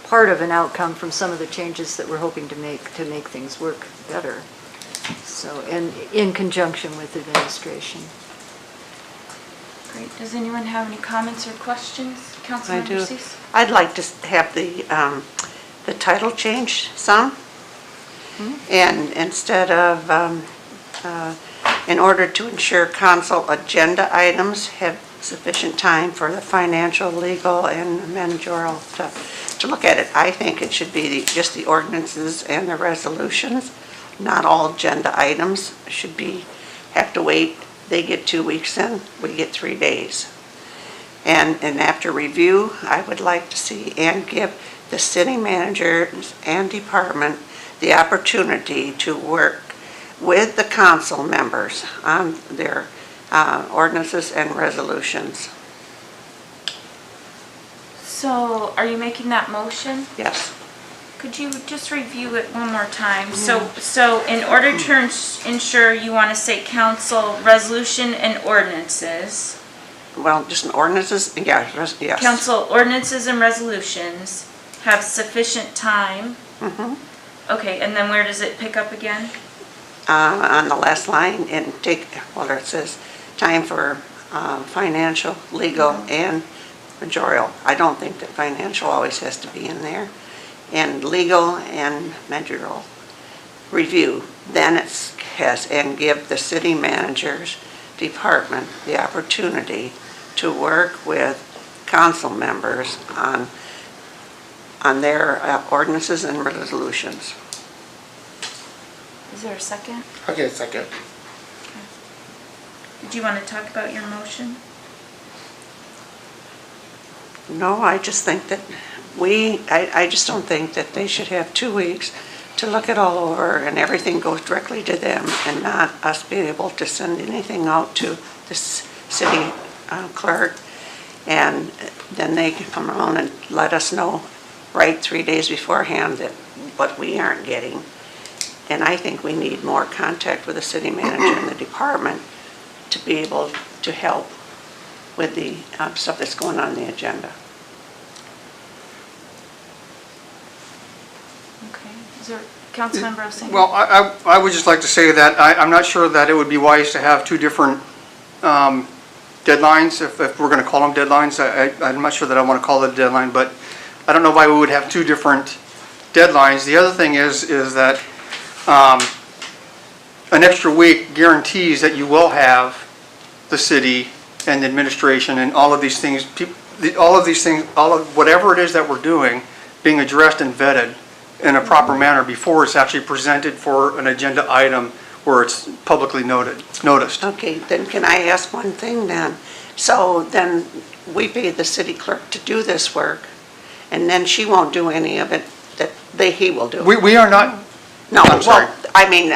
part of an outcome from some of the changes that we're hoping to make things work better. So, and in conjunction with administration. Great. Does anyone have any comments or questions? Councilmember Cease? I'd like to have the title change some. And instead of, in order to ensure council agenda items have sufficient time for the financial, legal, and managerial to look at it, I think it should be just the ordinances and the resolutions. Not all agenda items should have to wait. They get 2 weeks in, we get 3 days. And after review, I would like to see and give the city managers and department the opportunity to work with the council members on their ordinances and resolutions. So, are you making that motion? Yes. Could you just review it one more time? So in order to ensure, you want to say council resolution and ordinances. Well, just ordinances, yeah, yes. Council ordinances and resolutions have sufficient time. Okay, and then where does it pick up again? On the last line, and it says time for financial, legal, and managerial. I don't think that financial always has to be in there. And legal and managerial review. Then it has, and give the city manager's department the opportunity to work with council members on their ordinances and resolutions. Is there a second? Okay, second. Do you want to talk about your motion? No, I just think that I just don't think that they should have 2 weeks to look it all over and everything goes directly to them and not us being able to send anything out to the city clerk. And then they can come around and let us know right 3 days beforehand that what we aren't getting. And I think we need more contact with the city manager and the department to be able to help with the stuff that's going on the agenda. Okay. Is there, Councilmember Osenga? Well, I would just like to say that I'm not sure that it would be wise to have two different deadlines, if we're gonna call them deadlines. I'm not sure that I wanna call it a deadline, but I don't know why we would have two different deadlines. The other thing is that an extra week guarantees that you will have the city and the administration and all of these things, whatever it is that we're doing, being addressed and vetted in a proper manner before it's actually presented for an agenda item where it's publicly noticed. Okay, then can I ask one thing then? So then we pay the city clerk to do this work, and then she won't do any of it, he will do it? We are not, No, I'm sorry. well, I mean,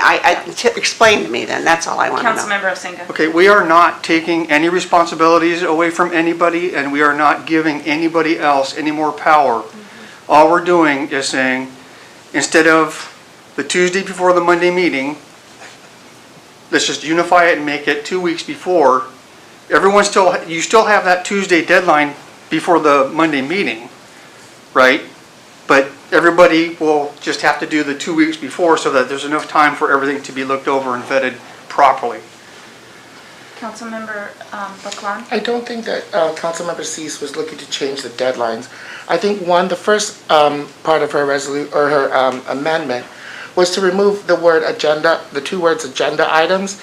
explain to me then, that's all I want to know. Councilmember Osinga. Okay, we are not taking any responsibilities away from anybody, and we are not giving anybody else any more power. All we're doing is saying, instead of the Tuesday before the Monday meeting, let's just unify it and make it 2 weeks before. You still have that Tuesday deadline before the Monday meeting, right? But everybody will just have to do the 2 weeks before so that there's enough time for everything to be looked over and vetted properly. Councilmember Baclan? I don't think that Councilmember Cease was looking to change the deadlines. I think the first part of her amendment was to remove the word agenda, the two words agenda items.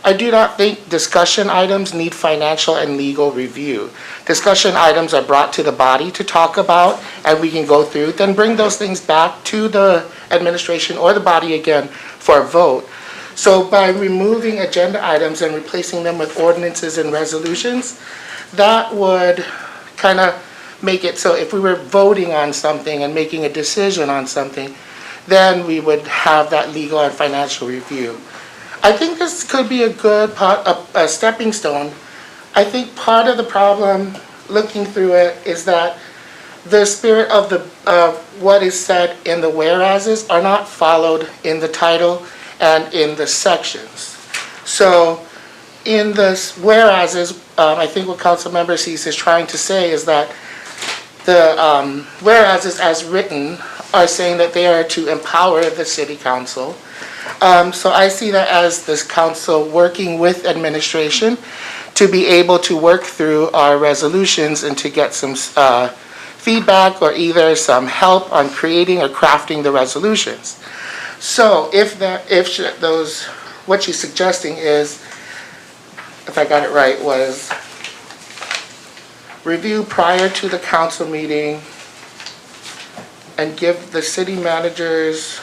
I do not think discussion items need financial and legal review. Discussion items are brought to the body to talk about, and we can go through, then bring those things back to the administration or the body again for a vote. So by removing agenda items and replacing them with ordinances and resolutions, that would kind of make it so if we were voting on something and making a decision on something, then we would have that legal and financial review. I think this could be a good a stepping stone. I think part of the problem, looking through it, is that the spirit of what is said in the whereases are not followed in the title and in the sections. So in the whereases, I think what Councilmember Cease is trying to say is that the whereases as written are saying that they are to empower the city council. So I see that as this council working with administration to be able to work through our resolutions and to get some feedback or either some help on creating or crafting the resolutions. So what she's suggesting is, if I got it right, was review prior to the council meeting and give the city manager's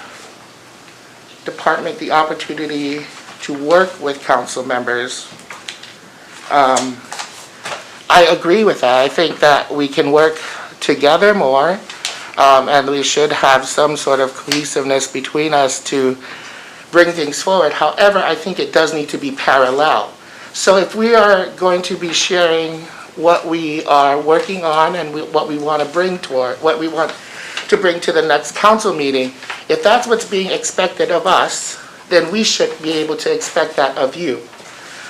department the opportunity to work with council members. I agree with that. I think that we can work together more, and we should have some sort of cohesiveness between us to bring things forward. However, I think it does need to be parallel. So if we are going to be sharing what we are working on and what we want to bring to the next council meeting, if that's what's being expected of us, then we should be able to expect that of you.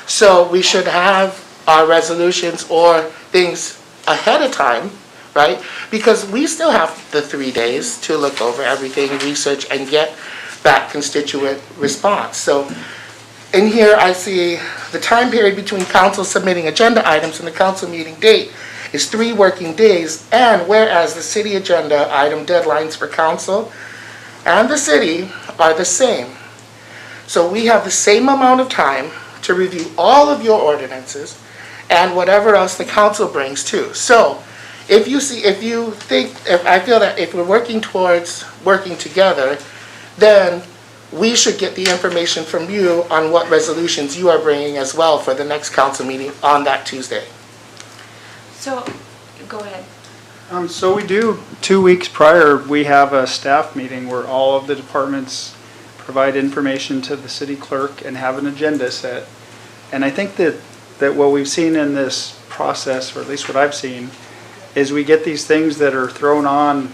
So we should have our resolutions or things ahead of time, right? Because we still have the 3 days to look over everything, research, and get that constituent response. So in here, I see the time period between council submitting agenda items and the council meeting date is 3 working days, and whereas the city agenda item deadlines for council and the city are the same. So we have the same amount of time to review all of your ordinances and whatever else the council brings too. So I feel that if we're working towards working together, then we should get the information from you on what resolutions you are bringing as well for the next council meeting on that Tuesday. So, go ahead. So we do, 2 weeks prior, we have a staff meeting where all of the departments provide information to the city clerk and have an agenda set. And I think that what we've seen in this process, or at least what I've seen, is we get these things that are thrown on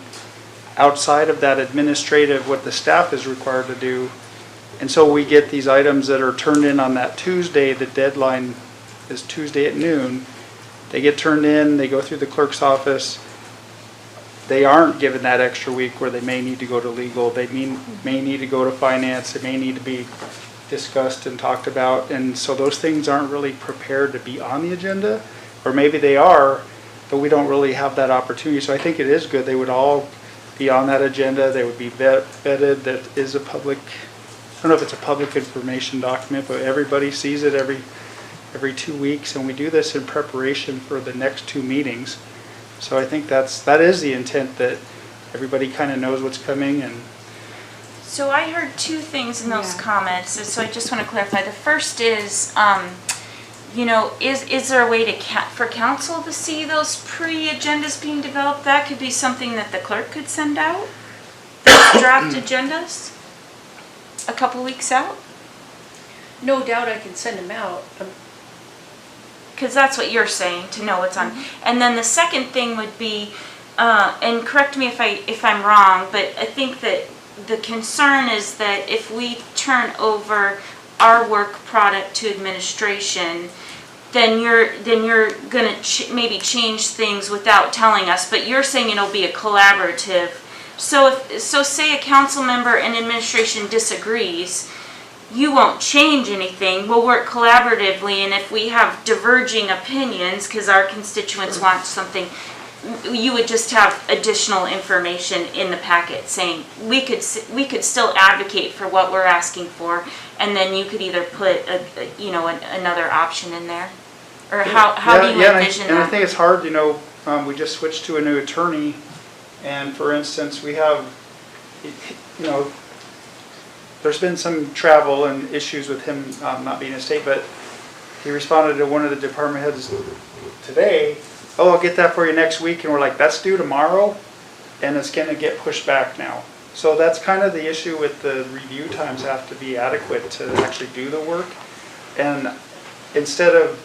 outside of that administrative, what the staff is required to do. And so we get these items that are turned in on that Tuesday. The deadline is Tuesday at noon. They get turned in, they go through the clerk's office. They aren't given that extra week where they may need to go to legal, they may need to go to finance, it may need to be discussed and talked about, and so those things aren't really prepared to be on the agenda, or maybe they are, but we don't really have that opportunity. So I think it is good, they would all be on that agenda, they would be vetted, that is a public, I don't know if it's a public information document, but everybody sees it every 2 weeks, and we do this in preparation for the next 2 meetings. So I think that is the intent, that everybody kind of knows what's coming. And So I heard 2 things in those comments, so I just want to clarify. The first is, you know, is there a way to for council to see those pre-agendas being developed? That could be something that the clerk could send out, those draft agendas, a couple weeks out? No doubt I can send them out. Because that's what you're saying, to know what's on. And then the second thing would be, and correct me if I'm wrong, but I think that the concern is that if we turn over our work product to administration, then you're gonna maybe change things without telling us. But you're saying it'll be a collaborative. So say a council member and administration disagrees, you won't change anything. We'll work collaboratively, and if we have diverging opinions because our constituents want something, you would just have additional information in the packet saying we could still advocate for what we're asking for, and then you could either put another option in there, or how do you envision that? And I think it's hard, we just switched to a new attorney, and for instance, we have, there's been some travel and issues with him not being in state, but he responded to one of the department heads today, "Oh, I'll get that for you next week," and we're like, "That's due tomorrow," and it's gonna get pushed back now. So that's kind of the issue with the review times, have to be adequate to actually do the work. And instead of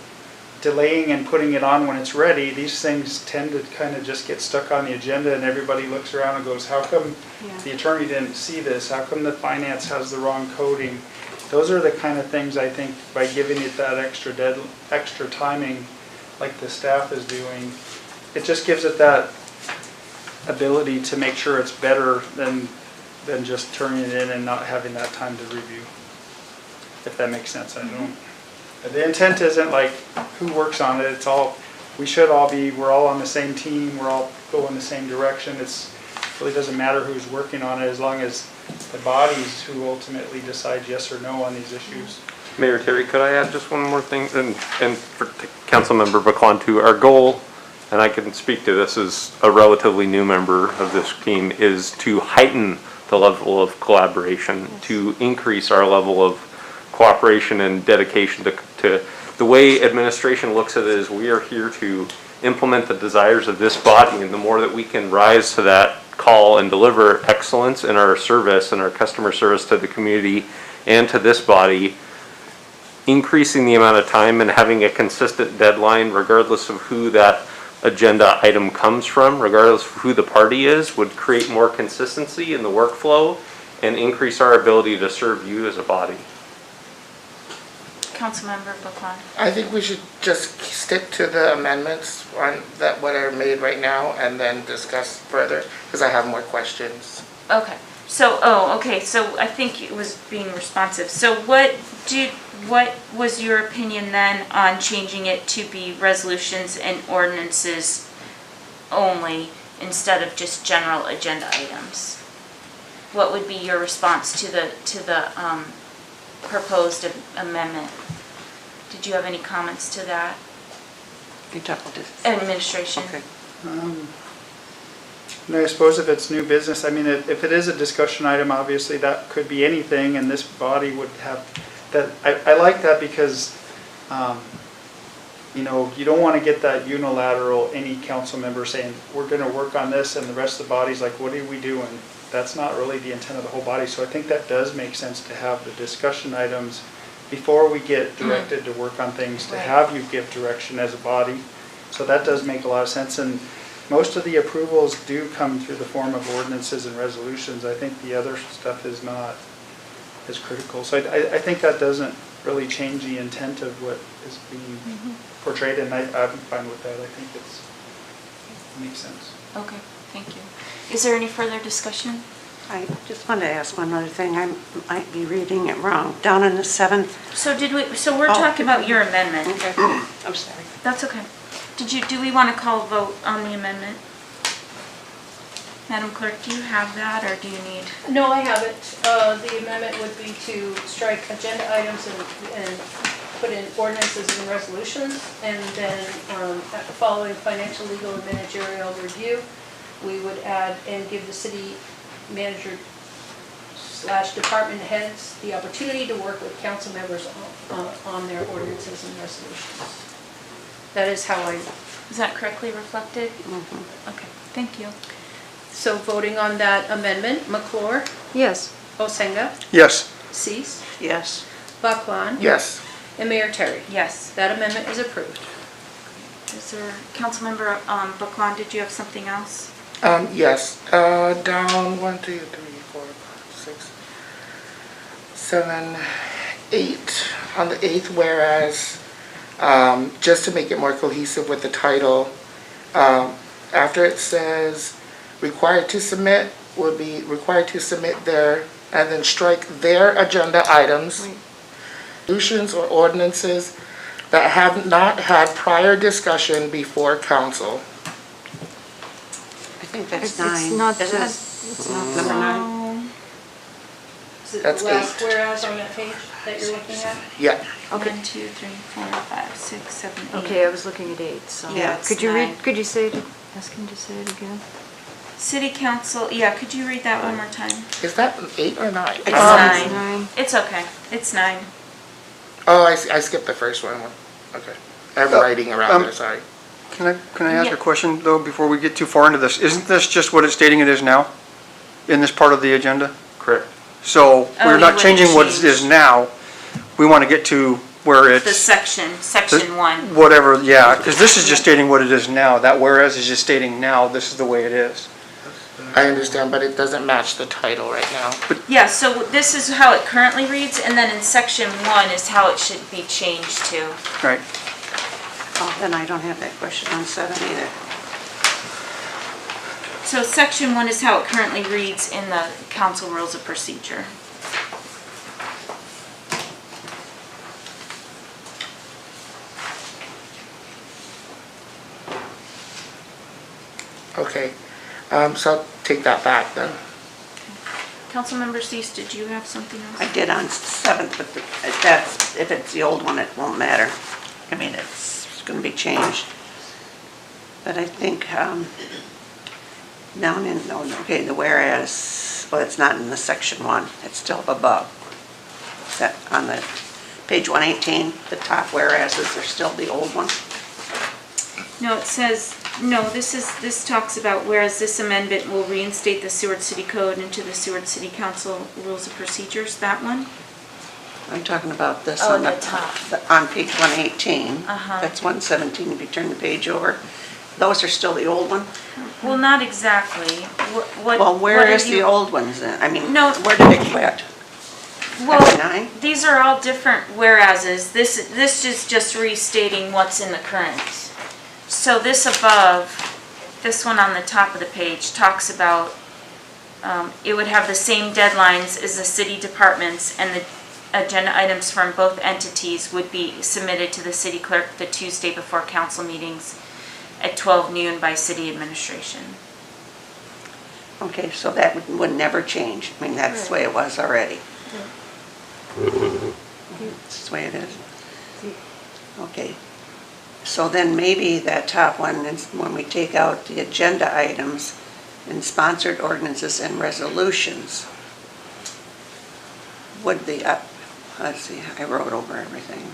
delaying and putting it on when it's ready, these things tend to kind of just get stuck on the agenda, and everybody looks around and goes, how come the attorney didn't see this? How come the finance has the wrong coding? Those are the kind of things I think, by giving it that extra timing like the staff is doing, it just gives it that ability to make sure it's better than just turning it in and not having that time to review. If that makes sense, I don't. The intent isn't like who works on it, it's all, we're all on the same team, we're all going the same direction. It really doesn't matter who's working on it, as long as the bodies who ultimately decide yes or no on these issues. Mayor Terry, could I add just one more thing? And for Councilmember Baclan too, our goal, and I can speak to this as a relatively new member of this team, is to heighten the level of collaboration, to increase our level of cooperation and dedication to the way administration looks at it. Is we are here to implement the desires of this body, and the more that we can rise to that call and deliver excellence in our service and our customer service to the community and to this body, increasing the amount of time and having a consistent deadline regardless of who that agenda item comes from, regardless of who the party is, would create more consistency in the workflow and increase our ability to serve you as a body. Councilmember Baclan. I think we should just stick to the amendments what are made right now, and then discuss further, because I have more questions. Okay. So I think it was being responsive. So what was your opinion then on changing it to be resolutions and ordinances only instead of just general agenda items? What would be your response to the proposed amendment? Did you have any comments to that? Administration. Okay. No, I suppose if it's new business, I mean, if it is a discussion item, obviously that could be anything, and this body would have that. I like that because, you don't want to get that unilateral, any council member saying, we're going to work on this, and the rest of the body's like, what are we doing? That's not really the intent of the whole body. So I think that does make sense to have the discussion items before we get directed to work on things, to have you give direction as a body. So that does make a lot of sense. And most of the approvals do come through the form of ordinances and resolutions. I think the other stuff is not as critical. So I think that doesn't really change the intent of what is being portrayed, and I'm fine with that. I think it makes sense. Okay, thank you. Is there any further discussion? I just wanted to ask one other thing. I might be reading it wrong. Down in the 7th. So we're talking about your amendment. Okay. I'm sorry. That's okay. Do we want to call a vote on the amendment? Madam Clerk, do you have that, or do you need? No, I have it. The amendment would be to strike agenda items and put in ordinances and resolutions, and then following financial, legal, and managerial review, we would add and give the city manager / department heads the opportunity to work with council members on their ordinances and resolutions. That is how I. Is that correctly reflected? Okay, thank you. So voting on that amendment, McClure, Yes. Osenga, Yes. Cease, Yes. Buckland, Yes. and Mayor Terry. Yes. That amendment is approved. Is there, Councilmember Buckland, did you have something else? Yes, down 1, 2, 3, 4, 5, 6, 7, 8. On the 8th, whereas, just to make it more cohesive with the title, after it says required to submit, would be required to submit their, and then strike their agenda items, resolutions or ordinances that have not had prior discussion before council. I think that's It's 9. not Is the- it? it's not Number the- 9? Is it That's the last 8. whereas on that page that you're looking at? Yeah. Okay. 1, 2, 3, 4, 5, 6, 7, 8. Okay, I was looking at 8, so. Yeah, it's Could you 9. read, could you say it, ask him to say it again? City Council, yeah, could you read that one more time? Is that 8 or 9? It's Um, 9. 9. It's okay. It's 9. Oh, I skipped the first one. Okay. I have writing around there, sorry. Can I ask Yeah. a question, though, before we get too far into this? Isn't this just what it's stating it is now, in this part of the agenda? Correct. So, Oh, we're you not wouldn't changing what it change. is now. We want to get to where The it's, section 1. whatever, yeah, because this is just stating what it is now. That whereas is just stating now, this is the way it is. I understand, but it doesn't match the title right now. Yeah, so this is how it currently reads, and then in section 1 is how it should be changed to. Right. Oh, then I don't have that question on 7 either. So section 1 is how it currently reads in the council rules of procedure. Okay, so I'll take that back then. Councilmember Cease, did you have something else? I did on 7th, but if it's the old one, it won't matter. I mean, it's going to be changed. But I think down in, okay, the whereas, well, it's not in the section 1, it's still above. That on the page 118, the top whereases are still the old one. No, it says, no, this talks about whereas this amendment will reinstate the Seward City Code into the Seward City Council Rules of Procedures, that one? I'm talking about this Oh, on the top. on page 118. Uh-huh. That's 117 if you turn the page over. Those are still the old one? Well, not exactly. What? Well, where what are is the you- old ones then? I mean, No. where did it quit? Well, Number 9? these are all different whereases. This is just restating what's in the current. So this above, this one on the top of the page talks about, it would have the same deadlines as the city departments, and the agenda items from both entities would be submitted to the city clerk the Tuesday before council meetings at 12 noon by city administration. Okay, so that would never change. I mean, that's the way it was already. That's the way it is. Okay. So then maybe that top one, is when we take out the agenda items and sponsored ordinances and resolutions, would the, let's see, I wrote over everything.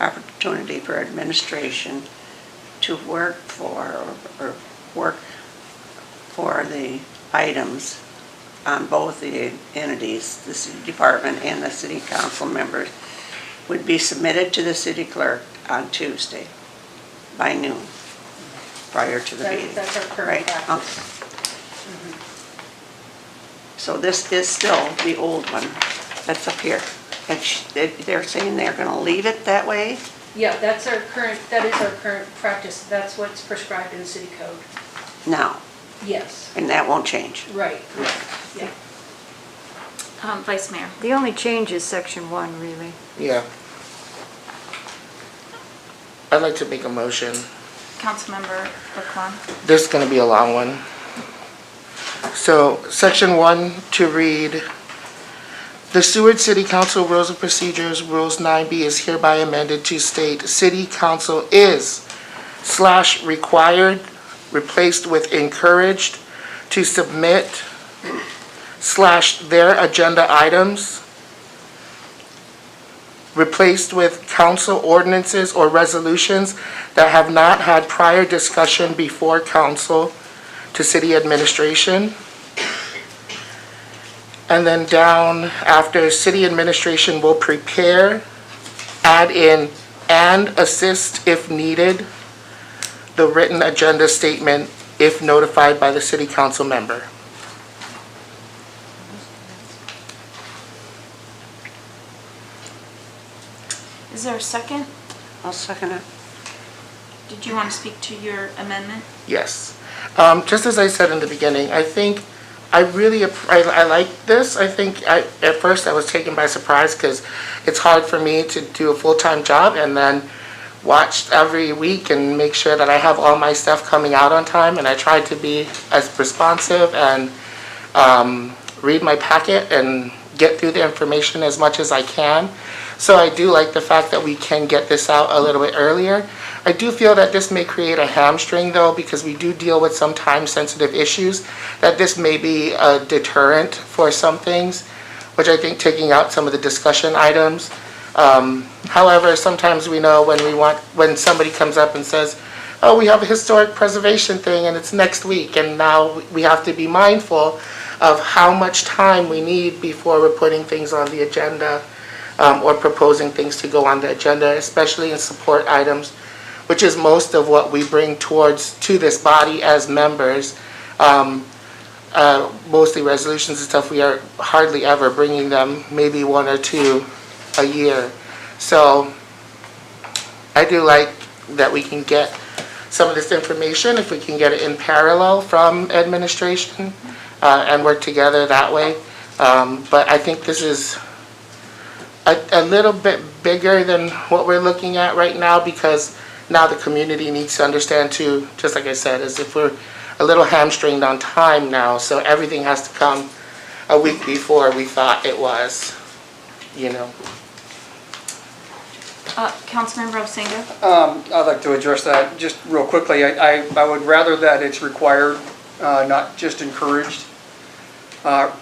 Opportunity for administration to work for, or work for the items on both the entities, the city department and the city council members, would be submitted to the city clerk on Tuesday by noon, prior to the meeting. That's our current Right, practice. okay. So this is still the old one that's up here. And they're saying they're gonna leave it that way? Yeah, that is our current practice. That's what's prescribed in the city code. Now, Yes, and that won't change. right, yeah. Vice Mayor. The only change is section 1, really. Yeah. I'd like to make a motion. Councilmember Buckland. This is going to be a long one. So, section 1 to read, the Seward City Council Rules of Procedures, Rules 9B is hereby amended to state, City Council is / required, replaced with encouraged, to submit / their agenda items, replaced with council ordinances or resolutions that have not had prior discussion before council to city administration. And then down after city administration will prepare, add in and assist if needed, the written agenda statement if notified by the city council member. Is there a second? I'll second it. Did you want to speak to your amendment? Yes. Just as I said in the beginning, I think I really, I like this. I think at first I was taken by surprise because it's hard for me to do a full-time job and then watch every week and make sure that I have all my stuff coming out on time. And I try to be as responsive and read my packet and get through the information as much as I can. So I do like the fact that we can get this out a little bit earlier. I do feel that this may create a hamstring though, because we do deal with some time-sensitive issues, that this may be a deterrent for some things, which I think taking out some of the discussion items. However, sometimes we know when somebody comes up and says, oh, we have a historic preservation thing and it's next week, and now we have to be mindful of how much time we need before we're putting things on the agenda. Or proposing things to go on the agenda, especially in support items, which is most of what we bring to this body as members. Mostly resolutions and stuff, we are hardly ever bringing them, maybe 1 or 2 a year. So I do like that we can get some of this information, if we can get it in parallel from administration and work together that way. But I think this is a little bit bigger than what we're looking at right now, because now the community needs to understand too, just like I said, is if we're a little hamstringed on time now, so everything has to come a week before we thought it was, you know. Councilmember Osenga? I'd like to address that just real quickly. I would rather that it's required, not just encouraged. I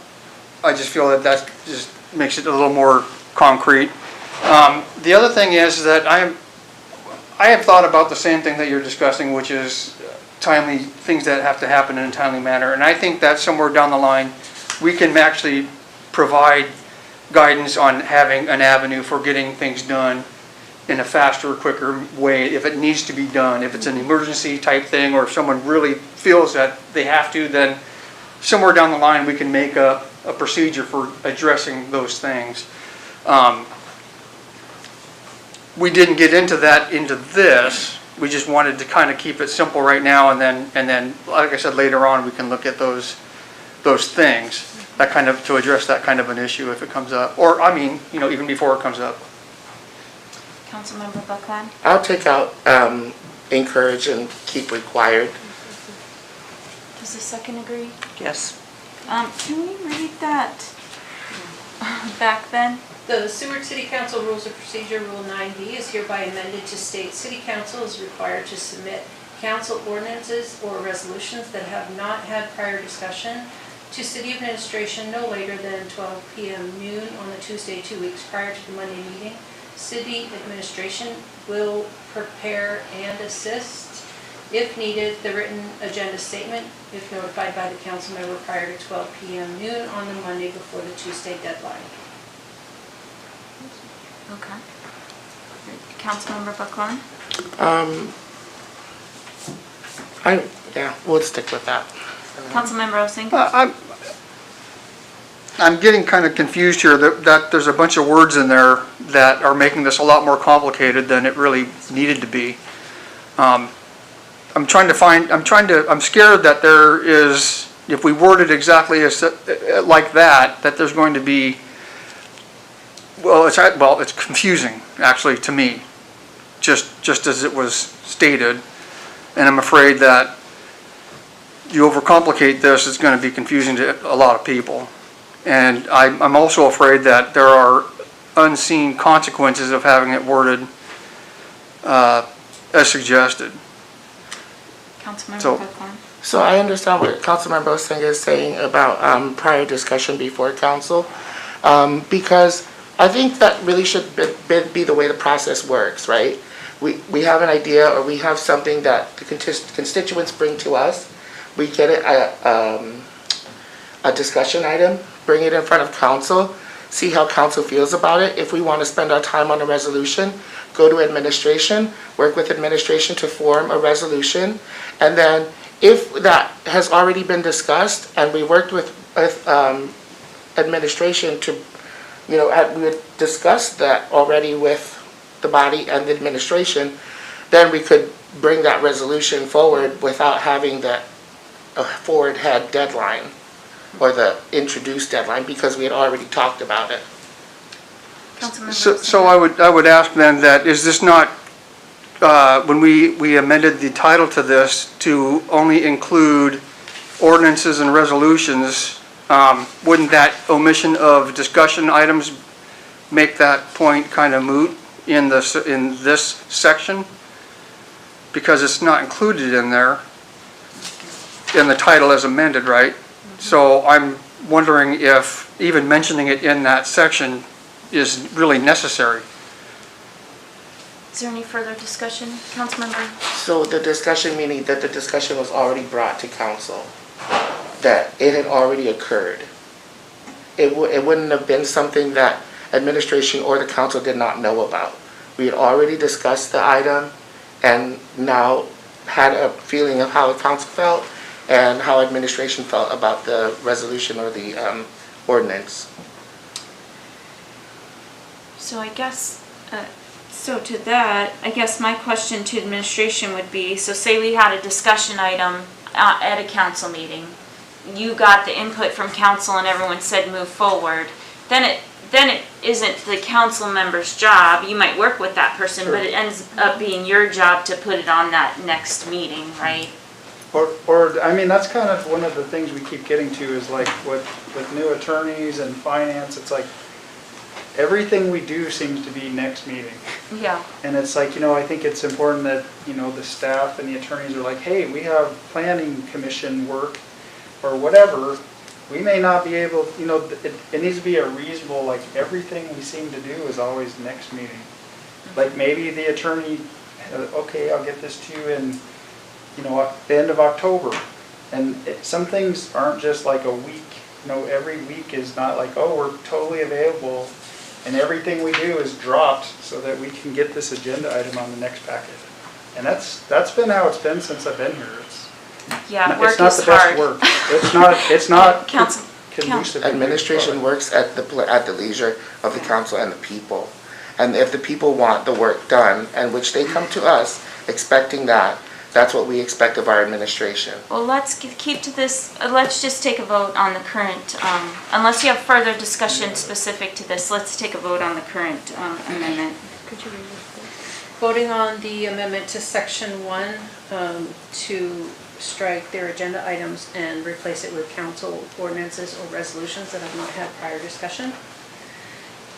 just feel that just makes it a little more concrete. The other thing is that I have thought about the same thing that you're discussing, which is timely things that have to happen in a timely manner. And I think that somewhere down the line, we can actually provide guidance on having an avenue for getting things done in a faster, quicker way if it needs to be done. If it's an emergency type thing, or if someone really feels that they have to, then somewhere down the line we can make a procedure for addressing those things. We didn't get into this. We just wanted to kind of keep it simple right now, and then, like I said, later on we can look at those things that kind of to address that kind of an issue if it comes up, or I mean, you know, even before it comes up. Councilmember Buckland? I'll take out encourage and keep required. Does the second agree? Yes. Can we read that back then? The Seward City Council Rules of Procedure, Rule 9B, is hereby amended to state City Council is required to submit council ordinances or resolutions that have not had prior discussion to City Administration no later than 12 p.m. noon on the Tuesday 2 weeks prior to the Monday meeting. City Administration will prepare and assist, if needed, the written agenda statement if notified by the council member prior to 12 p.m. noon on the Monday before the Tuesday deadline. Okay. Councilmember Buckland? Yeah, we'll stick with that. Councilmember Osenga? I'm getting kind of confused here that there's a bunch of words in there that are making this a lot more complicated than it really needed to be. I'm scared that there is, if we word it exactly as, like that there's going to be, it's confusing, actually, to me, just as it was stated. And I'm afraid that you overcomplicate this, it's going to be confusing to a lot of people. And I'm also afraid that there are unseen consequences of having it worded as suggested. Councilmember Buckland? So I understand what Councilmember Osenga is saying about prior discussion before council, because I think that really should be the way the process works, right? We have an idea, or we have something that the constituents bring to us. We get it a discussion item, bring it in front of council, see how council feels about it. If we want to spend our time on a resolution, go to administration, work with administration to form a resolution, and then if that has already been discussed and we worked with administration to, we had discussed that already with the body and the administration, then we could bring that resolution forward without having the forward head deadline or the introduced deadline, because we had already talked about it. So I would ask then that, is this not, when we amended the title to this to only include ordinances and resolutions, wouldn't that omission of discussion items make that point kind of moot in this section? Because it's not included in there, in the title as amended, right? So I'm wondering if even mentioning it in that section is really necessary. Is there any further discussion, Councilmember? So the discussion, meaning that the discussion was already brought to council, that it had already occurred. It wouldn't have been something that administration or the council did not know about. We had already discussed the item and now had a feeling of how the council felt and how administration felt about the resolution or the ordinance. So I guess, so to that, I guess my question to administration would be, so say we had a discussion item at a council meeting. You got the input from council and everyone said move forward. Then it isn't the council member's job. You might work with that person, but it ends up being your job to put it on that next meeting, right? Or I mean, that's kind of one of the things we keep getting to is like with new attorneys and finance, it's like everything we do seems to be next meeting. Yeah. And it's like, I think it's important that, the staff and the attorneys are like, hey, we have planning commission work or whatever. We may not be able, it needs to be a reasonable, like everything we seem to do is always next meeting. Like maybe the attorney, okay, I'll get this to you in, the end of October. And some things aren't just like a week. Every week is not like, oh, we're totally available and everything we do is dropped so that we can get this agenda item on the next packet. And that's been how it's been since I've been here. Yeah, It's not the best work. It's not conducive. Administration works at the leisure of the council and the people. And if the people want the work done, and which they come to us expecting that's what we expect of our administration. Well, let's keep to this, let's just take a vote on the current, unless you have further discussion specific to this, let's take a vote on the current amendment. Could you read this, please? Voting on the amendment to section 1 to strike their agenda items and replace it with council ordinances or resolutions that have not had prior discussion.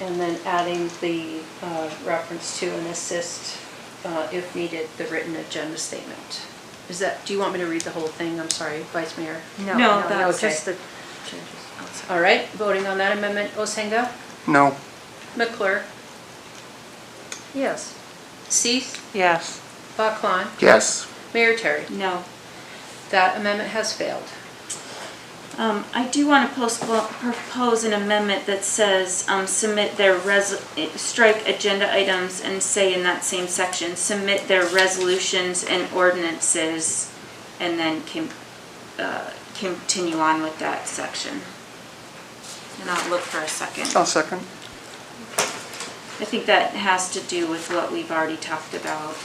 And then adding the reference to and assist, if needed, the written agenda statement. Do you want me to read the whole thing? I'm sorry, Vice Mayor. No, just the changes. All right, voting on that amendment, Osenga, No. McClure, Yes. Cease, Yes. Baclan, Yes. Mayor Terry. No. That amendment has failed. I do want to propose an amendment that says submit their strike agenda items and say in that same section, submit their resolutions and ordinances, and then continue on with that section. And I'll look for a second. I'll second. I think that has to do with what we've already talked about.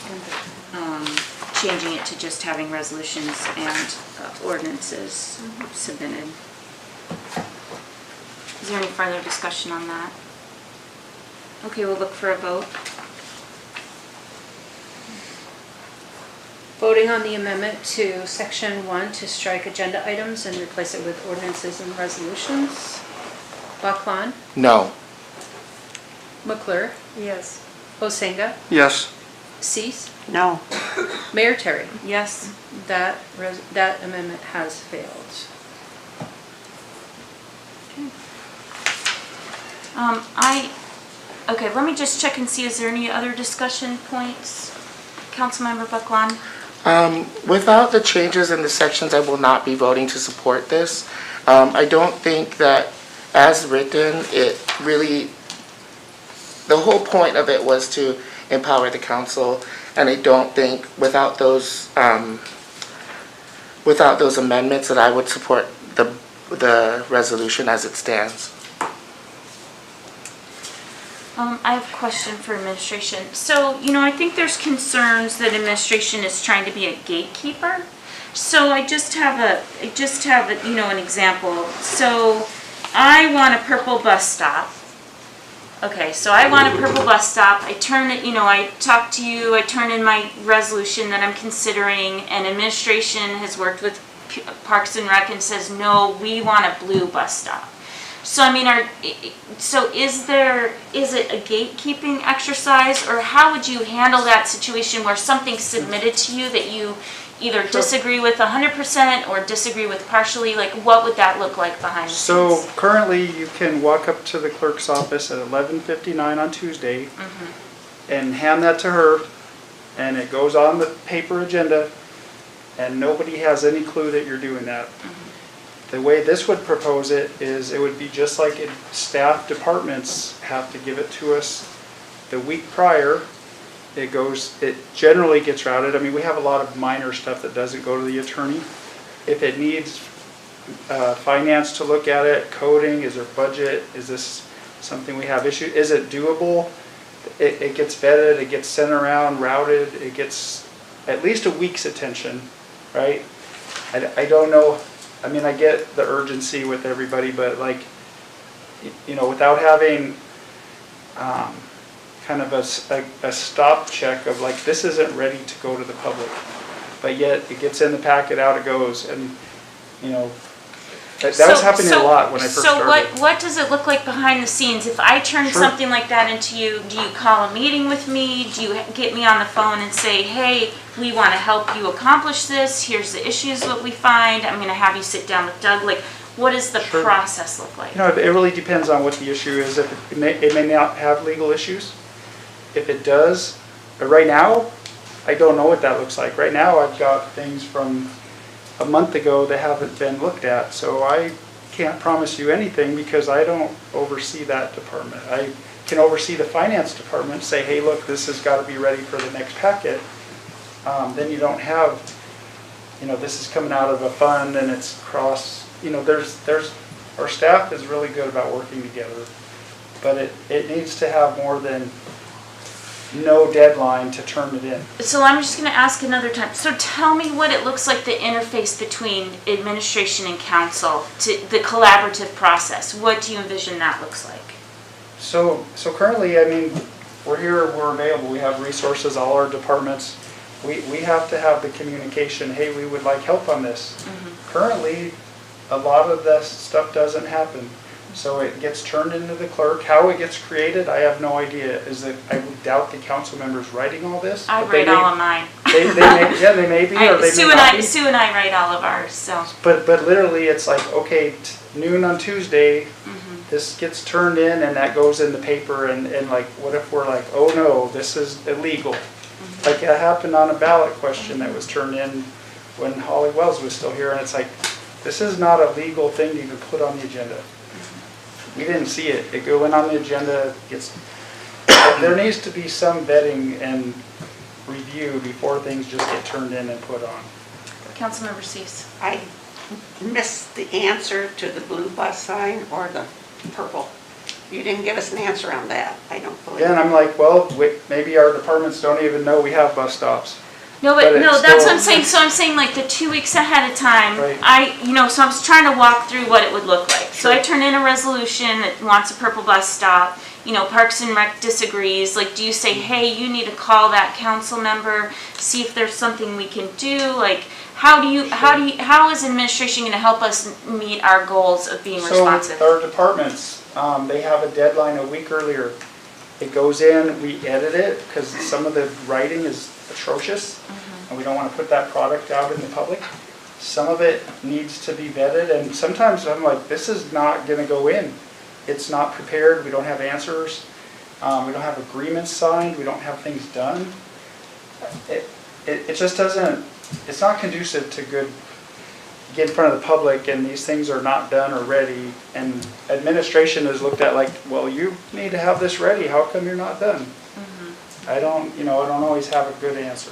changing it to just having resolutions and ordinances submitted. Is there any further discussion on that? Okay, we'll look for a vote. Voting on the amendment to section 1 to strike agenda items and replace it with ordinances and resolutions. Bachlan, No. McClure, Yes. Hosenga, Yes. Cease, No. Mayor Terry. Yes. That amendment has failed. Okay, let me just check and see, is there any other discussion points? Councilmember Buckland? Without the changes in the sections, I will not be voting to support this. I don't think that, as written, it really, the whole point of it was to empower the council, and I don't think without those amendments that I would support the resolution as it stands. I have a question for administration. So, I think there's concerns that administration is trying to be a gatekeeper. So I just have an example. So I want a purple bus stop. Okay, so I want a purple bus stop. I turn it, I talk to you, I turn in my resolution that I'm considering, and administration has worked with Parks and Rec and says, no, we want a blue bus stop. So is it a gatekeeping exercise, or how would you handle that situation where something's submitted to you that you either disagree with 100% or disagree with partially? Like, what would that look like behind the scenes? So currently, you can walk up to the clerk's office at 11:59 on Tuesday and hand that to her, and it goes on the paper agenda, and nobody has any clue that you're doing that. The way this would propose it is it would be just like staff departments have to give it to us the week prior. It generally gets routed. I mean, we have a lot of minor stuff that doesn't go to the attorney. If it needs finance to look at it, coding, is there budget, is this something we have issues, is it doable? It gets vetted, it gets sent around, routed, it gets at least a week's attention, right? I don't know. I mean, I get the urgency with everybody, but without having kind of a stop check of like, this isn't ready to go to the public, but yet it gets in the packet, out it goes, and that was happening a lot when I first started. So what does it look like behind the scenes? If I turn something like that into you, do you call a meeting with me? Do you get me on the phone and say, hey, we want to help you accomplish this. Here's the issues that we find. I'm going to have you sit down with Doug. Like, what does the process look like? It really depends on what the issue is. If it may not have legal issues. If it does, right now, I don't know what that looks like. Right now, I've got things from a month ago that haven't been looked at, so I can't promise you anything because I don't oversee that department. I can oversee the finance department, say, hey, look, this has got to be ready for the next packet. Then you don't have, this is coming out of a fund and it's our staff is really good about working together, but it needs to have more than no deadline to turn it in. So I'm just going to ask another time. So tell me what it looks like, the interface between administration and council, to the collaborative process. What do you envision that looks like? So currently, I mean, we're here, we're available, we have resources, all our departments. We have to have the communication, hey, we would like help on this. Currently, a lot of this stuff doesn't happen. So it gets turned into the clerk. How it gets created, I have no idea. I would doubt the council members writing all this. I write all of mine. They may be, or they may not be. Sue and I write all of ours, so. But literally, it's like, okay, noon on Tuesday, this gets turned in and that goes in the paper, and like, what if we're like, oh no, this is illegal? Like it happened on a ballot question that was turned in when Holly Wells was still here, and it's like, this is not a legal thing to even put on the agenda. We didn't see it. It went on the agenda. There needs to be some vetting and review before things just get turned in and put on. Councilmember Cease. I missed the answer to the blue bus sign or the purple. You didn't give us an answer on that, I don't believe. Yeah, and I'm like, well, maybe our departments don't even know we have bus stops. No, But but no, it's that's what I'm still- saying, so I'm saying like the 2 weeks ahead of time, Right. so I was trying to walk through what it would look like. So I turn in a resolution that wants a purple bus stop, Parks and Rec disagrees, like, do you say, hey, you need to call that council member, see if there's something we can do, like, how is administration gonna help us meet our goals of being responsive? So our departments, they have a deadline a week earlier. It goes in, we edit it, because some of the writing is atrocious, and we don't want to put that product out in the public. Some of it needs to be vetted, and sometimes I'm like, this is not going to go in. It's not prepared, we don't have answers, we don't have agreements signed, we don't have things done. It just doesn't, it's not conducive to good, get in front of the public, and these things are not done or ready, and administration is looked at like, well, you need to have this ready, how come you're not done? I don't always have a good answer.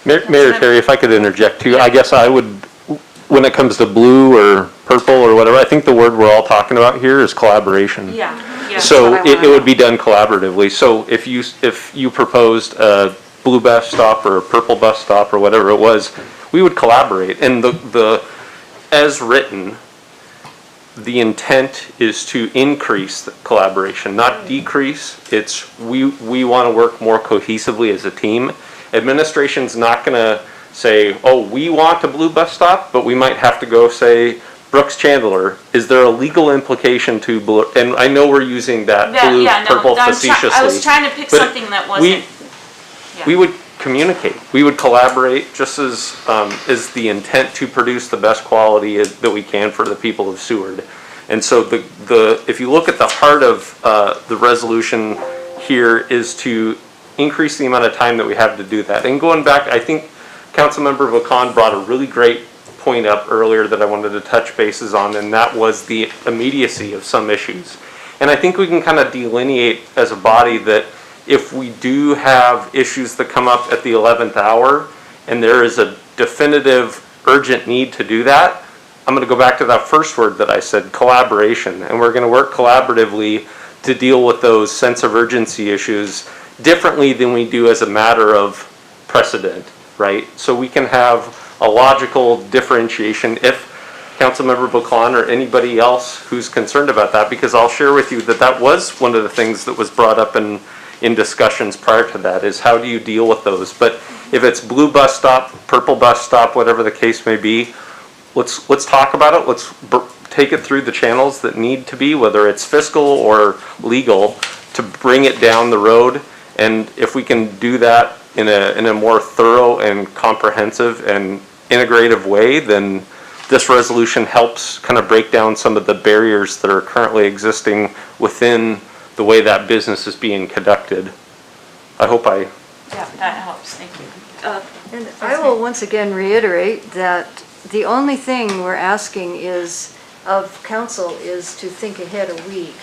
Mayor Terry, if I could interject too, I guess I would, when it comes to blue or purple or whatever, I think the word we're all talking about here is collaboration. Yeah. So it would be done collaboratively. So if you proposed a blue bus stop or a purple bus stop or whatever it was, we would collaborate. And as written, the intent is to increase the collaboration, not decrease. We want to work more cohesively as a team. Administration's not going to say, oh, we want a blue bus stop, but we might have to go say, Brooks Chandler, is there a legal implication to blue? And I know we're using that blue, purple facetiously. I was trying to pick something that wasn't. We would communicate. We would collaborate just as is the intent to produce the best quality that we can for the people of Seward. And so if you look at the heart of the resolution here is to increase the amount of time that we have to do that. And going back, I think Councilmember Vacan brought a really great point up earlier that I wanted to touch bases on, and that was the immediacy of some issues. And I think we can kind of delineate as a body that if we do have issues that come up at the 11th hour and there is a definitive urgent need to do that, I'm going to go back to that first word that I said, collaboration. And we're going to work collaboratively to deal with those sense of urgency issues differently than we do as a matter of precedent, right? So we can have a logical differentiation if Councilmember Vacan or anybody else who's concerned about that, because I'll share with you that was one of the things that was brought up in discussions prior to that, is how do you deal with those? But if it's blue bus stop, purple bus stop, whatever the case may be, let's talk about it. Let's take it through the channels that need to be, whether it's fiscal or legal, to bring it down the road. And if we can do that in a more thorough and comprehensive and integrative way, then this resolution helps kind of break down some of the barriers that are currently existing within the way that business is being conducted. I hope Yeah, that helps, thank you. And I will once again reiterate that the only thing we're asking of council is to think ahead a week